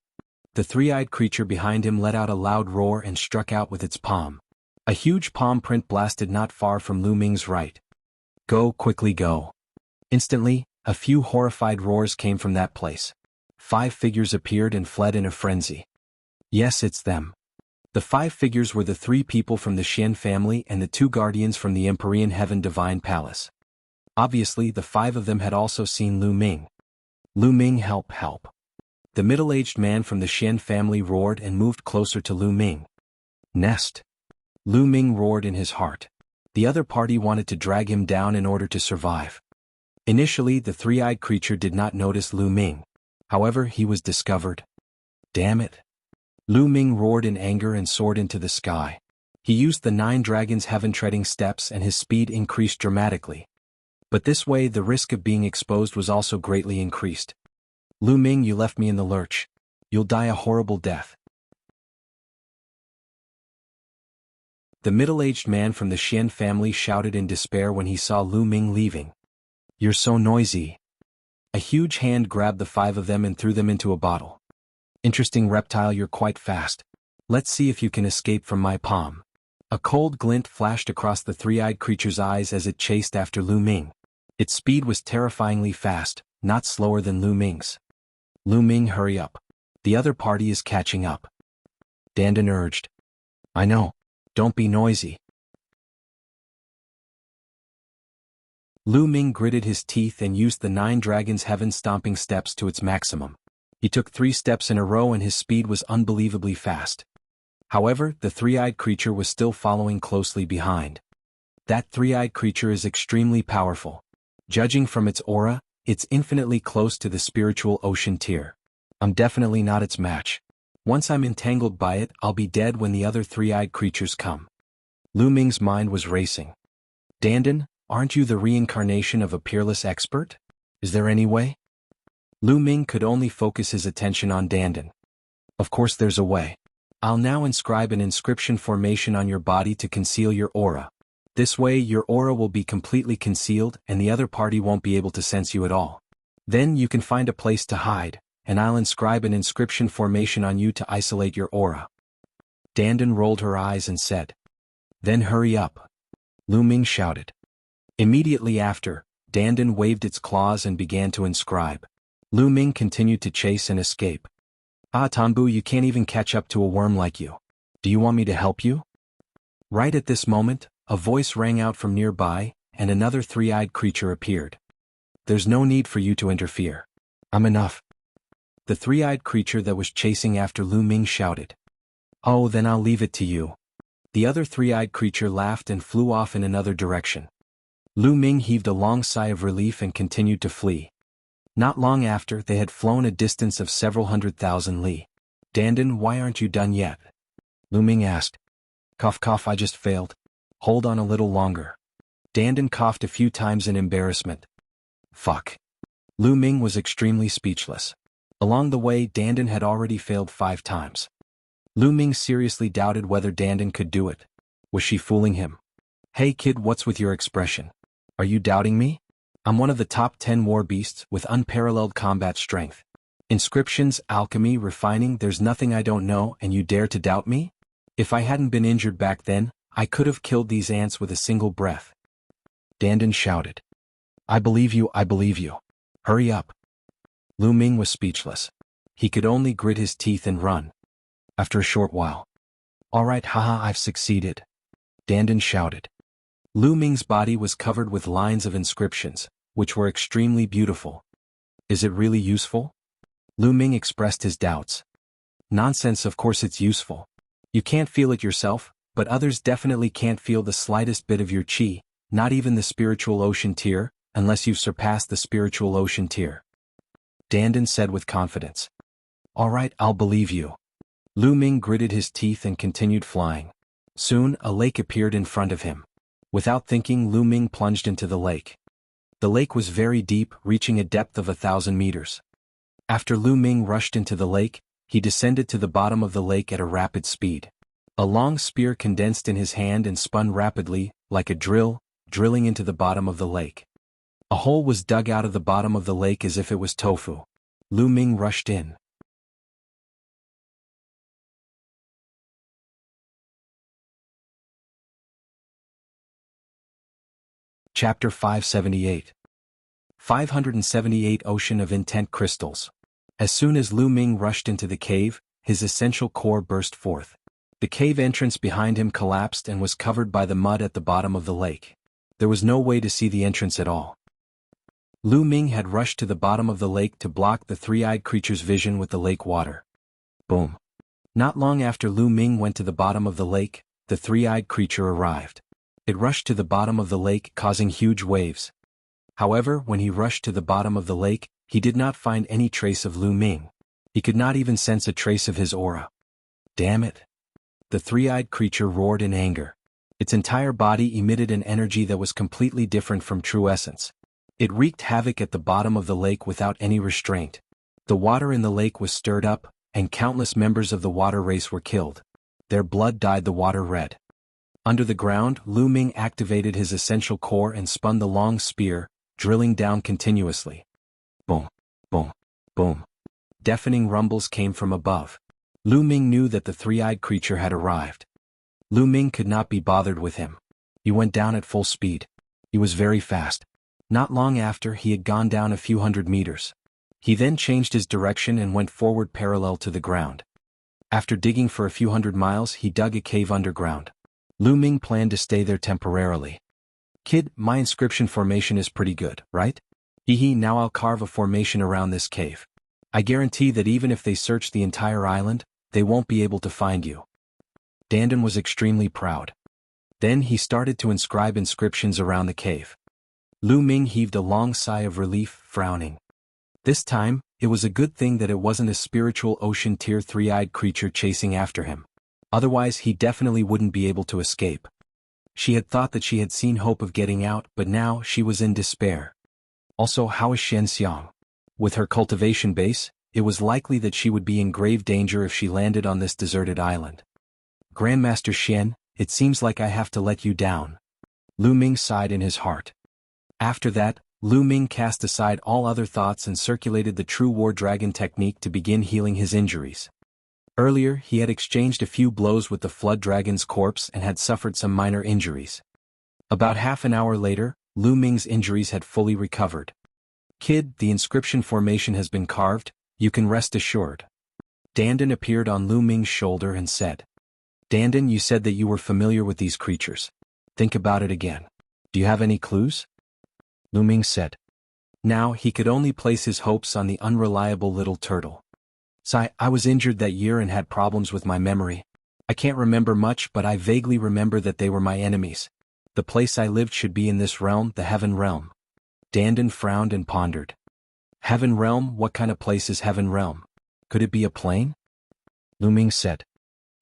The three-eyed creature behind him let out a loud roar and struck out with its palm. A huge palm print blasted not far from Lu Ming's right. Go, quickly go. Instantly, a few horrified roars came from that place. 5 figures appeared and fled in a frenzy. Yes, it's them. The 5 figures were the 3 people from the Xian family and the 2 guardians from the Empyrean Heaven Divine Palace. Obviously, the 5 of them had also seen Lu Ming. Lu Ming, help, help. The middle-aged man from the Xian family roared and moved closer to Lu Ming. Nest. Lu Ming roared in his heart. The other party wanted to drag him down in order to survive. Initially, the three-eyed creature did not notice Lu Ming. However, he was discovered. Damn it. Lu Ming roared in anger and soared into the sky. He used the 9 dragons' heaven-treading steps and his speed increased dramatically. But this way, the risk of being exposed was also greatly increased. Lu Ming, you left me in the lurch. You'll die a horrible death. The middle-aged man from the Xian family shouted in despair when he saw Lu Ming leaving. You're so noisy. A huge hand grabbed the 5 of them and threw them into a bottle. Interesting reptile, you're quite fast. Let's see if you can escape from my palm. A cold glint flashed across the three-eyed creature's eyes as it chased after Lu Ming. Its speed was terrifyingly fast, not slower than Lu Ming's. Lu Ming, hurry up. The other party is catching up. Dandan urged. I know. Don't be noisy. Lu Ming gritted his teeth and used the 9 dragons' heaven-stomping steps to its maximum. He took 3 steps in a row and his speed was unbelievably fast. However, the three-eyed creature was still following closely behind. That three-eyed creature is extremely powerful. Judging from its aura, it's infinitely close to the spiritual ocean tier. I'm definitely not its match. Once I'm entangled by it, I'll be dead when the other three-eyed creatures come. Lu Ming's mind was racing. Dandan, aren't you the reincarnation of a peerless expert? Is there any way? Lu Ming could only focus his attention on Dandan. Of course there's a way. I'll now inscribe an inscription formation on your body to conceal your aura. This way your aura will be completely concealed and the other party won't be able to sense you at all. Then you can find a place to hide, and I'll inscribe an inscription formation on you to isolate your aura. Dandan rolled her eyes and said. Then hurry up. Lu Ming shouted. Immediately after, Dandan waved its claws and began to inscribe. Lu Ming continued to chase and escape. Ah, Tanbu, you can't even catch up to a worm like you. Do you want me to help you? Right at this moment, a voice rang out from nearby, and another three-eyed creature appeared. There's no need for you to interfere. I'm enough. The three-eyed creature that was chasing after Lu Ming shouted. Oh, then I'll leave it to you. The other three-eyed creature laughed and flew off in another direction. Lu Ming heaved a long sigh of relief and continued to flee. Not long after, they had flown a distance of several 100,000 li. Dandan, why aren't you done yet? Lu Ming asked. Cough cough, I just failed. Hold on a little longer. Dandan coughed a few times in embarrassment. Fuck. Lu Ming was extremely speechless. Along the way, Dandan had already failed 5 times. Lu Ming seriously doubted whether Dandan could do it. Was she fooling him? Hey kid, what's with your expression? Are you doubting me? I'm one of the top 10 war beasts with unparalleled combat strength. Inscriptions, alchemy, refining, there's nothing I don't know and you dare to doubt me? If I hadn't been injured back then, I could have killed these ants with a single breath. Dandan shouted. I believe you, I believe you. Hurry up. Lu Ming was speechless. He could only grit his teeth and run. After a short while. Alright, haha, I've succeeded. Dandan shouted. Lu Ming's body was covered with lines of inscriptions, which were extremely beautiful. Is it really useful? Lu Ming expressed his doubts. Nonsense, of course it's useful. You can't feel it yourself, but others definitely can't feel the slightest bit of your chi, not even the spiritual ocean tier, unless you've surpassed the spiritual ocean tier. Dandan said with confidence. Alright, I'll believe you. Lu Ming gritted his teeth and continued flying. Soon, a lake appeared in front of him. Without thinking, Lu Ming plunged into the lake. The lake was very deep, reaching a depth of 1,000 meters. After Lu Ming rushed into the lake, he descended to the bottom of the lake at a rapid speed. A long spear condensed in his hand and spun rapidly, like a drill, drilling into the bottom of the lake. A hole was dug out of the bottom of the lake as if it was tofu. Lu Ming rushed in. Chapter 578. 578 Ocean of Intent Crystals. As soon as Lu Ming rushed into the cave, his essential core burst forth. The cave entrance behind him collapsed and was covered by the mud at the bottom of the lake. There was no way to see the entrance at all. Lu Ming had rushed to the bottom of the lake to block the three-eyed creature's vision with the lake water. Boom. Not long after Lu Ming went to the bottom of the lake, the three-eyed creature arrived. It rushed to the bottom of the lake, causing huge waves. However, when he rushed to the bottom of the lake, he did not find any trace of Lu Ming. He could not even sense a trace of his aura. Damn it. The three-eyed creature roared in anger. Its entire body emitted an energy that was completely different from true essence. It wreaked havoc at the bottom of the lake without any restraint. The water in the lake was stirred up, and countless members of the water race were killed. Their blood dyed the water red. Under the ground, Lu Ming activated his essential core and spun the long spear, drilling down continuously. Boom, boom, boom. Deafening rumbles came from above. Lu Ming knew that the three-eyed creature had arrived. Lu Ming could not be bothered with him. He went down at full speed. He was very fast. Not long after, he had gone down a few 100 meters. He then changed his direction and went forward parallel to the ground. After digging for a few 100 miles, he dug a cave underground. Lu Ming planned to stay there temporarily. Kid, my inscription formation is pretty good, right? Hee, now I'll carve a formation around this cave. I guarantee that even if they search the entire island, they won't be able to find you. Dandan was extremely proud. Then he started to inscribe inscriptions around the cave. Lu Ming heaved a long sigh of relief, frowning. This time, It was a good thing that it wasn't a spiritual ocean tier three-eyed creature chasing after him. Otherwise he definitely wouldn't be able to escape. She had thought that she had seen hope of getting out, but now she was in despair. Also, how is Xianxiang? With her cultivation base, it was likely that she would be in grave danger if she landed on this deserted island. Grandmaster Xian, it seems like I have to let you down. Lu Ming sighed in his heart. After that, Lu Ming cast aside all other thoughts and circulated the true war dragon technique to begin healing his injuries. Earlier, he had exchanged a few blows with the flood dragon's corpse and had suffered some minor injuries. About half an hour later, Lu Ming's injuries had fully recovered. Kid, the inscription formation has been carved, you can rest assured. Dandan appeared on Lu Ming's shoulder and said. Dandan, you said that you were familiar with these creatures. Think about it again. Do you have any clues? Lu Ming said. Now he could only place his hopes on the unreliable little turtle. I was injured that year and had problems with my memory. I can't remember much, but I vaguely remember that they were my enemies. The place I lived should be in this realm, the Heaven Realm. Dandan frowned and pondered. Heaven Realm? What kind of place is Heaven Realm? Could it be a plane? Lu Ming said.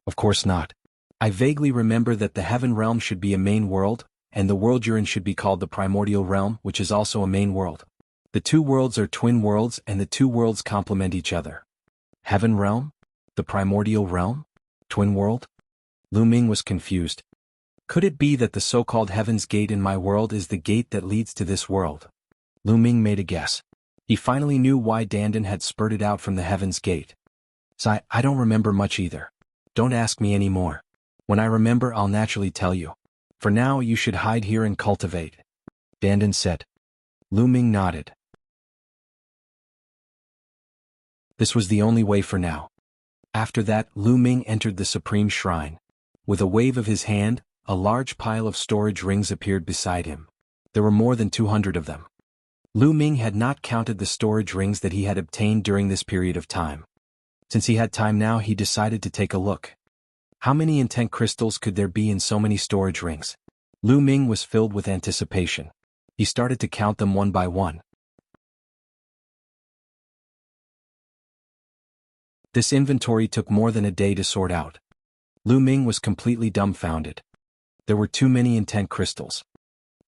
Of course not. I vaguely remember that the Heaven Realm should be a main world, and the world you're in should be called the Primordial Realm, which is also a main world. The two worlds are twin worlds and the two worlds complement each other. Heaven Realm? The Primordial Realm? Twin World? Lu Ming was confused. Could it be that the so-called Heaven's Gate in my world is the gate that leads to this world? Lu Ming made a guess. He finally knew why Dandan had spurted out from the Heaven's Gate. I don't remember much either. Don't ask me any more. When I remember, I'll naturally tell you. For now, you should hide here and cultivate. Dandan said. Lu Ming nodded. This was the only way for now. After that, Lu Ming entered the Supreme Shrine. With a wave of his hand, a large pile of storage rings appeared beside him. There were more than 200 of them. Lu Ming had not counted the storage rings that he had obtained during this period of time. Since he had time now, he decided to take a look. How many intent crystals could there be in so many storage rings? Lu Ming was filled with anticipation. He started to count them one by one. This inventory took more than a day to sort out. Lu Ming was completely dumbfounded. There were too many intent crystals.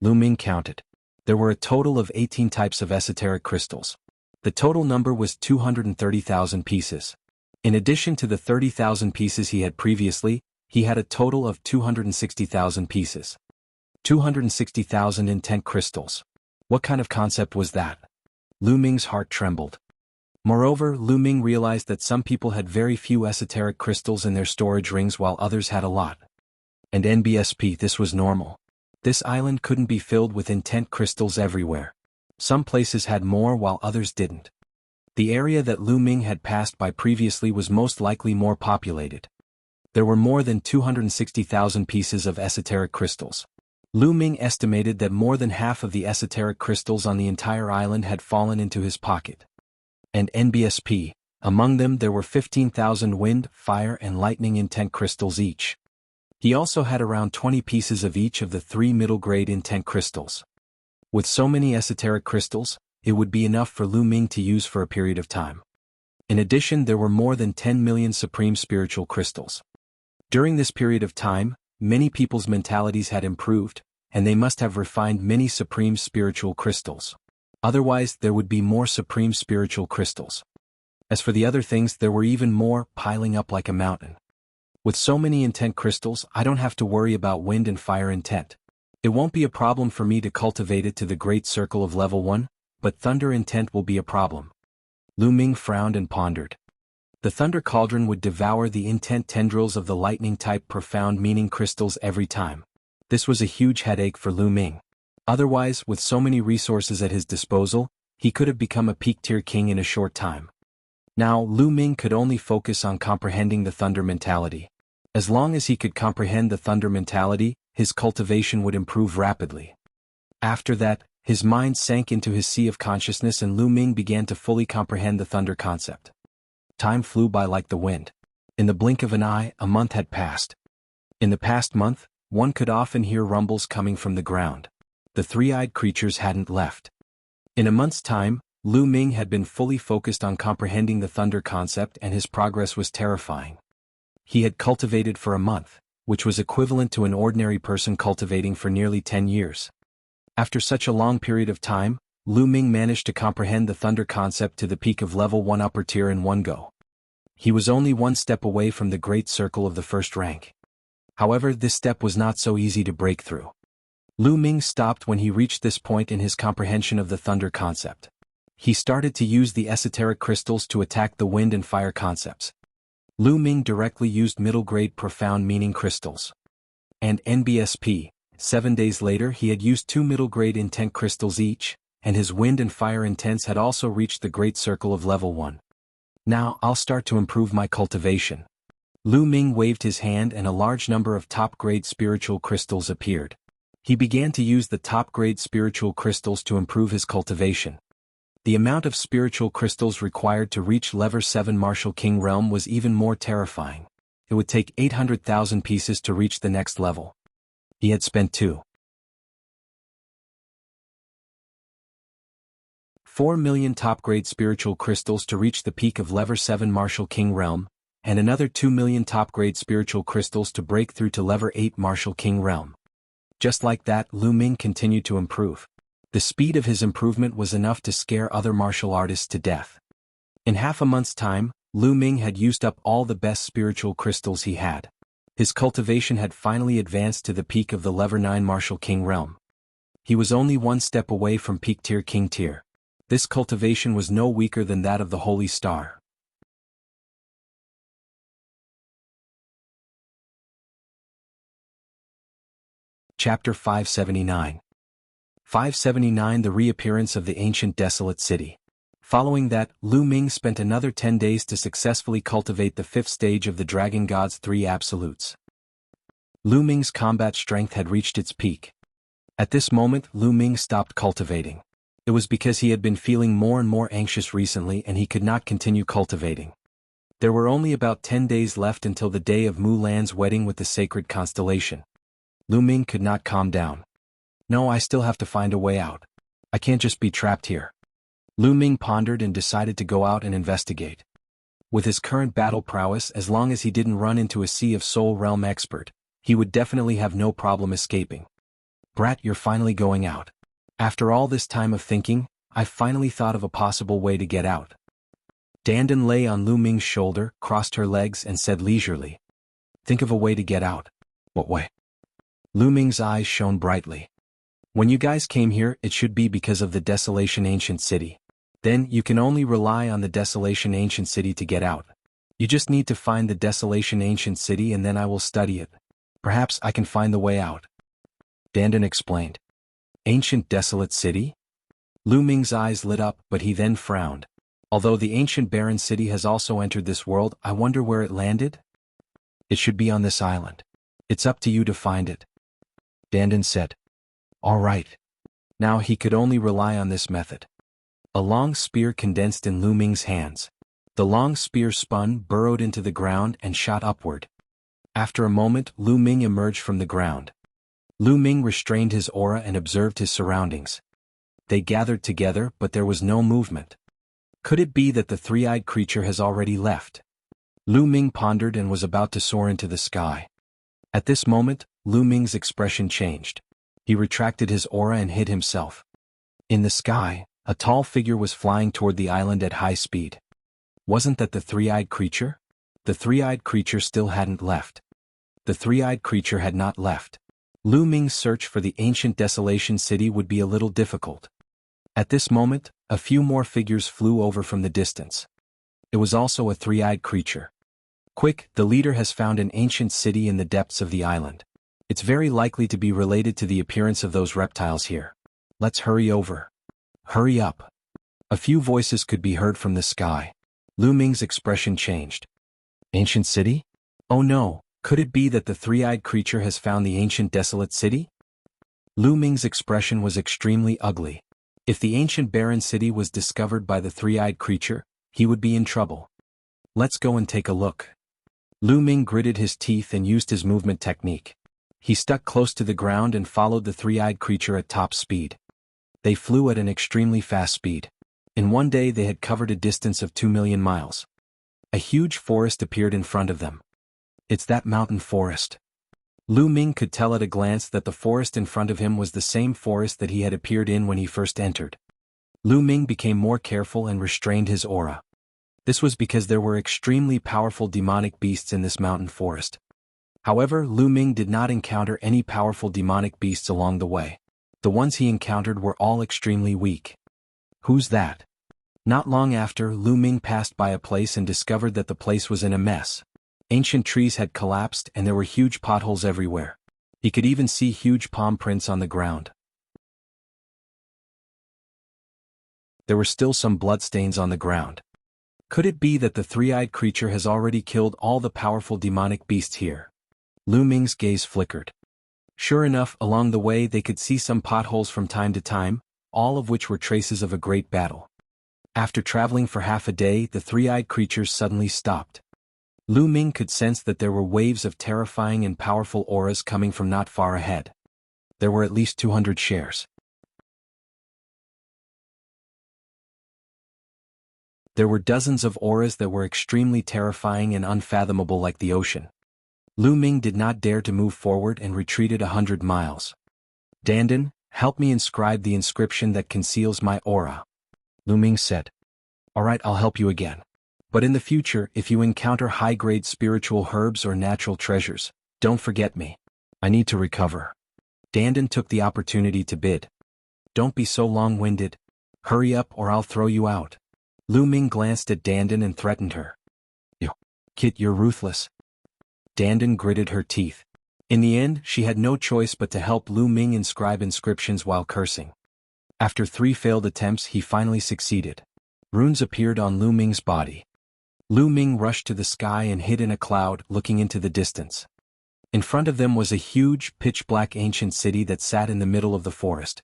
Lu Ming counted. There were a total of 18 types of esoteric crystals. The total number was 230,000 pieces. In addition to the 30,000 pieces he had previously, he had a total of 260,000 pieces. 260,000 intent crystals. What kind of concept was that? Lu Ming's heart trembled. Moreover, Lu Ming realized that some people had very few esoteric crystals in their storage rings while others had a lot. And NBSP, this was normal. This island couldn't be filled with intent crystals everywhere. Some places had more while others didn't. The area that Lu Ming had passed by previously was most likely more populated. There were more than 260,000 pieces of esoteric crystals. Lu Ming estimated that more than half of the esoteric crystals on the entire island had fallen into his pocket. And NBSP, among them there were 15,000 wind, fire and lightning intent crystals each. He also had around 20 pieces of each of the 3 middle-grade intent crystals. With so many esoteric crystals, it would be enough for Lu Ming to use for a period of time. In addition, there were more than 10 million supreme spiritual crystals. During this period of time, many people's mentalities had improved, and they must have refined many supreme spiritual crystals. Otherwise, there would be more supreme spiritual crystals. As for the other things, there were even more, piling up like a mountain. With so many intent crystals, I don't have to worry about wind and fire intent. It won't be a problem for me to cultivate it to the great circle of level 1, but thunder intent will be a problem. Lu Ming frowned and pondered. The thunder cauldron would devour the intent tendrils of the lightning-type profound meaning crystals every time. This was a huge headache for Lu Ming. Otherwise, with so many resources at his disposal, he could have become a peak-tier king in a short time. Now, Lu Ming could only focus on comprehending the thunder mentality. As long as he could comprehend the thunder mentality, his cultivation would improve rapidly. After that, his mind sank into his sea of consciousness and Lu Ming began to fully comprehend the thunder concept. Time flew by like the wind. In the blink of an eye, a month had passed. In the past month, one could often hear rumbles coming from the ground. The three-eyed creatures hadn't left. In a month's time, Lu Ming had been fully focused on comprehending the thunder concept, and his progress was terrifying. He had cultivated for a month, which was equivalent to an ordinary person cultivating for nearly 10 years. After such a long period of time, Lu Ming managed to comprehend the thunder concept to the peak of level 1 upper tier in one go. He was only one step away from the great circle of the first rank. However, this step was not so easy to break through. Lu Ming stopped when he reached this point in his comprehension of the thunder concept. He started to use the esoteric crystals to attack the wind and fire concepts. Lu Ming directly used middle-grade profound meaning crystals. And NBSP, 7 days later he had used 2 middle-grade intent crystals each, and his wind and fire intents had also reached the great circle of level 1. Now I'll start to improve my cultivation. Lu Ming waved his hand and a large number of top-grade spiritual crystals appeared. He began to use the top-grade spiritual crystals to improve his cultivation. The amount of spiritual crystals required to reach level 7 Martial King realm was even more terrifying. It would take 800,000 pieces to reach the next level. He had spent 4 million top-grade spiritual crystals to reach the peak of level 7 Martial King realm, and another 2 million top-grade spiritual crystals to break through to level 8 Martial King realm. Just like that, Lu Ming continued to improve. The speed of his improvement was enough to scare other martial artists to death. In half a month's time, Lu Ming had used up all the best spiritual crystals he had. His cultivation had finally advanced to the peak of the level 9 Martial King realm. He was only one step away from peak tier King tier. This cultivation was no weaker than that of the Holy Star. Chapter 579. 579 The reappearance of the ancient desolate city. Following that, Lu Ming spent another 10 days to successfully cultivate the 5th stage of the Dragon God's 3 absolutes. Lu Ming's combat strength had reached its peak. At this moment, Lu Ming stopped cultivating. It was because he had been feeling more and more anxious recently and he could not continue cultivating. There were only about 10 days left until the day of Mulan's wedding with the sacred constellation. Lu Ming could not calm down. No, I still have to find a way out. I can't just be trapped here. Lu Ming pondered and decided to go out and investigate. With his current battle prowess, as long as he didn't run into a Sea of Soul Realm expert, he would definitely have no problem escaping. Brat, you're finally going out. After all this time of thinking, I finally thought of a possible way to get out. Dandan lay on Lu Ming's shoulder, crossed her legs and said leisurely. Think of a way to get out. What way? Lu Ming's eyes shone brightly. When you guys came here, it should be because of the Desolation Ancient City. Then, you can only rely on the Desolation Ancient City to get out. You just need to find the Desolation Ancient City and then I will study it. Perhaps I can find the way out. Dandan explained. Ancient Desolate City? Lu Ming's eyes lit up, but he then frowned. Although the ancient barren city has also entered this world, I wonder where it landed? It should be on this island. It's up to you to find it. Dandan said. All right. Now he could only rely on this method. A long spear condensed in Lu Ming's hands. The long spear spun, burrowed into the ground and shot upward. After a moment, Lu Ming emerged from the ground. Lu Ming restrained his aura and observed his surroundings. They gathered together, but there was no movement. Could it be that the three-eyed creature has already left? Lu Ming pondered and was about to soar into the sky. At this moment, Lu Ming's expression changed. He retracted his aura and hid himself. In the sky, a tall figure was flying toward the island at high speed. Wasn't that the three-eyed creature? The three-eyed creature still hadn't left. The three-eyed creature had not left. Lu Ming's search for the ancient Desolation City would be a little difficult. At this moment, a few more figures flew over from the distance. It was also a three-eyed creature. Quick, the leader has found an ancient city in the depths of the island. It's very likely to be related to the appearance of those reptiles here. Let's hurry over. Hurry up. A few voices could be heard from the sky. Lu Ming's expression changed. Ancient city? Oh no, could it be that the three-eyed creature has found the ancient desolate city? Lu Ming's expression was extremely ugly. If the ancient barren city was discovered by the three-eyed creature, he would be in trouble. Let's go and take a look. Lu Ming gritted his teeth and used his movement technique. He stuck close to the ground and followed the three-eyed creature at top speed. They flew at an extremely fast speed. In one day they had covered a distance of 2 million miles. A huge forest appeared in front of them. It's that mountain forest. Lu Ming could tell at a glance that the forest in front of him was the same forest that he had appeared in when he first entered. Lu Ming became more careful and restrained his aura. This was because there were extremely powerful demonic beasts in this mountain forest. However, Lu Ming did not encounter any powerful demonic beasts along the way. The ones he encountered were all extremely weak. Who's that? Not long after, Lu Ming passed by a place and discovered that the place was in a mess. Ancient trees had collapsed and there were huge potholes everywhere. He could even see huge palm prints on the ground. There were still some bloodstains on the ground. Could it be that the three-eyed creature has already killed all the powerful demonic beasts here? Lu Ming's gaze flickered. Sure enough, along the way they could see some potholes from time to time, all of which were traces of a great battle. After traveling for half a day, the three-eyed creatures suddenly stopped. Lu Ming could sense that there were waves of terrifying and powerful auras coming from not far ahead. There were at least 200 shares. There were dozens of auras that were extremely terrifying and unfathomable like the ocean. Lu Ming did not dare to move forward and retreated 100 miles. Dandan, help me inscribe the inscription that conceals my aura. Lu Ming said. Alright, I'll help you again. But in the future, if you encounter high-grade spiritual herbs or natural treasures, don't forget me. I need to recover. Dandan took the opportunity to bid. Don't be so long-winded. Hurry up or I'll throw you out. Lu Ming glanced at Dandan and threatened her. You, Kit, you're ruthless. Dandan gritted her teeth. In the end, she had no choice but to help Lu Ming inscribe inscriptions while cursing. After 3 failed attempts, he finally succeeded. Runes appeared on Lu Ming's body. Lu Ming rushed to the sky and hid in a cloud, looking into the distance. In front of them was a huge, pitch-black ancient city that sat in the middle of the forest.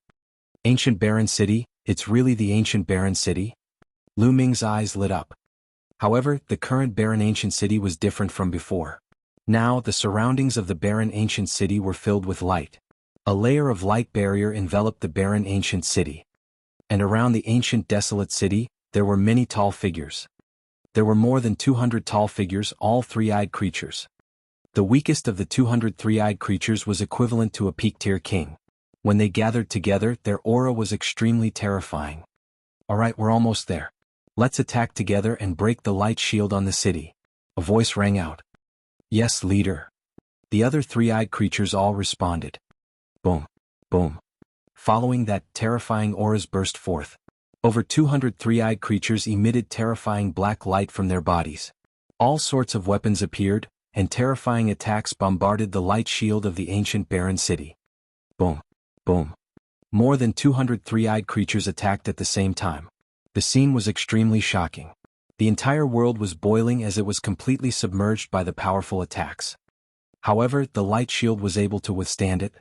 Ancient Barren City? It's really the ancient Barren City? Lu Ming's eyes lit up. However, the current barren ancient city was different from before. Now, the surroundings of the barren ancient city were filled with light. A layer of light barrier enveloped the barren ancient city. And around the ancient desolate city, there were many tall figures. There were more than 200 tall figures, all three-eyed creatures. The weakest of the 200 three-eyed creatures was equivalent to a peak-tier king. When they gathered together, their aura was extremely terrifying. Alright, we're almost there. Let's attack together and break the light shield on the city. A voice rang out. Yes, leader. The other three-eyed creatures all responded. Boom. Boom. Following that, terrifying auras burst forth. Over 200 three-eyed creatures emitted terrifying black light from their bodies. All sorts of weapons appeared, and terrifying attacks bombarded the light shield of the ancient barren city. Boom. Boom. More than 200 three-eyed creatures attacked at the same time. The scene was extremely shocking. The entire world was boiling as it was completely submerged by the powerful attacks. However, the light shield was able to withstand it.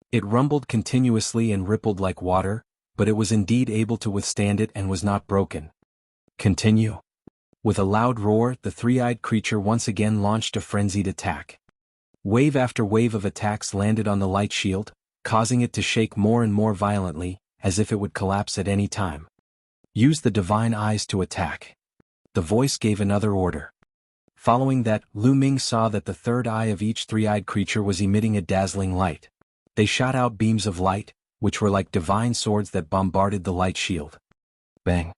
It rumbled continuously and rippled like water, but it was indeed able to withstand it and was not broken. Continue. With a loud roar, the three-eyed creature once again launched a frenzied attack. Wave after wave of attacks landed on the light shield, causing it to shake more and more violently, as if it would collapse at any time. Use the divine eyes to attack. The voice gave another order. Following that, Lu Ming saw that the third eye of each three-eyed creature was emitting a dazzling light. They shot out beams of light, which were like divine swords that bombarded the light shield. Bang.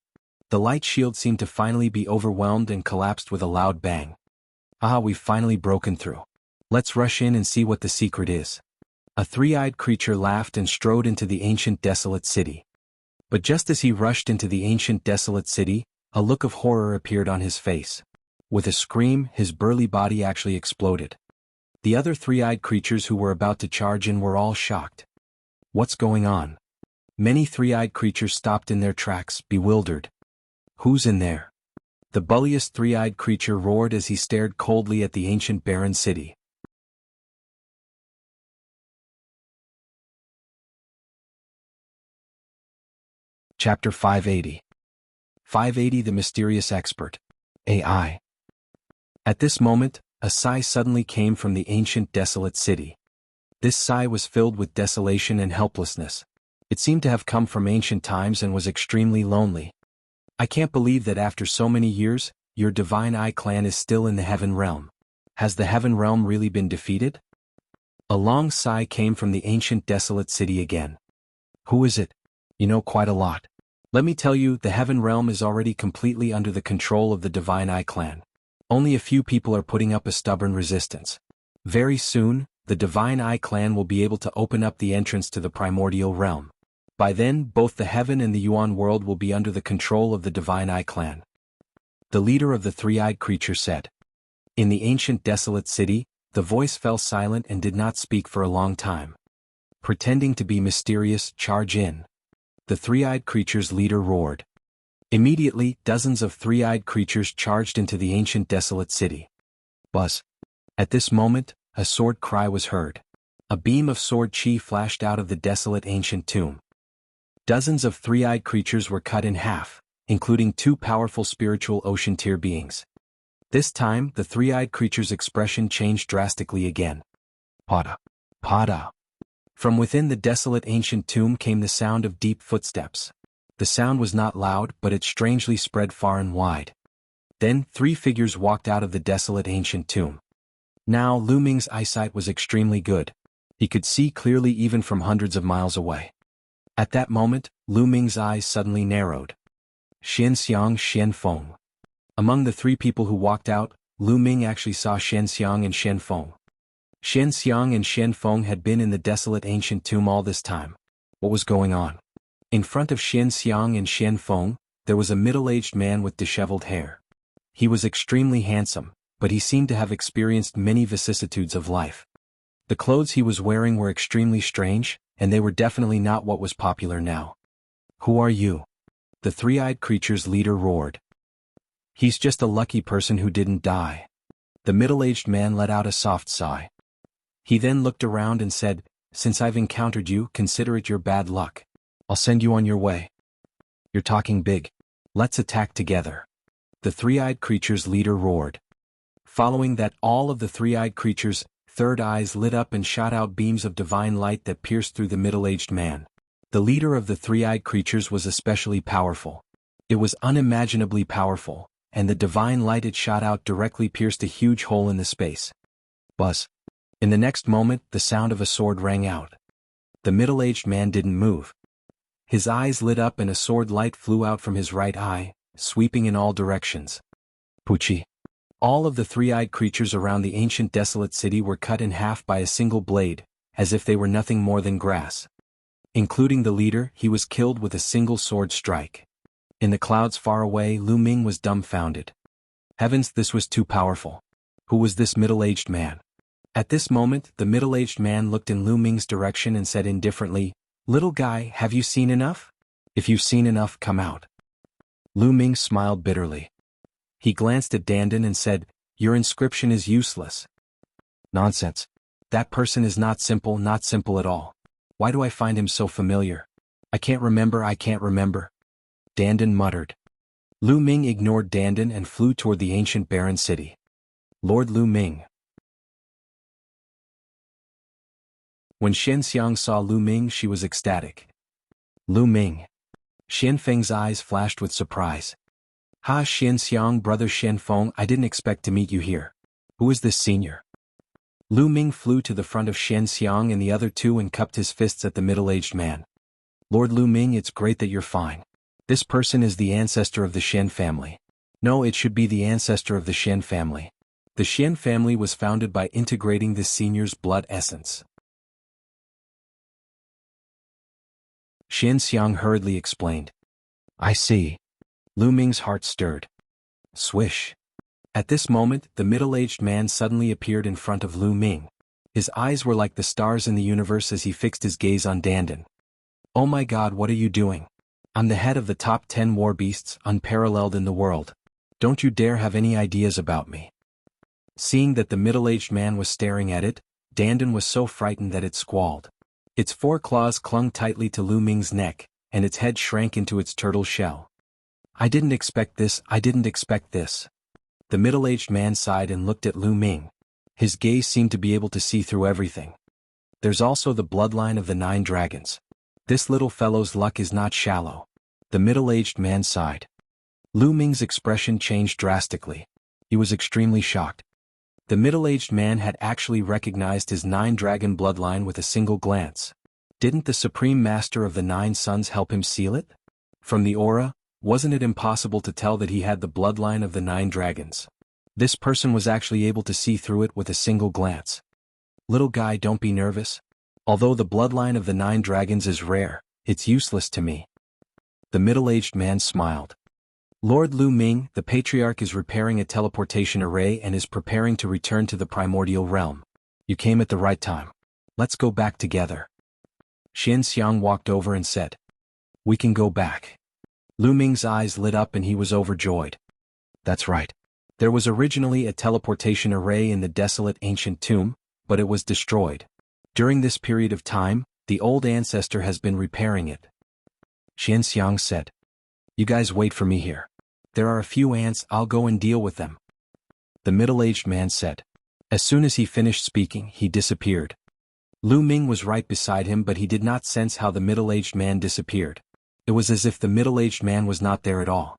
The light shield seemed to finally be overwhelmed and collapsed with a loud bang. Ah, we've finally broken through. Let's rush in and see what the secret is. A three-eyed creature laughed and strode into the ancient desolate city. But just as he rushed into the ancient desolate city, a look of horror appeared on his face. With a scream, his burly body actually exploded. The other three-eyed creatures who were about to charge in were all shocked. What's going on? Many three-eyed creatures stopped in their tracks, bewildered. Who's in there? The bulliest three-eyed creature roared as he stared coldly at the ancient barren city. Chapter 580. 580 The Mysterious Expert. AI. At this moment, a sigh suddenly came from the ancient desolate city. This sigh was filled with desolation and helplessness. It seemed to have come from ancient times and was extremely lonely. I can't believe that after so many years, your Divine Eye clan is still in the Heaven Realm. Has the Heaven Realm really been defeated? A long sigh came from the ancient desolate city again. Who is it? You know quite a lot. Let me tell you, the Heaven Realm is already completely under the control of the Divine Eye clan. Only a few people are putting up a stubborn resistance. Very soon, the Divine Eye clan will be able to open up the entrance to the Primordial Realm. By then, both the Heaven and the Yuan world will be under the control of the Divine Eye clan. The leader of the three-eyed creature said. In the ancient desolate city, the voice fell silent and did not speak for a long time. Pretending to be mysterious, charge in. The three-eyed creature's leader roared. Immediately, dozens of three-eyed creatures charged into the ancient desolate city. Buzz. At this moment, a sword cry was heard. A beam of sword chi flashed out of the desolate ancient tomb. Dozens of three-eyed creatures were cut in half, including two powerful spiritual ocean tier beings. This time, the three-eyed creature's expression changed drastically again. Pada. Pada. From within the desolate ancient tomb came the sound of deep footsteps. The sound was not loud, but it strangely spread far and wide. Then, three figures walked out of the desolate ancient tomb. Now, Lu Ming's eyesight was extremely good. He could see clearly even from hundreds of miles away. At that moment, Lu Ming's eyes suddenly narrowed. Xian Xiang, Xian Feng. Among the three people who walked out, Lu Ming actually saw Xian Xiang and Xian Feng. Xian Xiang and Xian Feng had been in the desolate ancient tomb all this time. What was going on? In front of Xian Xiang and Xian Feng, there was a middle-aged man with disheveled hair. He was extremely handsome, but he seemed to have experienced many vicissitudes of life. The clothes he was wearing were extremely strange, and they were definitely not what was popular now. Who are you? The three-eyed creature's leader roared. He's just a lucky person who didn't die. The middle-aged man let out a soft sigh. He then looked around and said, Since I've encountered you, consider it your bad luck. I'll send you on your way. You're talking big. Let's attack together. The three-eyed creature's leader roared. Following that, all of the three-eyed creature's third eyes lit up and shot out beams of divine light that pierced through the middle-aged man. The leader of the three-eyed creatures was especially powerful. It was unimaginably powerful, and the divine light it shot out directly pierced a huge hole in the space. Buzz. In the next moment, the sound of a sword rang out. The middle-aged man didn't move. His eyes lit up and a sword light flew out from his right eye, sweeping in all directions. Puchi. All of the three-eyed creatures around the ancient desolate city were cut in half by a single blade, as if they were nothing more than grass. Including the leader, he was killed with a single sword strike. In the clouds far away, Lu Ming was dumbfounded. Heavens, this was too powerful. Who was this middle-aged man? At this moment, the middle-aged man looked in Lu Ming's direction and said indifferently, Little guy, have you seen enough? If you've seen enough, come out. Lu Ming smiled bitterly. He glanced at Dandan and said, Your inscription is useless. Nonsense. That person is not simple at all. Why do I find him so familiar? I can't remember. Dandan muttered. Lu Ming ignored Dandan and flew toward the ancient barren city. Lord Lu Ming. When Xian Xiang saw Lu Ming, she was ecstatic. Lu Ming. Xian Feng's eyes flashed with surprise. Ha, Xian Xiang, brother Xian Feng, I didn't expect to meet you here. Who is this senior? Lu Ming flew to the front of Xian Xiang and the other two and cupped his fists at the middle-aged man. Lord Lu Ming, it's great that you're fine. This person is the ancestor of the Xian family. No, it should be the ancestor of the Xian family. The Xian family was founded by integrating the senior's blood essence. Xian Xiang hurriedly explained. I see. Lu Ming's heart stirred. Swish. At this moment, the middle-aged man suddenly appeared in front of Lu Ming. His eyes were like the stars in the universe as he fixed his gaze on Dandan. Oh my God, what are you doing? I'm the head of the top 10 war beasts, unparalleled in the world. Don't you dare have any ideas about me. Seeing that the middle-aged man was staring at it, Dandan was so frightened that it squalled. Its 4 claws clung tightly to Lu Ming's neck, and its head shrank into its turtle shell. I didn't expect this. The middle-aged man sighed and looked at Lu Ming. His gaze seemed to be able to see through everything. There's also the bloodline of the 9 dragons. This little fellow's luck is not shallow. The middle-aged man sighed. Lu Ming's expression changed drastically. He was extremely shocked. The middle-aged man had actually recognized his 9-dragon bloodline with a single glance. Didn't the Supreme Master of the 9 Suns help him seal it? From the aura, wasn't it impossible to tell that he had the bloodline of the 9 dragons? This person was actually able to see through it with a single glance. Little guy, don't be nervous. Although the bloodline of the 9 dragons is rare, it's useless to me. The middle-aged man smiled. Lord Lu Ming, the Patriarch is repairing a teleportation array and is preparing to return to the primordial realm. You came at the right time. Let's go back together. Xian Xiang walked over and said, "We can go back." Lu Ming's eyes lit up and he was overjoyed. That's right. There was originally a teleportation array in the desolate ancient tomb, but it was destroyed. During this period of time, the old ancestor has been repairing it. Xian Xiang said, "You guys wait for me here. There are a few ants, I'll go and deal with them." The middle-aged man said. As soon as he finished speaking, he disappeared. Lu Ming was right beside him, but he did not sense how the middle-aged man disappeared. It was as if the middle-aged man was not there at all.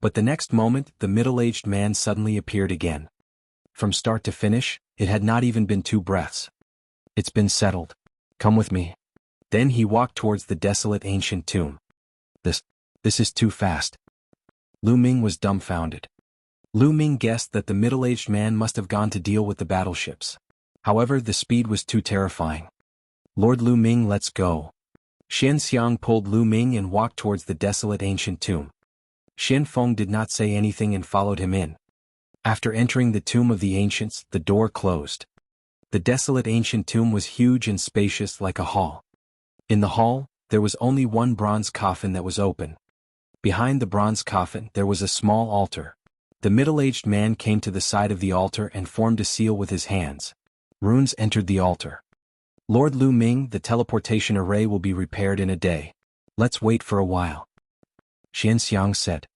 But the next moment, the middle-aged man suddenly appeared again. From start to finish, it had not even been 2 breaths. "It's been settled. Come with me." Then he walked towards the desolate ancient tomb. This is too fast. Lu Ming was dumbfounded. Lu Ming guessed that the middle-aged man must have gone to deal with the battleships. However, the speed was too terrifying. "Lord Lu Ming, let's go." Xian Xiang pulled Lu Ming and walked towards the desolate ancient tomb. Xian Feng did not say anything and followed him in. After entering the tomb of the ancients, the door closed. The desolate ancient tomb was huge and spacious like a hall. In the hall, there was only one bronze coffin that was open. Behind the bronze coffin, there was a small altar. The middle-aged man came to the side of the altar and formed a seal with his hands. Runes entered the altar. "Lord Lu Ming, the teleportation array will be repaired in a day. Let's wait for a while." Xian Xiang said.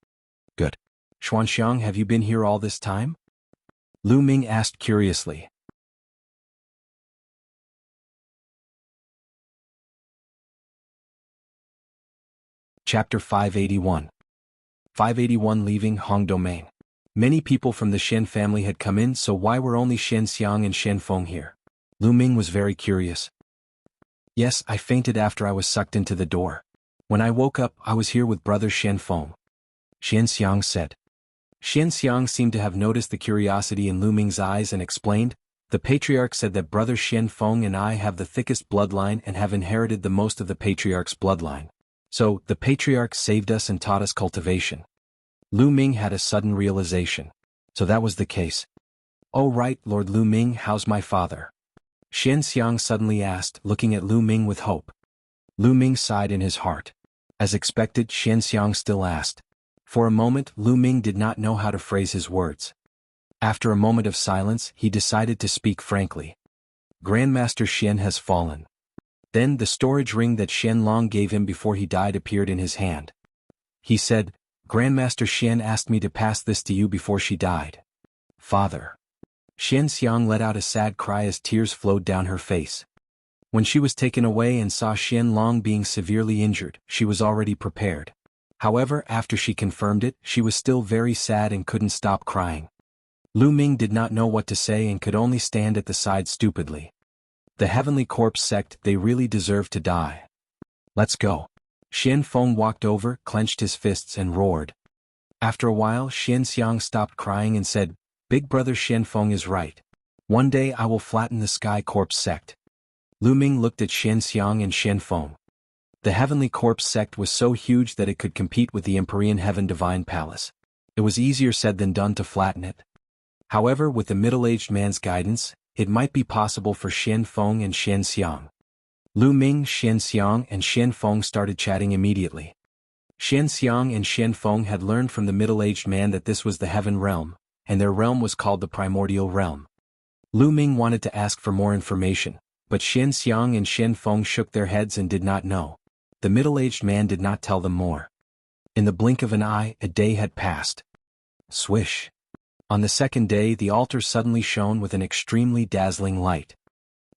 "Good. Xuanxiang, have you been here all this time?" Lu Ming asked curiously. Chapter 581. 581 Leaving Hong Domain. Many people from the Shen family had come in, so why were only Xian Xiang and Xian Feng here? Lu Ming was very curious. "Yes, I fainted after I was sucked into the door. When I woke up, I was here with brother Xian Feng," Xian Xiang said. Xian Xiang seemed to have noticed the curiosity in Lu Ming's eyes and explained, "The Patriarch said that brother Xian Feng and I have the thickest bloodline and have inherited the most of the Patriarch's bloodline. So, the Patriarch saved us and taught us cultivation." Lu Ming had a sudden realization. So that was the case. "Oh right, Lord Lu Ming, how's my father?" Xian Xiang suddenly asked, looking at Lu Ming with hope. Lu Ming sighed in his heart. As expected, Xian Xiang still asked. For a moment, Lu Ming did not know how to phrase his words. After a moment of silence, he decided to speak frankly. "Grandmaster Xian has fallen." Then the storage ring that Xian Long gave him before he died appeared in his hand. He said, "Grandmaster Xian asked me to pass this to you before she died." "Father." Xian Xiang let out a sad cry as tears flowed down her face. When she was taken away and saw Xian Long being severely injured, she was already prepared. However, after she confirmed it, she was still very sad and couldn't stop crying. Lu Ming did not know what to say and could only stand at the side stupidly. The Heavenly Corpse sect, they really deserve to die. "Let's go." Xian Feng walked over, clenched his fists and roared. After a while, Xian Xiang stopped crying and said, "Big brother Xian Feng is right. One day I will flatten the Sky Corpse sect." Lu Ming looked at Xian Xiang and Xian Feng. The Heavenly Corpse sect was so huge that it could compete with the Empyrean Heaven Divine Palace. It was easier said than done to flatten it. However, with the middle-aged man's guidance, it might be possible for Xian Feng and Xian Xiang. Lu Ming, Xian Xiang and Xian Feng started chatting immediately. Xian Xiang and Xian Feng had learned from the middle-aged man that this was the Heaven Realm, and their realm was called the Primordial Realm. Lu Ming wanted to ask for more information, but Xian Xiang and Xian Feng shook their heads and did not know. The middle-aged man did not tell them more. In the blink of an eye, a day had passed. Swish. On the second day, the altar suddenly shone with an extremely dazzling light.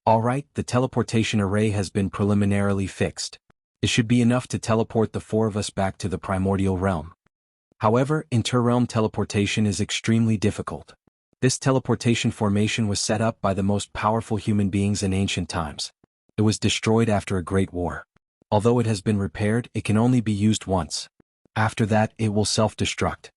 "All right, the teleportation array has been preliminarily fixed. It should be enough to teleport the 4 of us back to the primordial realm." However, interrealm teleportation is extremely difficult. This teleportation formation was set up by the most powerful human beings in ancient times. It was destroyed after a great war. Although it has been repaired, it can only be used once. After that, it will self-destruct.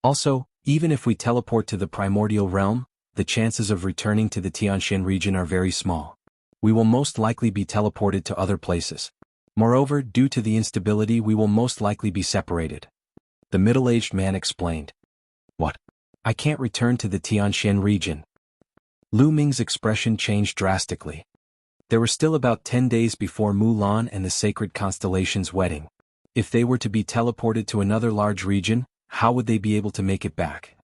Also, even if we teleport to the primordial realm, the chances of returning to the Tianxian region are very small. We will most likely be teleported to other places. Moreover, due to the instability, we will most likely be separated. The middle-aged man explained. What? I can't return to the Tianxian region. Lu Ming's expression changed drastically. There were still about 10 days before Mulan and the sacred constellation's wedding. If they were to be teleported to another large region, how would they be able to make it back?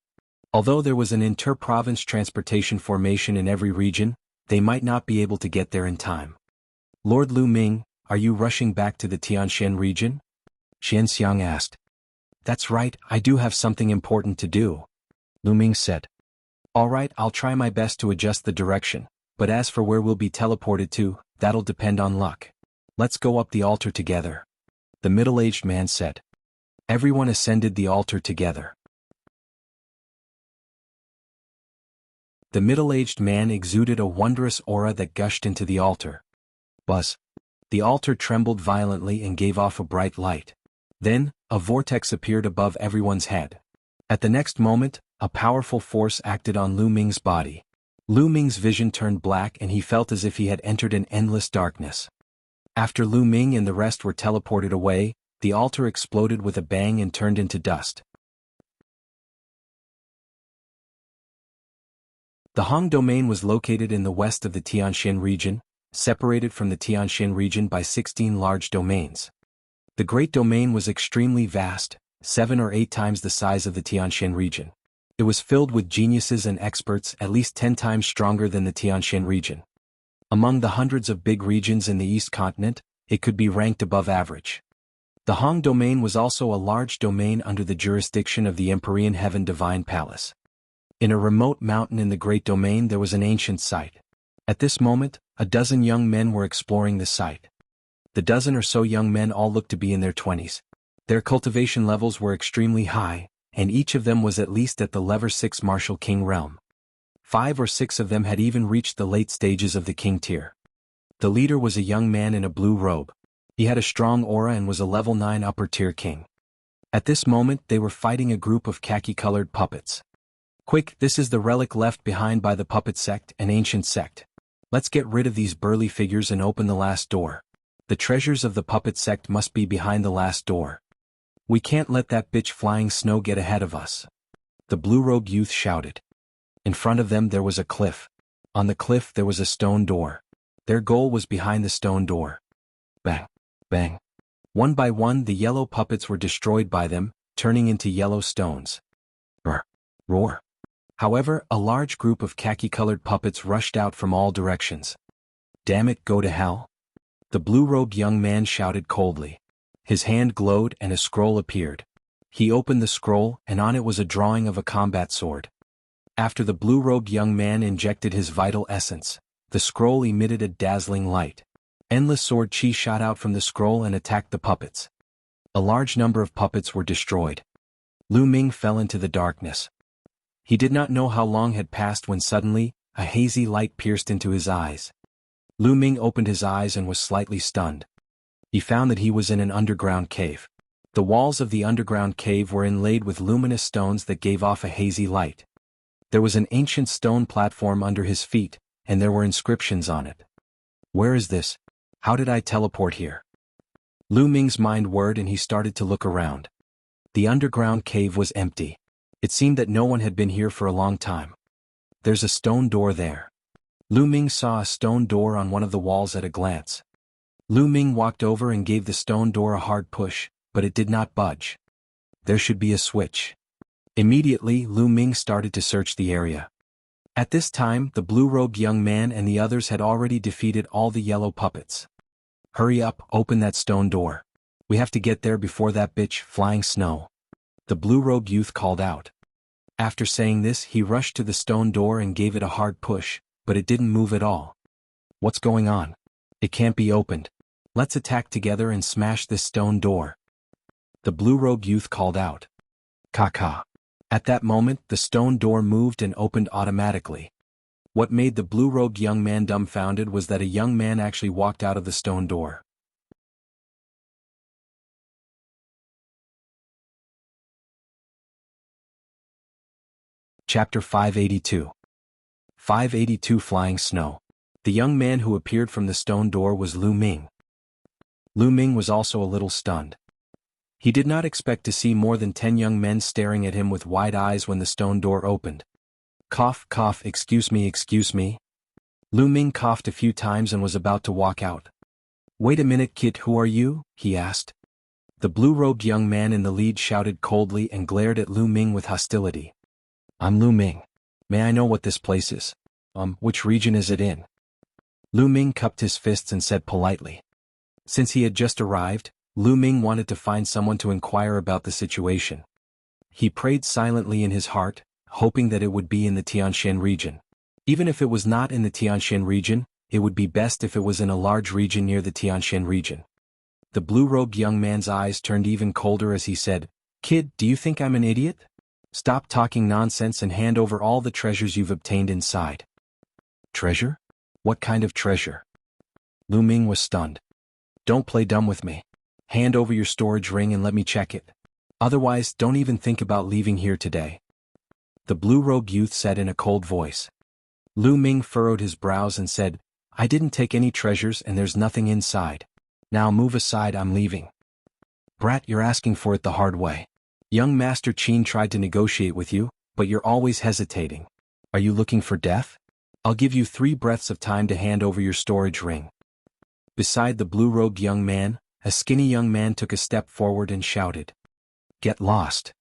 Although there was an inter-province transportation formation in every region, they might not be able to get there in time. Lord Lu Ming, are you rushing back to the Tianxian region? Xianxiang asked. That's right, I do have something important to do, Lu Ming said. All right, I'll try my best to adjust the direction, but as for where we'll be teleported to, that'll depend on luck. Let's go up the altar together, the middle-aged man said. Everyone ascended the altar together. The middle-aged man exuded a wondrous aura that gushed into the altar. Buzz. The altar trembled violently and gave off a bright light. Then, a vortex appeared above everyone's head. At the next moment, a powerful force acted on Lu Ming's body. Lu Ming's vision turned black and he felt as if he had entered an endless darkness. After Lu Ming and the rest were teleported away, the altar exploded with a bang and turned into dust. The Hong domain was located in the west of the Tianxian region, separated from the Tianxian region by 16 large domains. The Great Domain was extremely vast, 7 or 8 times the size of the Tianxian region. It was filled with geniuses and experts at least 10 times stronger than the Tianxian region. Among the hundreds of big regions in the East continent, it could be ranked above average. The Hong domain was also a large domain under the jurisdiction of the Empyrean Heaven Divine Palace. In a remote mountain in the Great Domain there was an ancient site. At this moment, a dozen young men were exploring the site. The dozen or so young men all looked to be in their 20s. Their cultivation levels were extremely high, and each of them was at least at the level 6 martial king realm. 5 or 6 of them had even reached the late stages of the king tier. The leader was a young man in a blue robe. He had a strong aura and was a level 9 upper tier king. At this moment they were fighting a group of khaki-colored puppets. Quick, this is the relic left behind by the puppet sect, an ancient sect. Let's get rid of these burly figures and open the last door. The treasures of the puppet sect must be behind the last door. We can't let that bitch Flying Snow get ahead of us. The blue-robed youth shouted. In front of them there was a cliff. On the cliff there was a stone door. Their goal was behind the stone door. Bang, bang. One by one the yellow puppets were destroyed by them, turning into yellow stones. Roar, roar. However, a large group of khaki-colored puppets rushed out from all directions. Damn it, go to hell. The blue-robed young man shouted coldly. His hand glowed and a scroll appeared. He opened the scroll and on it was a drawing of a combat sword. After the blue-robed young man injected his vital essence, the scroll emitted a dazzling light. Endless sword chi shot out from the scroll and attacked the puppets. A large number of puppets were destroyed. Lu Ming fell into the darkness. He did not know how long had passed when suddenly, a hazy light pierced into his eyes. Lu Ming opened his eyes and was slightly stunned. He found that he was in an underground cave. The walls of the underground cave were inlaid with luminous stones that gave off a hazy light. There was an ancient stone platform under his feet, and there were inscriptions on it. Where is this? How did I teleport here? Lu Ming's mind whirred and he started to look around. The underground cave was empty. It seemed that no one had been here for a long time. There's a stone door there. Lu Ming saw a stone door on one of the walls at a glance. Lu Ming walked over and gave the stone door a hard push, but it did not budge. There should be a switch. Immediately, Lu Ming started to search the area. At this time, the blue-robed young man and the others had already defeated all the yellow puppets. Hurry up, open that stone door. We have to get there before that bitch Flying Snow. The blue-robed youth called out. After saying this, he rushed to the stone door and gave it a hard push, but it didn't move at all. What's going on? It can't be opened. Let's attack together and smash this stone door. The blue-robed youth called out. Ka. At that moment, the stone door moved and opened automatically. What made the blue-robed young man dumbfounded was that a young man actually walked out of the stone door. Chapter 582. 582 Flying Snow. The young man who appeared from the stone door was Lu Ming. Lu Ming was also a little stunned. He did not expect to see more than 10 young men staring at him with wide eyes when the stone door opened. Cough, cough, excuse me, excuse me. Lu Ming coughed a few times and was about to walk out. Wait a minute, kid, who are you? He asked. The blue-robed young man in the lead shouted coldly and glared at Lu Ming with hostility. I'm Lu Ming. May I know what this place is? Which region is it in? Lu Ming cupped his fists and said politely. Since he had just arrived, Lu Ming wanted to find someone to inquire about the situation. He prayed silently in his heart, hoping that it would be in the Tianshan region. Even if it was not in the Tianshan region, it would be best if it was in a large region near the Tianshan region. The blue-robed young man's eyes turned even colder as he said, Kid, do you think I'm an idiot? Stop talking nonsense and hand over all the treasures you've obtained inside. Treasure? What kind of treasure? Lu Ming was stunned. Don't play dumb with me. Hand over your storage ring and let me check it. Otherwise, don't even think about leaving here today. The blue-robed youth said in a cold voice. Lu Ming furrowed his brows and said, I didn't take any treasures and there's nothing inside. Now move aside, I'm leaving. Brat, you're asking for it the hard way. Young Master Qin tried to negotiate with you, but you're always hesitating. Are you looking for death? I'll give you 3 breaths of time to hand over your storage ring. Beside the blue-robed young man, a skinny young man took a step forward and shouted. Get lost.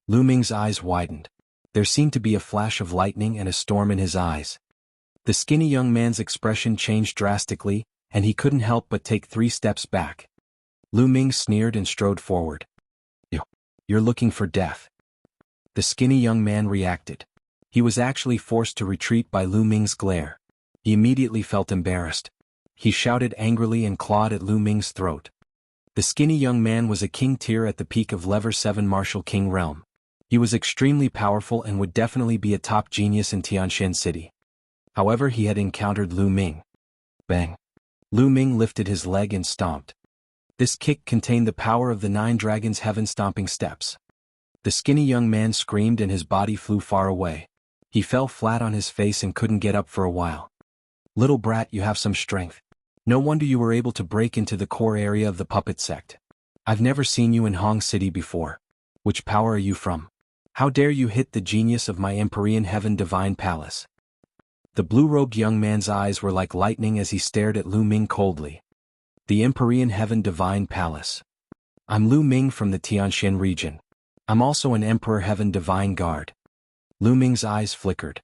Lu Ming's eyes widened. There seemed to be a flash of lightning and a storm in his eyes. The skinny young man's expression changed drastically, and he couldn't help but take 3 steps back. Lu Ming sneered and strode forward. You're looking for death. The skinny young man reacted. He was actually forced to retreat by Lu Ming's glare. He immediately felt embarrassed. He shouted angrily and clawed at Lu Ming's throat. The skinny young man was a king tier at the peak of Level 7 Martial King realm. He was extremely powerful and would definitely be a top genius in Tianshan City. However, he had encountered Lu Ming. Bang! Lu Ming lifted his leg and stomped. This kick contained the power of the 9 dragons' heaven-stomping steps. The skinny young man screamed and his body flew far away. He fell flat on his face and couldn't get up for a while. Little brat, you have some strength. No wonder you were able to break into the core area of the puppet sect. I've never seen you in Hong City before. Which power are you from? How dare you hit the genius of my Empyrean Heaven Divine Palace? The blue-robed young man's eyes were like lightning as he stared at Lu Ming coldly. The Empyrean Heaven Divine Palace. I'm Lu Ming from the Tianshan region. I'm also an Emperor Heaven Divine Guard. Lu Ming's eyes flickered.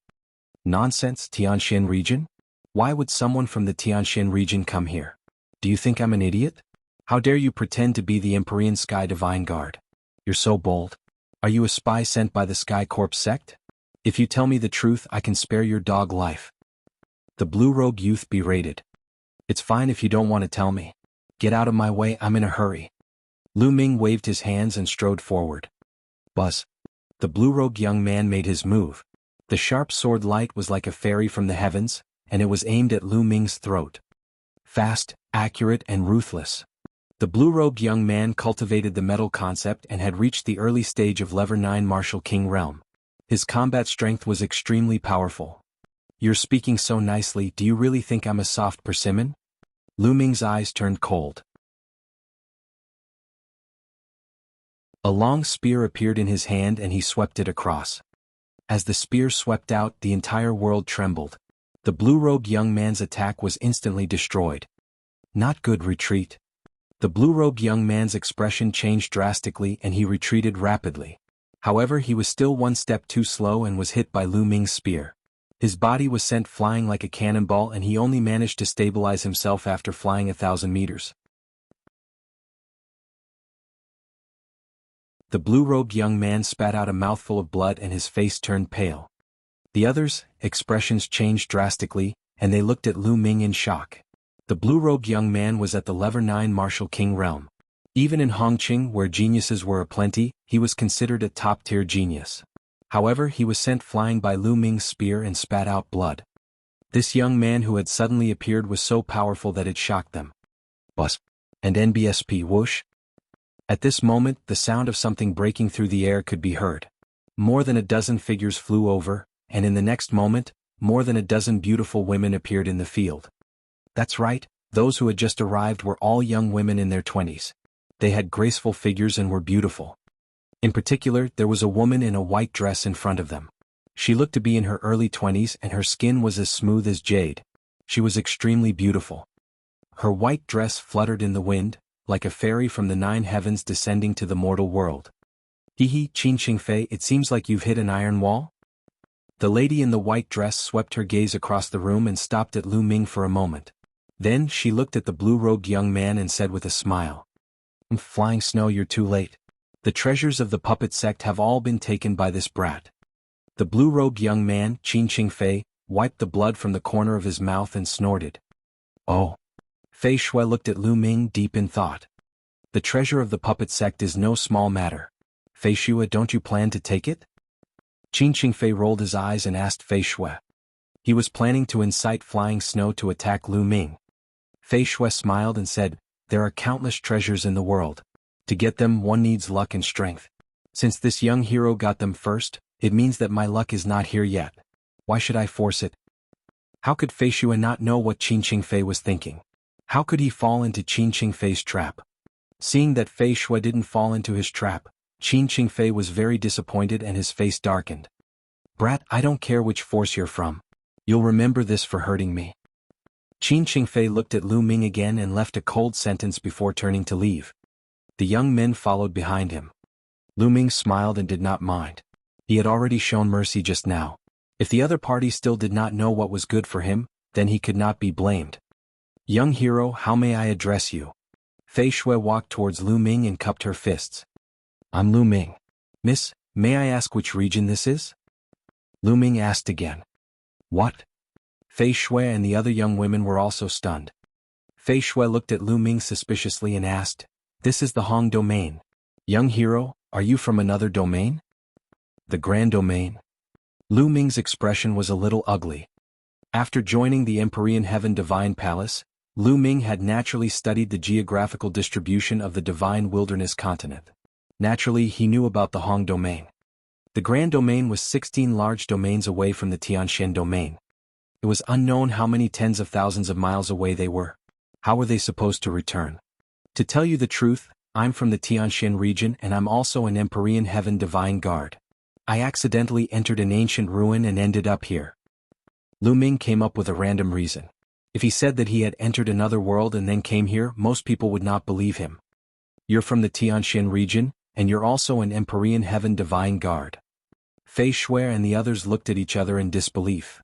Nonsense, Tianshan region? Why would someone from the Tianshan region come here? Do you think I'm an idiot? How dare you pretend to be the Empyrean Sky Divine Guard? You're so bold. Are you a spy sent by the Sky Corp sect? If you tell me the truth, I can spare your dog life. The blue-robed youth berated. It's fine if you don't want to tell me. Get out of my way, I'm in a hurry. Lu Ming waved his hands and strode forward. Buzz. The blue-robed young man made his move. The sharp sword light was like a fairy from the heavens, and it was aimed at Lu Ming's throat. Fast, accurate, and ruthless. The blue-robed young man cultivated the metal concept and had reached the early stage of Level 9 Martial King realm. His combat strength was extremely powerful. You're speaking so nicely, do you really think I'm a soft persimmon? Lu Ming's eyes turned cold. A long spear appeared in his hand and he swept it across. As the spear swept out, the entire world trembled. The blue-robed young man's attack was instantly destroyed. Not good, retreat. The blue-robed young man's expression changed drastically and he retreated rapidly. However, he was still 1 step too slow and was hit by Lu Ming's spear. His body was sent flying like a cannonball and he only managed to stabilize himself after flying 1,000 meters. The blue-robed young man spat out a mouthful of blood and his face turned pale. The others' expressions changed drastically, and they looked at Lu Ming in shock. The blue-robed young man was at the Level 9 Martial King realm. Even in Hongqing, where geniuses were aplenty, he was considered a top-tier genius. However, he was sent flying by Lu Ming's spear and spat out blood. This young man who had suddenly appeared was so powerful that it shocked them. Bus. And NBSP whoosh. At this moment, the sound of something breaking through the air could be heard. More than a dozen figures flew over, and in the next moment, more than a dozen beautiful women appeared in the field. That's right, those who had just arrived were all young women in their 20s. They had graceful figures and were beautiful. In particular, there was a woman in a white dress in front of them. She looked to be in her early 20s and her skin was as smooth as jade. She was extremely beautiful. Her white dress fluttered in the wind, like a fairy from the 9 heavens descending to the mortal world. Hee Qin Qingfei, it seems like you've hit an iron wall? The lady in the white dress swept her gaze across the room and stopped at Lu Ming for a moment. Then she looked at the blue-robed young man and said with a smile, "Flying Snow, you're too late. The treasures of the puppet sect have all been taken by this brat." The blue-robed young man, Qin Qingfei, wiped the blood from the corner of his mouth and snorted. Oh. Fei Shui looked at Lu Ming deep in thought. The treasure of the puppet sect is no small matter. Fei Shui, don't you plan to take it? Qin Qingfei rolled his eyes and asked Fei Shui. He was planning to incite Flying Snow to attack Lu Ming. Fei Shui smiled and said, "There are countless treasures in the world. To get them, one needs luck and strength. Since this young hero got them first, it means that my luck is not here yet. Why should I force it?" How could Fei Shui not know what Qin Qingfei was thinking? How could he fall into Qin Qingfei's trap? Seeing that Fei Shui didn't fall into his trap, Qin Qingfei was very disappointed and his face darkened. "Brat, I don't care which force you're from. You'll remember this for hurting me." Qin Qingfei looked at Lu Ming again and left a cold sentence before turning to leave. The young men followed behind him. Lu Ming smiled and did not mind. He had already shown mercy just now. If the other party still did not know what was good for him, then he could not be blamed. "Young hero, how may I address you?" Fei Shui walked towards Lu Ming and cupped her fists. "I'm Lu Ming. Miss, may I ask which region this is?" Lu Ming asked again. "What?" Fei Shui and the other young women were also stunned. Fei Shui looked at Lu Ming suspiciously and asked, "This is the Hong domain. Young hero, are you from another domain?" "The Grand Domain." Lu Ming's expression was a little ugly. After joining the Empyrean Heaven Divine Palace, Lu Ming had naturally studied the geographical distribution of the Divine Wilderness continent. Naturally, he knew about the Hong domain. The Grand Domain was 16 large domains away from the Tianxian domain. It was unknown how many tens of thousands of miles away they were. How were they supposed to return? To tell you the truth, I'm from the Tianxian region and I'm also an Empyrean Heaven Divine Guard. I accidentally entered an ancient ruin and ended up here. Lu Ming came up with a random reason. If he said that he had entered another world and then came here, most people would not believe him. You're from the Tianxian region, and you're also an Empyrean Heaven Divine Guard. Fei Shui and the others looked at each other in disbelief.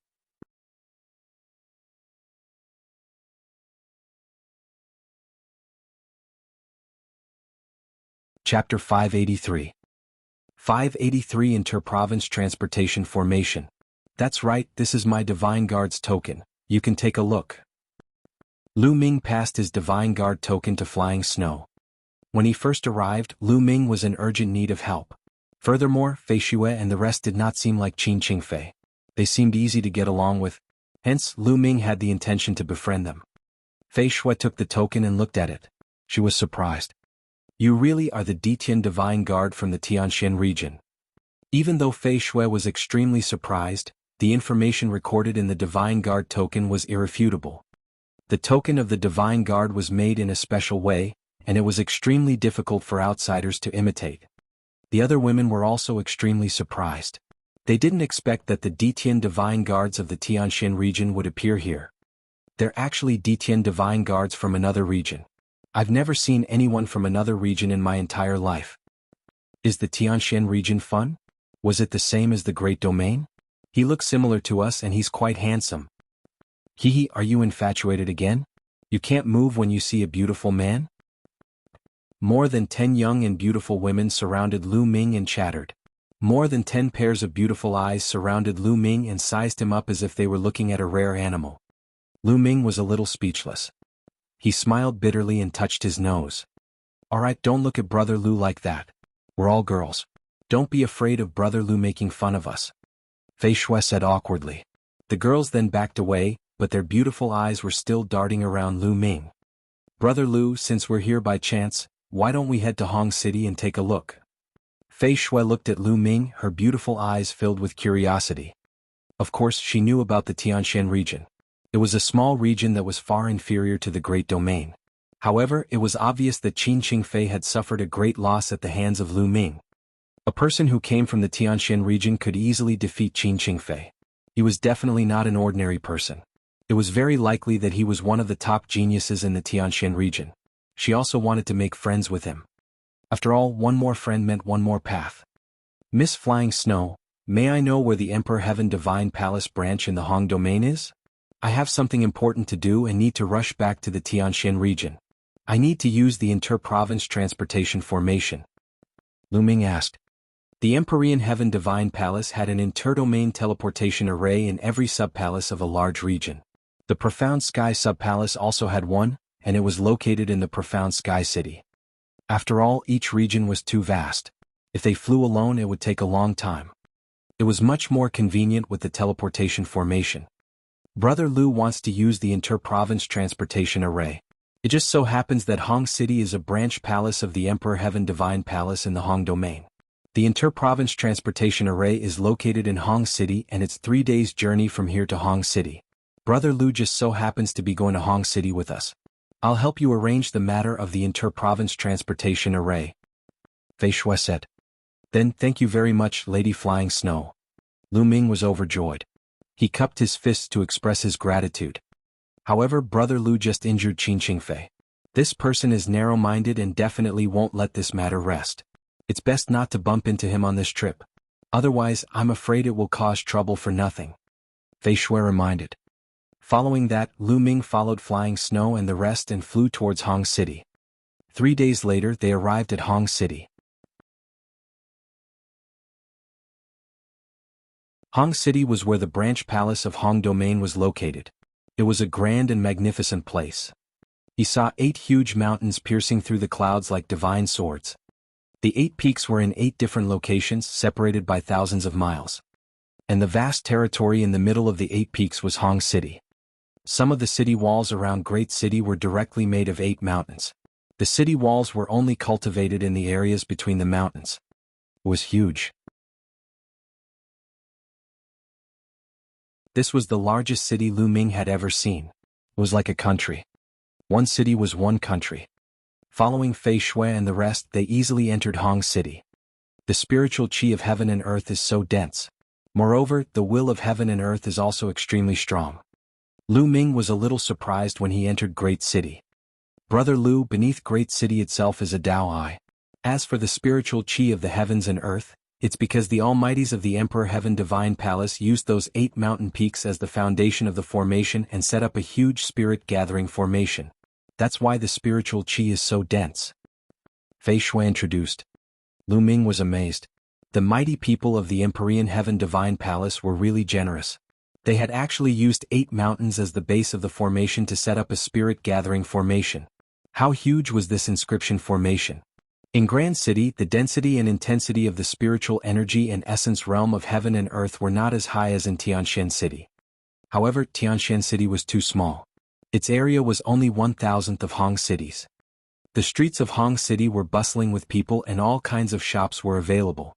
Chapter 583. 583 Inter-Province Transportation Formation. That's right, this is my Divine Guard's token. You can take a look. Lu Ming passed his Divine Guard token to Flying Snow. When he first arrived, Lu Ming was in urgent need of help. Furthermore, Fei Shui and the rest did not seem like Qin Qingfei. They seemed easy to get along with. Hence, Lu Ming had the intention to befriend them. Fei Shui took the token and looked at it. She was surprised. "You really are the Detian Divine Guard from the Tianxian region." Even though Fei Shui was extremely surprised, the information recorded in the Divine Guard token was irrefutable. The token of the Divine Guard was made in a special way, and it was extremely difficult for outsiders to imitate. The other women were also extremely surprised. They didn't expect that the Detian Divine Guards of the Tianxian region would appear here. They're actually Detian Divine Guards from another region. I've never seen anyone from another region in my entire life. Is the Tianxian region fun? Was it the same as the Great Domain? He looks similar to us and he's quite handsome. Hee, are you infatuated again? You can't move when you see a beautiful man? More than 10 young and beautiful women surrounded Lu Ming and chattered. More than 10 pairs of beautiful eyes surrounded Lu Ming and sized him up as if they were looking at a rare animal. Lu Ming was a little speechless. He smiled bitterly and touched his nose. Alright, don't look at Brother Lu like that. We're all girls. Don't be afraid of Brother Lu making fun of us. Fei Shui said awkwardly. The girls then backed away, but their beautiful eyes were still darting around Lu Ming. Brother Lu, since we're here by chance, why don't we head to Hong City and take a look? Fei Shui looked at Lu Ming, her beautiful eyes filled with curiosity. Of course, she knew about the Tianshan region. It was a small region that was far inferior to the Great Domain. However, it was obvious that Qin Qingfei had suffered a great loss at the hands of Lu Ming. A person who came from the Tianshan region could easily defeat Qin Qingfei. He was definitely not an ordinary person. It was very likely that he was one of the top geniuses in the Tianshan region. She also wanted to make friends with him. After all, one more friend meant one more path. Miss Flying Snow, may I know where the Emperor Heaven Divine Palace branch in the Hong Domain is? I have something important to do and need to rush back to the Tianshan region. I need to use the inter-province transportation formation. Lu Ming asked. The Empyrean Heaven Divine Palace had an inter-domain teleportation array in every sub-palace of a large region. The Profound Sky sub-palace also had one, and it was located in the Profound Sky City. After all, each region was too vast. If they flew alone, it would take a long time. It was much more convenient with the teleportation formation. Brother Lu wants to use the inter-province transportation array. It just so happens that Hong City is a branch palace of the Emperor Heaven Divine Palace in the Hong Domain. The inter-province transportation array is located in Hong City and it's 3 days' journey from here to Hong City. Brother Lu just so happens to be going to Hong City with us. I'll help you arrange the matter of the inter-province transportation array. Fei Shui said. Then thank you very much, Lady Flying Snow. Lu Ming was overjoyed. He cupped his fists to express his gratitude. However, Brother Lu just injured Qin Qingfei. This person is narrow-minded and definitely won't let this matter rest. It's best not to bump into him on this trip. Otherwise, I'm afraid it will cause trouble for nothing. Fei Shui reminded. Following that, Lu Ming followed Flying Snow and the rest and flew towards Hong City. 3 days later, they arrived at Hong City. Hong City was where the branch palace of Hong Domain was located. It was a grand and magnificent place. He saw 8 huge mountains piercing through the clouds like divine swords. The 8 peaks were in 8 different locations separated by thousands of miles. And the vast territory in the middle of the 8 peaks was Hong City. Some of the city walls around Great City were directly made of 8 mountains. The city walls were only cultivated in the areas between the mountains. It was huge. This was the largest city Lu Ming had ever seen. It was like a country. One city was one country. Following Fei Shui and the rest, they easily entered Hong City. The spiritual qi of heaven and earth is so dense. Moreover, the will of heaven and earth is also extremely strong. Lu Ming was a little surprised when he entered Great City. Brother Lu, beneath Great City itself is a Dao Eye. As for the spiritual qi of the heavens and earth, it's because the Almighties of the Emperor Heaven Divine Palace used those 8 mountain peaks as the foundation of the formation and set up a huge spirit gathering formation. That's why the spiritual qi is so dense. Fei Shui introduced. Lu Ming was amazed. The mighty people of the Empyrean Heaven Divine Palace were really generous. They had actually used 8 mountains as the base of the formation to set up a spirit gathering formation. How huge was this inscription formation? In Grand City, the density and intensity of the spiritual energy and essence realm of heaven and earth were not as high as in Tianshan City. However, Tianshan City was too small. Its area was only 1,000th of Hong City's. The streets of Hong City were bustling with people and all kinds of shops were available.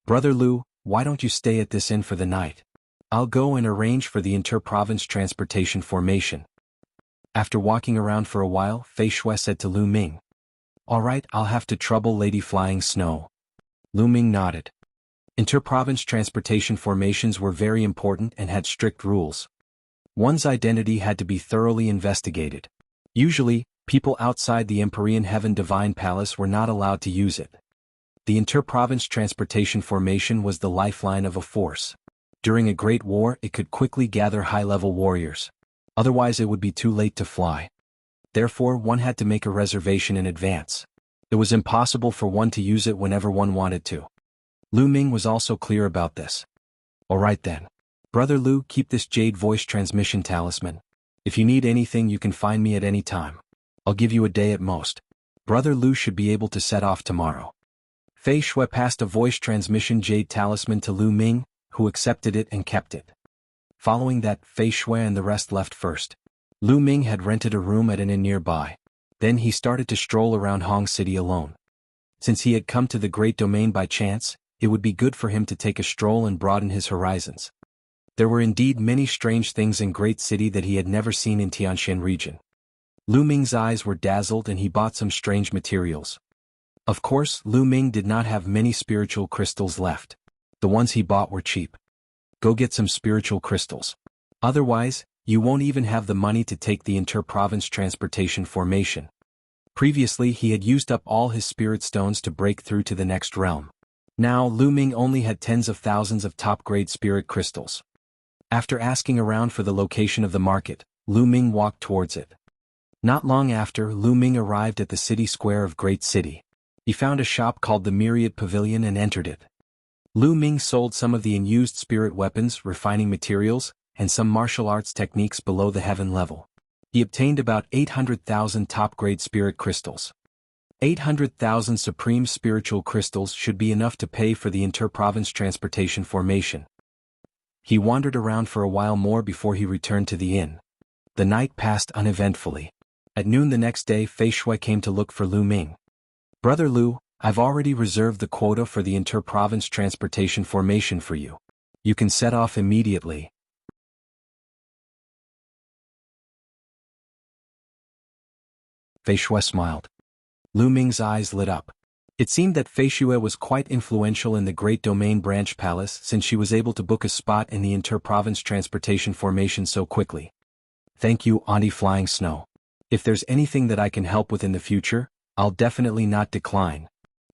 Brother Lu, why don't you stay at this inn for the night? I'll go and arrange for the inter-province transportation formation. After walking around for a while, Fei Shui said to Lu Ming. Alright, I'll have to trouble Lady Flying Snow. Lu Ming nodded. Inter-province transportation formations were very important and had strict rules. One's identity had to be thoroughly investigated. Usually, people outside the Empyrean Heaven Divine Palace were not allowed to use it. The inter-province transportation formation was the lifeline of a force. During a great war, it could quickly gather high-level warriors. Otherwise, it would be too late to fly. Therefore, one had to make a reservation in advance. It was impossible for one to use it whenever one wanted to. Lu Ming was also clear about this. Alright then. Brother Lu, keep this jade voice transmission talisman. If you need anything, you can find me at any time. I'll give you a day at most. Brother Lu should be able to set off tomorrow. Fei Shui passed a voice transmission jade talisman to Lu Ming, who accepted it and kept it. Following that, Fei Shui and the rest left first. Lu Ming had rented a room at an inn nearby. Then he started to stroll around Hong City alone. Since he had come to the Great Domain by chance, it would be good for him to take a stroll and broaden his horizons. There were indeed many strange things in Great City that he had never seen in Tianshan region. Lu Ming's eyes were dazzled and he bought some strange materials. Of course, Lu Ming did not have many spiritual crystals left. The ones he bought were cheap. Go get some spiritual crystals. Otherwise, you won't even have the money to take the inter-province transportation formation. Previously he had used up all his spirit stones to break through to the next realm. Now Lu Ming only had tens of thousands of top-grade spirit crystals. After asking around for the location of the market, Lu Ming walked towards it. Not long after, Lu Ming arrived at the city square of Great City. He found a shop called the Myriad Pavilion and entered it. Lu Ming sold some of the unused spirit weapons, refining materials, and some martial arts techniques below the heaven level. He obtained about 800,000 top-grade spirit crystals. 800,000 supreme spiritual crystals should be enough to pay for the inter-province transportation formation. He wandered around for a while more before he returned to the inn. The night passed uneventfully. At noon the next day, Fei Shui came to look for Lu Ming. Brother Lu, I've already reserved the quota for the inter-province transportation formation for you. You can set off immediately. Fei Shui smiled. Lu Ming's eyes lit up. It seemed that Fei Shui was quite influential in the Great Domain Branch Palace since she was able to book a spot in the inter-province transportation formation so quickly. Thank you, Auntie Flying Snow. If there's anything that I can help with in the future, I'll definitely not decline.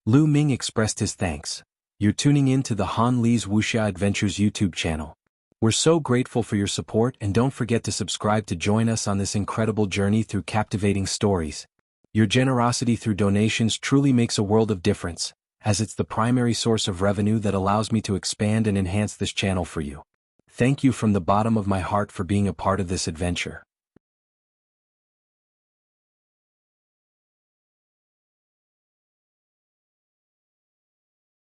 Lu Ming expressed his thanks. You're tuning in to the Han Li's Wuxia Adventures YouTube channel. We're so grateful for your support and don't forget to subscribe to join us on this incredible journey through captivating stories. Your generosity through donations truly makes a world of difference, as it's the primary source of revenue that allows me to expand and enhance this channel for you. Thank you from the bottom of my heart for being a part of this adventure.